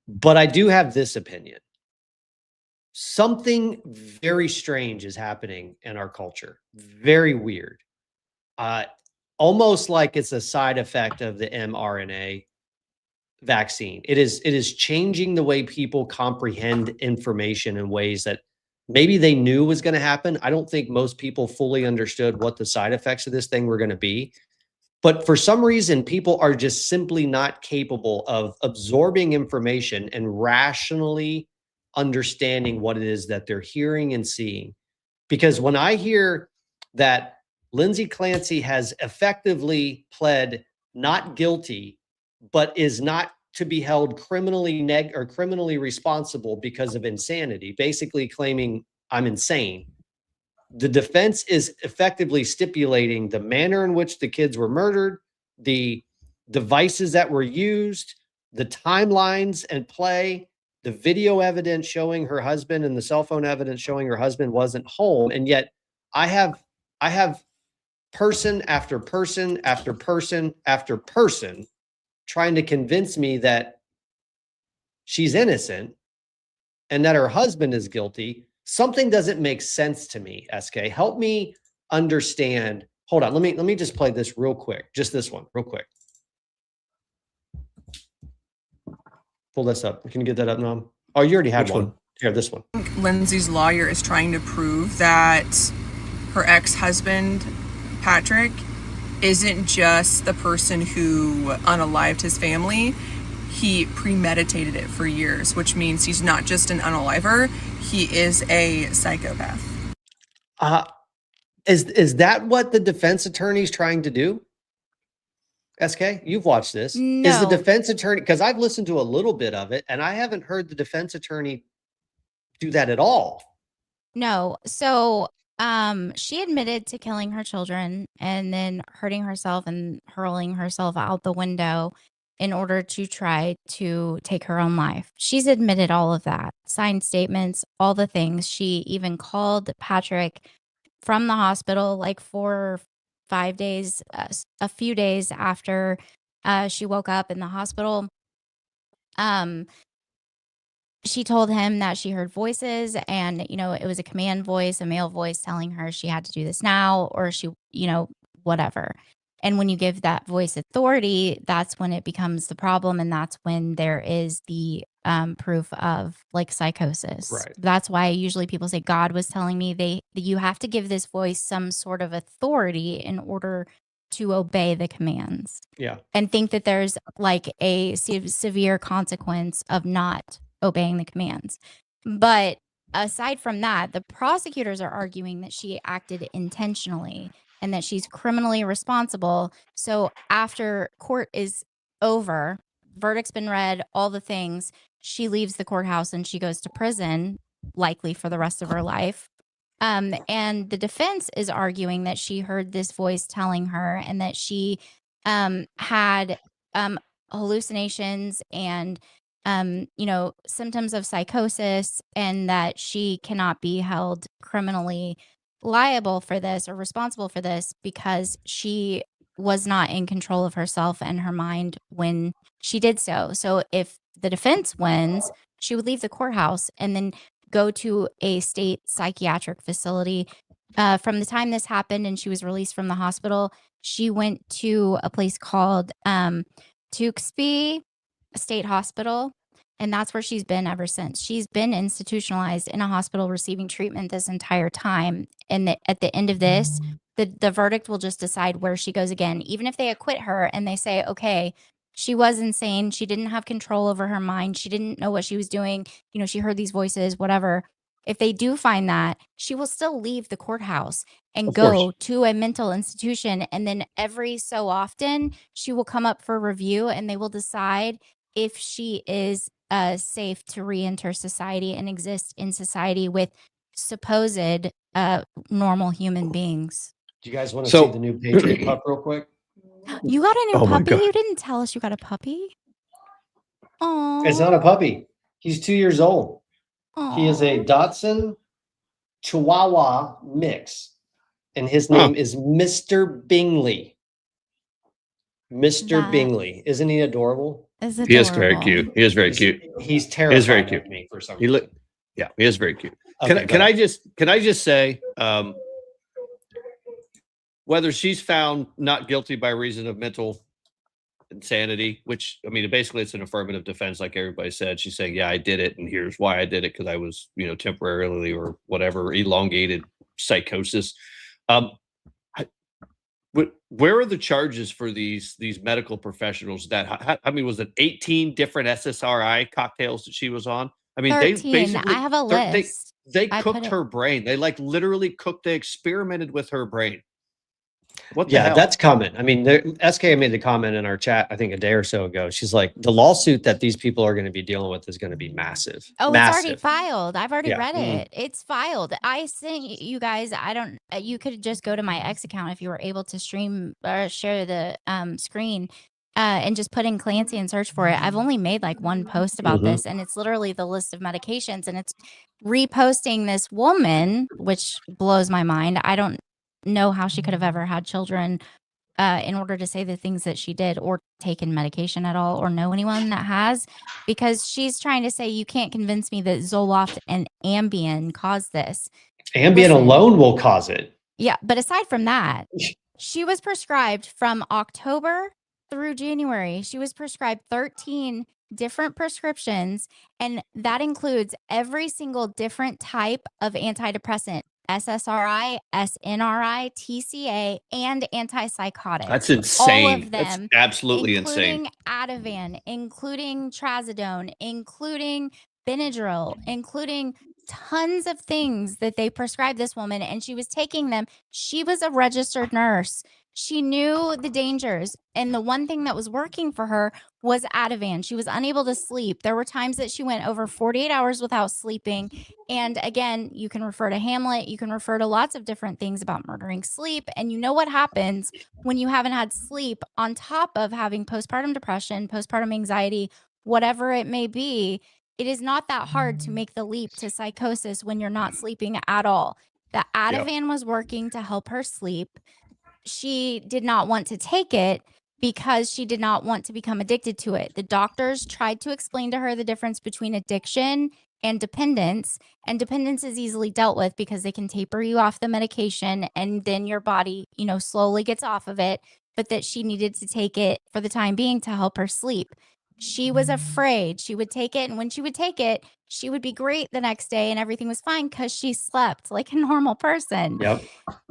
but I do have this opinion. Something very strange is happening in our culture. Very weird. Almost like it's a side effect of the mRNA vaccine. It is changing the way people comprehend information in ways that maybe they knew was going to happen. I don't think most people fully understood what the side effects of this thing were going to be. But for some reason, people are just simply not capable of absorbing information and rationally understanding what it is that they're hearing and seeing. Because when I hear that Lindsey Clancy has effectively pled not guilty, but is not to be held criminally responsible because of insanity, basically claiming I'm insane. The defense is effectively stipulating the manner in which the kids were murdered, the devices that were used, the timelines and play, the video evidence showing her husband and the cell phone evidence showing her husband wasn't home. And yet I have person after person after person after person trying to convince me that she's innocent and that her husband is guilty. Something doesn't make sense to me, SK. Help me understand. Hold on. Let me just play this real quick. Just this one real quick. Pull this up. Can you get that up, Nom? Oh, you already had one. Here, this one. Lindsey's lawyer is trying to prove that her ex-husband, Patrick, isn't just the person who unalived his family. He premeditated it for years, which means he's not just an unaliver, he is a psychopath. Is that what the defense attorney's trying to do? SK, you've watched this. Is the No. defense attorney, because I've listened to a little bit of it, and I haven't heard the defense attorney do that at all. No. So she admitted to killing her children and then hurting herself and hurling herself out the window in order to try to take her own life. She's admitted all of that, signed statements, all the things. She even called Patrick from the hospital like 4 or 5 days, a few days after she woke up in the hospital. She told him that she heard voices and, you know, it was a command voice, a male voice telling her she had to do this now or she, you know, whatever. And when you give that voice authority, that's when it becomes the problem. And that's when there is the proof of like psychosis. Right. That's why usually people say God was telling me you have to give this voice some sort of authority in order to obey the commands. Yeah. And think that there's like a severe consequence of not obeying the commands. But aside from that, the prosecutors are arguing that she acted intentionally and that she's criminally responsible. So after court is over, verdict's been read, all the things, she leaves the courthouse and she goes to prison, likely for the rest of her life. And the defense is arguing that she heard this voice telling her and that she had hallucinations and you know, symptoms of psychosis, and that she cannot be held criminally liable for this or responsible for this because she was not in control of herself and her mind when she did so. So if the defense wins, she would leave the courthouse and then go to a state psychiatric facility. From the time this happened and she was released from the hospital, she went to a place called Tewksbury State Hospital, and that's where she's been ever since. She's been institutionalized in a hospital receiving treatment this entire time. And at the end of this, the verdict will just decide where she goes again. Even if they acquit her and they say, okay, she was insane, she didn't have control over her mind, she didn't know what she was doing, you know, she heard these voices, whatever. If they do find that, she will still leave the courthouse and go to a mental institution. And then every so often, she will come up for review and they will decide if she is safe to re-enter society and exist in society with supposed normal human beings. Do you guys want to see the new Patriot pup real quick? You got a new Oh my puppy? God. You didn't tell us you got a puppy. Oh, It's not a puppy. He's 2 years old. He is a Dachshund Chihuahua mix, and his name is Mr. Bingley. Mr. Bingley. Isn't he adorable? Is He is very cute. He is very cute. He's He terrifying is very cute. of me for some He reason. yeah, he is very cute. Okay, Can go I ahead. just say whether she's found not guilty by reason of mental insanity, which I mean, basically it's an affirmative defense, like everybody said. She's saying, yeah, I did it, and here's why I did it, because I was, you know, temporarily or whatever, elongated psychosis. Where are the charges for these medical professionals that I mean, was it 18 different SSRI cocktails that she was on? I mean, 13. they basically I have a list. they I put cooked it- her brain. They like literally they experimented with her brain. What the Yeah, hell? that's coming. I mean, SK made the comment in our chat, I think a day or so ago. She's like, the lawsuit that these people are going to be dealing with is going to be massive. Oh, massive. it's already filed. I've already Yeah. read Mhm. it. It's filed. I sent you guys. I don't. You could just go to my X account if you were able to stream or share the screen, and just put in Clancy and search for it. I've only made like one post about this, and it's literally the list of medications, and it's reposting this woman, which blows my mind. I don't know how she could have ever had children. In order to say the things that she did or taken medication at all or know anyone that has, because she's trying to say you can't convince me that Zoloft and Ambien caused this. Ambien Listen. alone will cause it. Yeah, but aside from that, she was prescribed from October through January. She was prescribed 13 different prescriptions, and that includes every single different type of antidepressant. SSRI, SNRI, TCA, and antipsychotics. That's insane. All of That's them, absolutely including insane. Ativan, including Trazodone, including Benadryl, including tons of things that they prescribed this woman, and she was taking them. She was a registered nurse. She knew the dangers, and the one thing that was working for her was Ativan. She was unable to sleep. There were times that she went over 48 hours without sleeping. And again, you can refer to Hamlet. You can refer to lots of different things about murdering sleep. And you know what happens when you haven't had sleep on top of having postpartum depression, postpartum anxiety, whatever it may be. It is not that hard to make the leap to psychosis when you're not sleeping at all. The Ativan was working to help her sleep. She did not want to take it because she did not want to become addicted to it. The doctors tried to explain to her the difference between addiction and dependence is easily dealt with because they can taper you off the medication and then your body, slowly gets off of it, but that she needed to take it for the time being to help her sleep. She was afraid she would take it, and when she would take it, she would be great the next day and everything was fine because she slept like a normal person. Yep.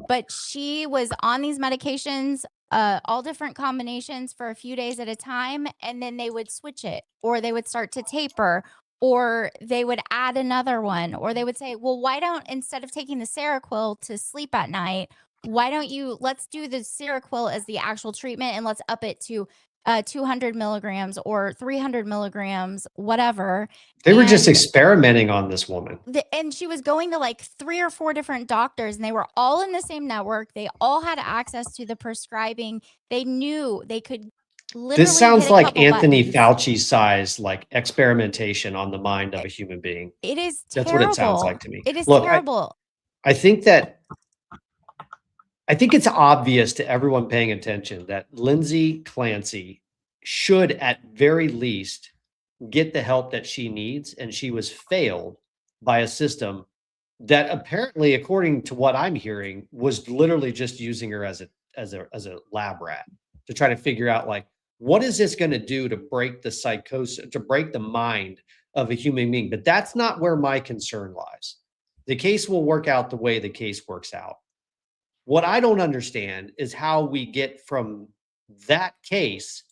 But she was on these medications, all different combinations for a few days at a time, and then they would switch it, or they would start to taper, or they would add another one, or they would say, well, why don't, instead of taking the Seroquel to sleep at night, why don't you, let's do the Seroquel as the actual treatment and let's up it to 200 milligrams or 300 milligrams, whatever. They were just experimenting on this woman. And she was going to like 3 or 4 different doctors, and they were all in the same network. They all had access to the prescribing. They knew they could literally. This sounds hit a like couple Anthony buttons. Fauci size, like experimentation on the mind of a human being. It is That's terrible. what it sounds like to me. It is Look, terrible. I think it's obvious to everyone paying attention that Lindsey Clancy should at very least get the help that she needs, and she was failed by a system that apparently, according to what I'm hearing, was literally just using her as a lab rat to try to figure out, like, what is this going to do to break the psychosis, to break the mind of a human being? But that's not where my concern lies. The case will work out the way the case works out. What I don't understand is how we get from that case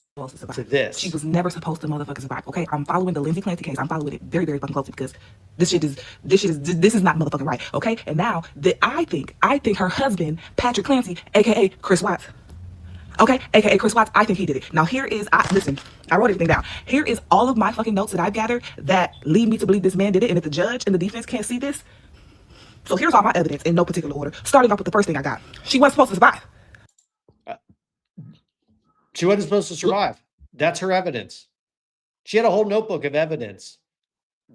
to this. She was never supposed to motherfucking survive. Okay, I'm following the Lindsey Clancy case. I'm following it very, very fucking closely because this is not motherfucking right. Okay, and now that I think her husband Patrick Clancy, aka Chris Watts, okay, aka Chris Watts, I think he did it. Now listen, I wrote everything down. Here is all of my fucking notes that I've gathered that lead me to believe this man did it, and if the judge and the defense can't see this. So here's all my evidence in no particular order. Starting off with the first thing I got. She wasn't supposed to survive. She wasn't supposed to survive. That's her evidence. She had a whole notebook of evidence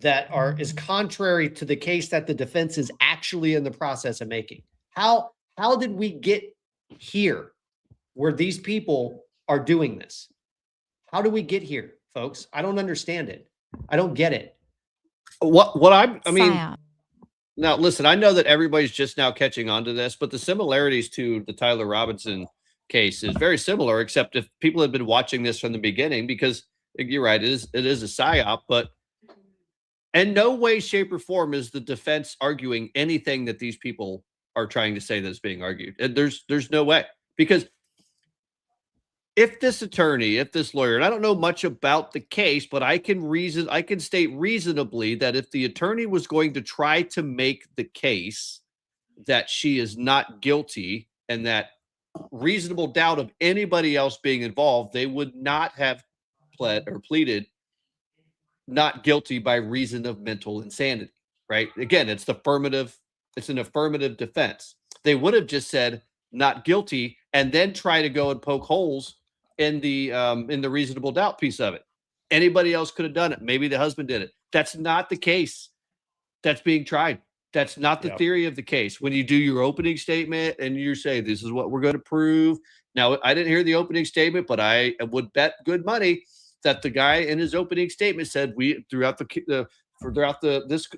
that is contrary to the case that the defense is actually in the process of making. How did we get here where these people are doing this? How do we get here, folks? I don't understand it. I don't get it. Now, listen, I know that everybody's just now catching on to this, but the similarities to the Tyler Robinson case is very similar, except if people had been watching this from the beginning, because you're right, it is a psyop, but in no way, shape, or form is the defense arguing anything that these people are trying to say that's being argued. There's no way, because if this lawyer, and I don't know much about the case, but I can state reasonably that if the attorney was going to try to make the case that she is not guilty and that reasonable doubt of anybody else being involved, they would not have pleaded not guilty by reason of mental insanity, right? Again, it's an affirmative defense. They would have just said not guilty and then try to go and poke holes in the reasonable doubt piece of it. Anybody else could have done it. Maybe the husband did it. That's not the case that's being tried. That's not the theory of the case. When you do your opening statement and you say, this is what we're going to prove. Now, I didn't hear the opening statement, but I would bet good money that the guy in his opening statement said, throughout this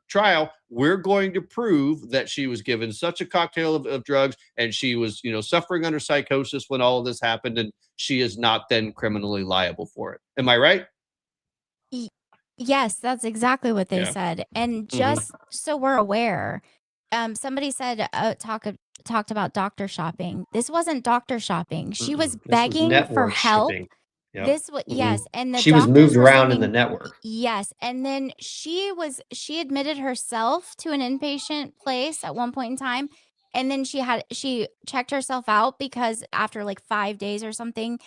trial, we're going to prove that she was given such a cocktail of drugs and she was, suffering under psychosis when all of this happened, and she is not then criminally liable for it. Am I right? Yes, that's exactly what they said. And just so we're aware, somebody said talked about doctor shopping. This wasn't doctor shopping. She was This was begging for network help. shipping. Yep. This was yes, and the She was doctors moved were around in the sending network. yes, and then she admitted herself to an inpatient place at one point in time, and then she checked herself out because after like 5 days or something,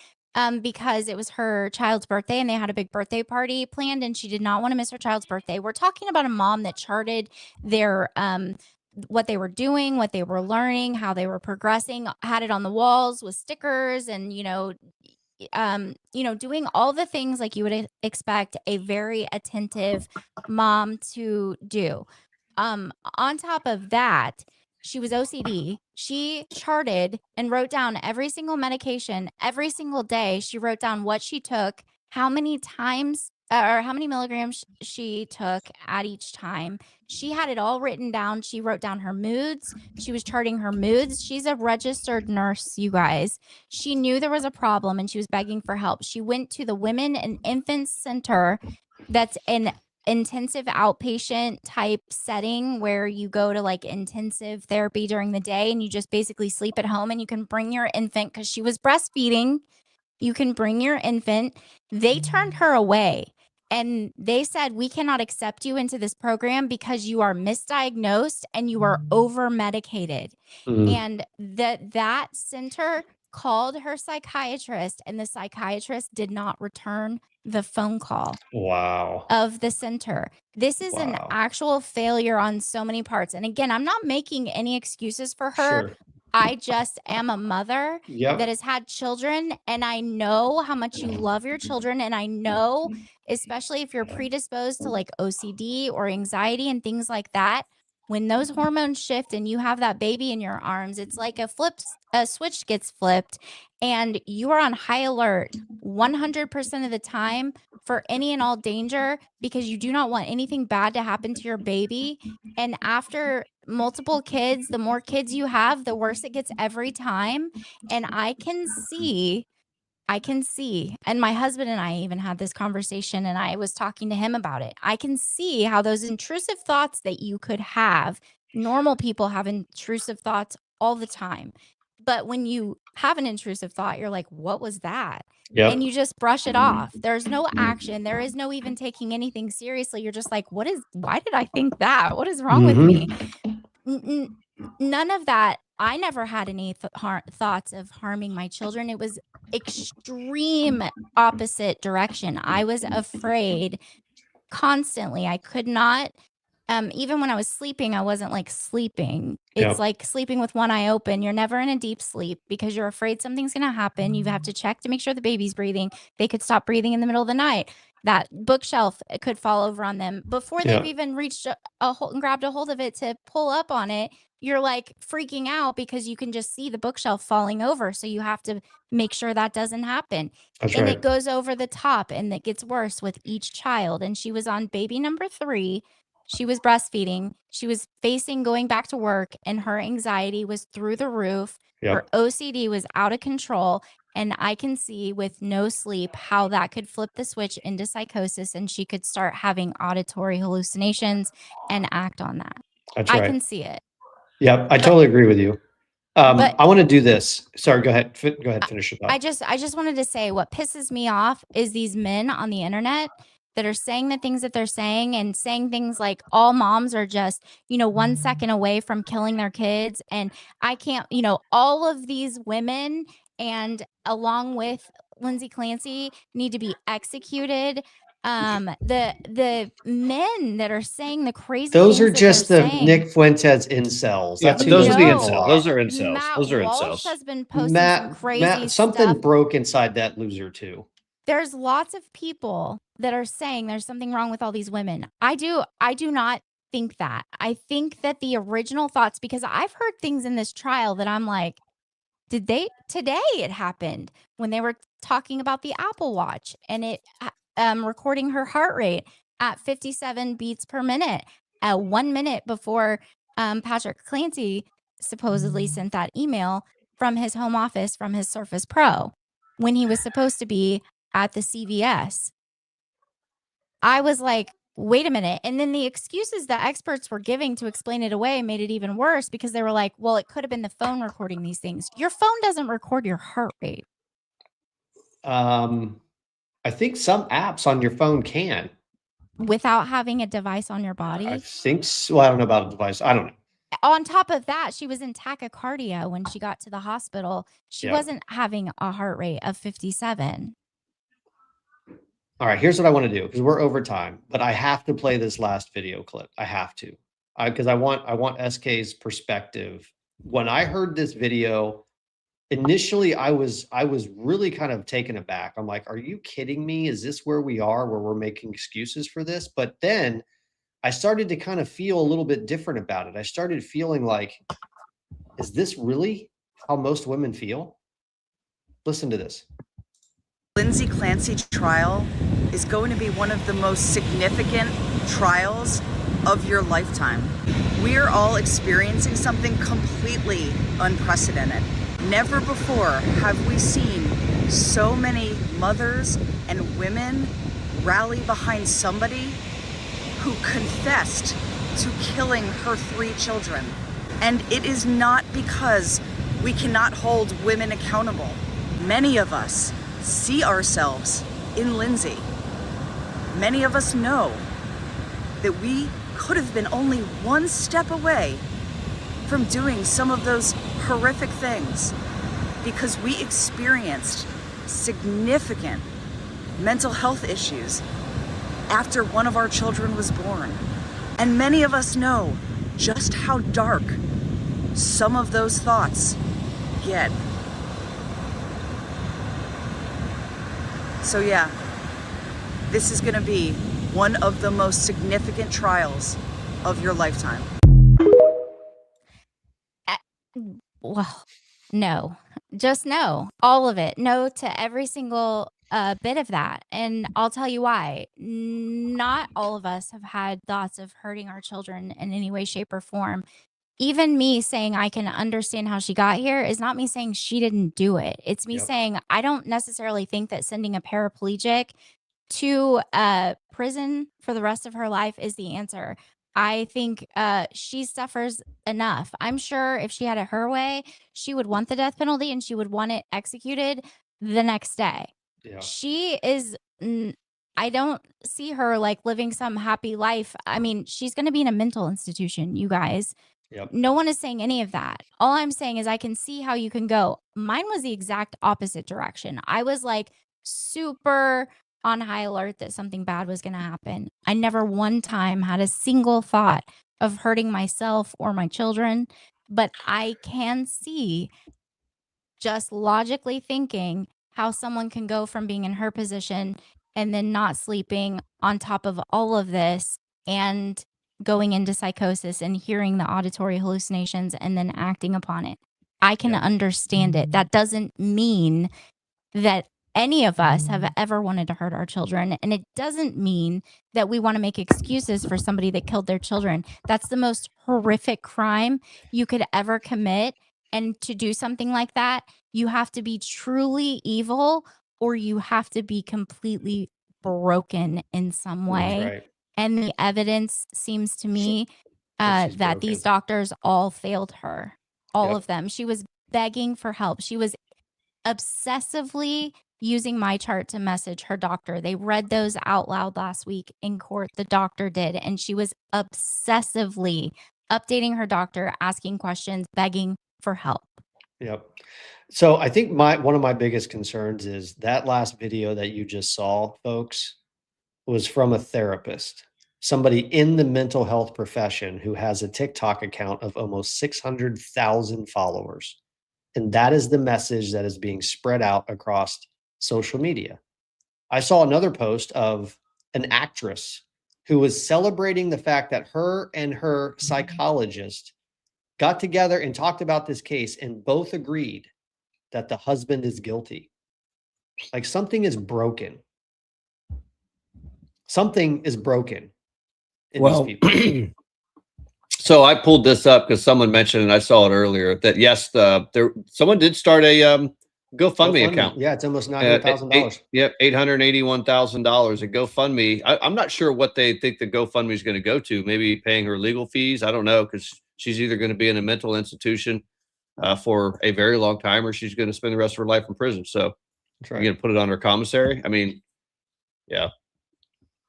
because it was her child's birthday and they had a big birthday party planned and she did not want to miss her child's birthday. We're talking about a mom that charted their what they were doing, what they were learning, how they were progressing, had it on the walls with stickers and doing all the things like you would expect a very attentive mom to do. On top of that, she was OCD. She charted and wrote down every single medication every single day. She wrote down what she took, how many times or how many milligrams she took at each time. She had it all written down. She wrote down her moods. She was charting her moods. She's a registered nurse, you guys. She knew there was a problem and she was begging for help. She went to the Women and Infants Center that's an intensive outpatient type setting where you go to like intensive therapy during the day and you just basically sleep at home and you can bring your infant because she was breastfeeding. You can bring your infant. They turned her away and they said, we cannot accept you into this program because you are misdiagnosed and you are over medicated. And that center called her psychiatrist and the psychiatrist did not return the phone call. Wow. Of the center. This is an actual failure on so many parts. And again, I'm not making any excuses for her. Sure. I just am a mother Yep. that has had children and I know how much you love your children. And I know, especially if you're predisposed to like OCD or anxiety and things like that, when those hormones shift and you have that baby in your arms, it's like a switch gets flipped and you are on high alert 100% of the time for any and all danger because you do not want anything bad to happen to your baby. And after multiple kids, the more kids you have, the worse it gets every time. And I can see, and my husband and I even had this conversation and I was talking to him about it. I can see how those intrusive thoughts that you could have, normal people have intrusive thoughts all the time. But when you have an intrusive thought, you're like, what was that? Yep. And you just brush it off. There's no action. There is no even taking anything seriously. You're just like, why did I think that? What is wrong with me? None of that. I never had any thoughts of harming my children. It was extreme opposite direction. I was afraid constantly. I could not, even when I was sleeping, I wasn't like sleeping. It's like sleeping with one eye open. You're never in a deep sleep because you're afraid something's going to happen. You have to check to make sure the baby's breathing. They could stop breathing in the middle of the night. That bookshelf could fall over on them before they've even reached a hold and grabbed a hold of it to pull up on it. You're like freaking out because you can just see the bookshelf falling over. So you have to make sure that doesn't happen. And it goes over the top and it gets worse with each child. And she was on baby number 3. She was breastfeeding. She was facing going back to work and her anxiety was through the roof. Her OCD was out of control. And I can see with no sleep how that could flip the switch into psychosis and she could start having auditory hallucinations and act on that. I can see it. Yep. I totally agree with you. I want to do this. Sorry, go ahead. Go ahead. Finish it up. I just wanted to say what pisses me off is these men on the internet that are saying the things that they're saying and saying things like all moms are just, 1 second away from killing their kids. And I can't, all of these women and along with Lindsey Clancy need to be executed. The men that are saying the crazy those things are just the saying, Nick Fuentes incels. Yeah, That's who those are the people incels. are. Those are incels. Matt Those are Walsh incels. has been posting some crazy something stuff. broke inside that loser too. There's lots of people that are saying there's something wrong with all these women. I do not think that. I think that the original thoughts, because I've heard things in this trial that I'm like, today it happened when they were talking about the Apple Watch and it recording her heart rate at 57 beats per minute at 1 minute before Patrick Clancy supposedly sent that email from his home office from his Surface Pro when he was supposed to be at the CVS. I was like, wait a minute. And then the excuses that experts were giving to explain it away made it even worse because they were like, well, it could have been the phone recording these things. Your phone doesn't record your heart rate. I think some apps on your phone can. Without having a device on your body. I think so. Well, I don't know about a device. I don't know. On top of that, she was in tachycardia when she got to the hospital. She Yeah. wasn't having a heart rate of 57. All right, here's what I want to do because we're over time, but I have to play this last video clip. I have to, because I want SK's perspective. When I heard this video, initially I was really kind of taken aback. I'm like, are you kidding me? Is this where we are, where we're making excuses for this? But then I started to kind of feel a little bit different about it. I started feeling like, is this really how most women feel? Listen to this. Lindsey Clancy trial is going to be one of the most significant trials of your lifetime. We're all experiencing something completely unprecedented. Never before have we seen so many mothers and women rally behind somebody who confessed to killing her 3 children. And it is not because we cannot hold women accountable. Many of us see ourselves in Lindsey. Many of us know that we could have been only one step away from doing some of those horrific things because we experienced significant mental health issues after one of our children was born. And many of us know just how dark some of those thoughts get. So yeah, this is gonna be one of the most significant trials of your lifetime. Well, no, just no, all of it. No to every single bit of that. And I'll tell you why. Not all of us have had thoughts of hurting our children in any way, shape, or form. Even me saying I can understand how she got here is not me saying she didn't do it. It's me saying I don't necessarily think that sending a paraplegic to prison for the rest of her life is the answer. I think she suffers enough. I'm sure if she had it her way, she would want the death penalty and she would want it executed the next day. Yeah. She is, I don't see her like living some happy life. I mean, she's going to be in a mental institution, you guys. Yep. No one is saying any of that. All I'm saying is I can see how you can go. Mine was the exact opposite direction. I was like super on high alert that something bad was going to happen. I never one time had a single thought of hurting myself or my children, but I can see, just logically thinking, how someone can go from being in her position and then not sleeping on top of all of this and going into psychosis and hearing the auditory hallucinations and then acting upon it. I can understand it. That doesn't mean that any of us have ever wanted to hurt our children. And it doesn't mean that we want to make excuses for somebody that killed their children. That's the most horrific crime you could ever commit. And to do something like that, you have to be truly evil or you have to be completely broken in some way. That's right. And the evidence seems to me that these doctors all failed her. All of them. She was begging for help. She was obsessively using my chart to message her doctor. They read those out loud last week in court. The doctor did. And she was obsessively updating her doctor, asking questions, begging for help. Yep. So I think one of my biggest concerns is that last video that you just saw, folks, was from a therapist, somebody in the mental health profession who has a TikTok account of almost 600,000 followers. And that is the message that is being spread out across social media. I saw another post of an actress who was celebrating the fact that her and her psychologist got together and talked about this case and both agreed that the husband is guilty. Like something is broken. Something is broken in these people. So I pulled this up because someone mentioned, and I saw it earlier, that yes, someone did start a GoFundMe account. Yeah, it's almost $900,000. Yep, $881,000 at GoFundMe. I'm not sure what they think the GoFundMe is going to go to. Maybe paying her legal fees. I don't know, because she's either going to be in a mental institution for a very long time, or she's going to spend the rest of her life in prison. So That's right. you're going to put it on her commissary. I mean, yeah.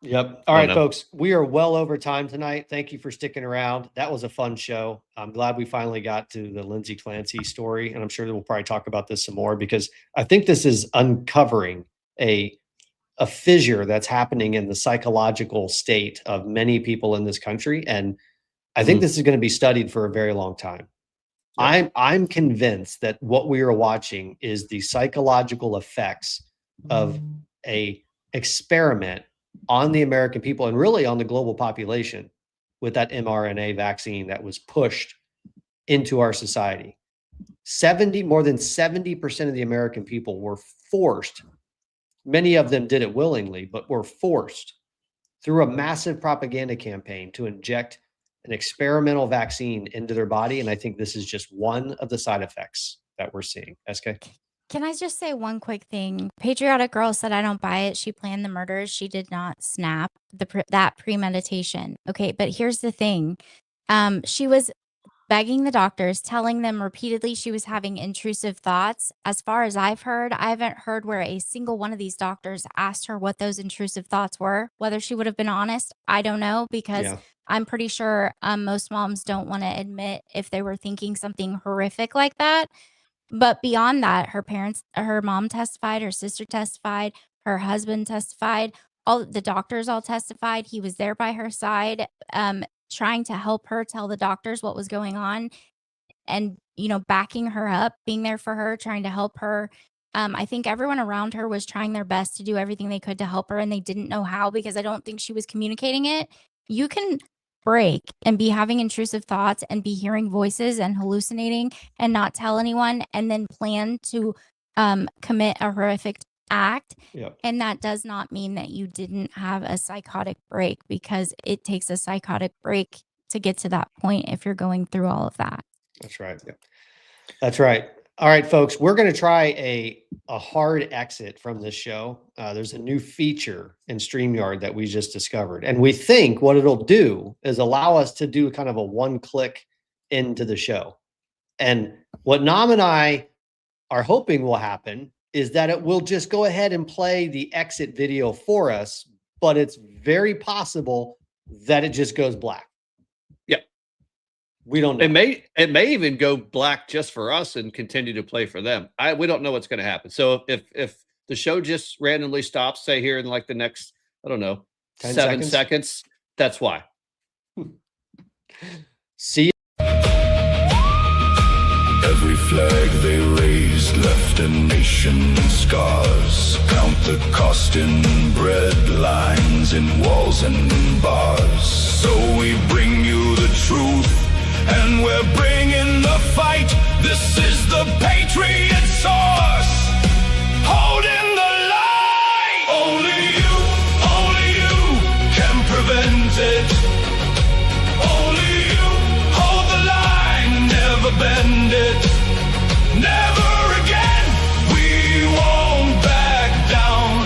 Yep. All right, folks, we are well over time tonight. Thank you for sticking around. That was a fun show. I'm glad we finally got to the Lindsey Clancy story, and I'm sure that we'll probably talk about this some more, because I think this is uncovering a fissure that's happening in the psychological state of many people in this country, and I think this is going to be studied for a very long time. I'm convinced that what we are watching is the psychological effects of a experiment on the American people and really on the global population with that mRNA vaccine that was pushed into our society. More than 70% of the American people were forced. Many of them did it willingly, but were forced through a massive propaganda campaign to inject an experimental vaccine into their body. And I think this is just one of the side effects that we're seeing. SK? Can I just say one quick thing? Patriotic Girl said, I don't buy it. She planned the murders. She did not snap that premeditation. Okay, but here's the thing. She was begging the doctors, telling them repeatedly she was having intrusive thoughts. As far as I've heard, I haven't heard where a single one of these doctors asked her what those intrusive thoughts were. Whether she would have been honest, I don't know, because I'm pretty sure most moms don't want to admit if they were thinking something horrific like that. But beyond that, her mom testified, her sister testified, her husband testified, all the doctors all testified. He was there by her side, trying to help her tell the doctors what was going on, and, backing her up, being there for her, trying to help her. I think everyone around her was trying their best to do everything they could to help her, and they didn't know how, because I don't think she was communicating it. You can break and be having intrusive thoughts and be hearing voices and hallucinating and not tell anyone, and then plan to commit a horrific act. And that does not mean that you didn't have a psychotic break, because it takes a psychotic break to get to that point if you're going through all of that. That's right. That's right. All right, folks, we're going to try a hard exit from this show. There's a new feature in StreamYard that we just discovered. And we think what it'll do is allow us to do kind of a one-click into the show. And what Nam and I are hoping will happen is that it will just go ahead and play the exit video for us, but it's very possible that it just goes black. We don't know. It may even go black just for us and continue to play for them. We don't know what's going to happen. So if the show just randomly stops, say here in like the next, I don't know, 7 seconds, that's why. See you. Every flag they raised left a nation in scars. Count the cost in bread lines, in walls and bars. So we bring you the truth, and we're bringing the fight. This is the Patriot Source, holding the line. Only you can prevent it. Only you hold the line, never bend it. Never again, we won't back down.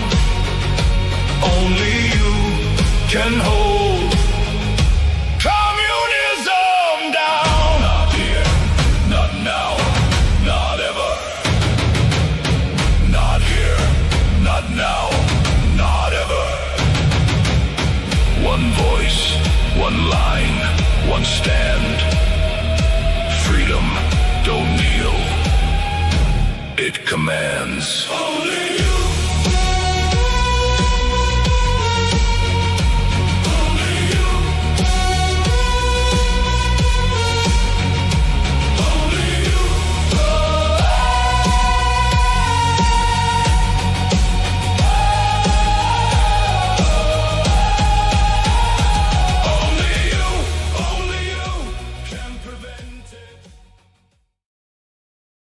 Only you can hold communism down. Not here, not now, not ever. Not here, not now, not ever. One voice, one line, one stand. Freedom, don't kneel. It commands. Only you.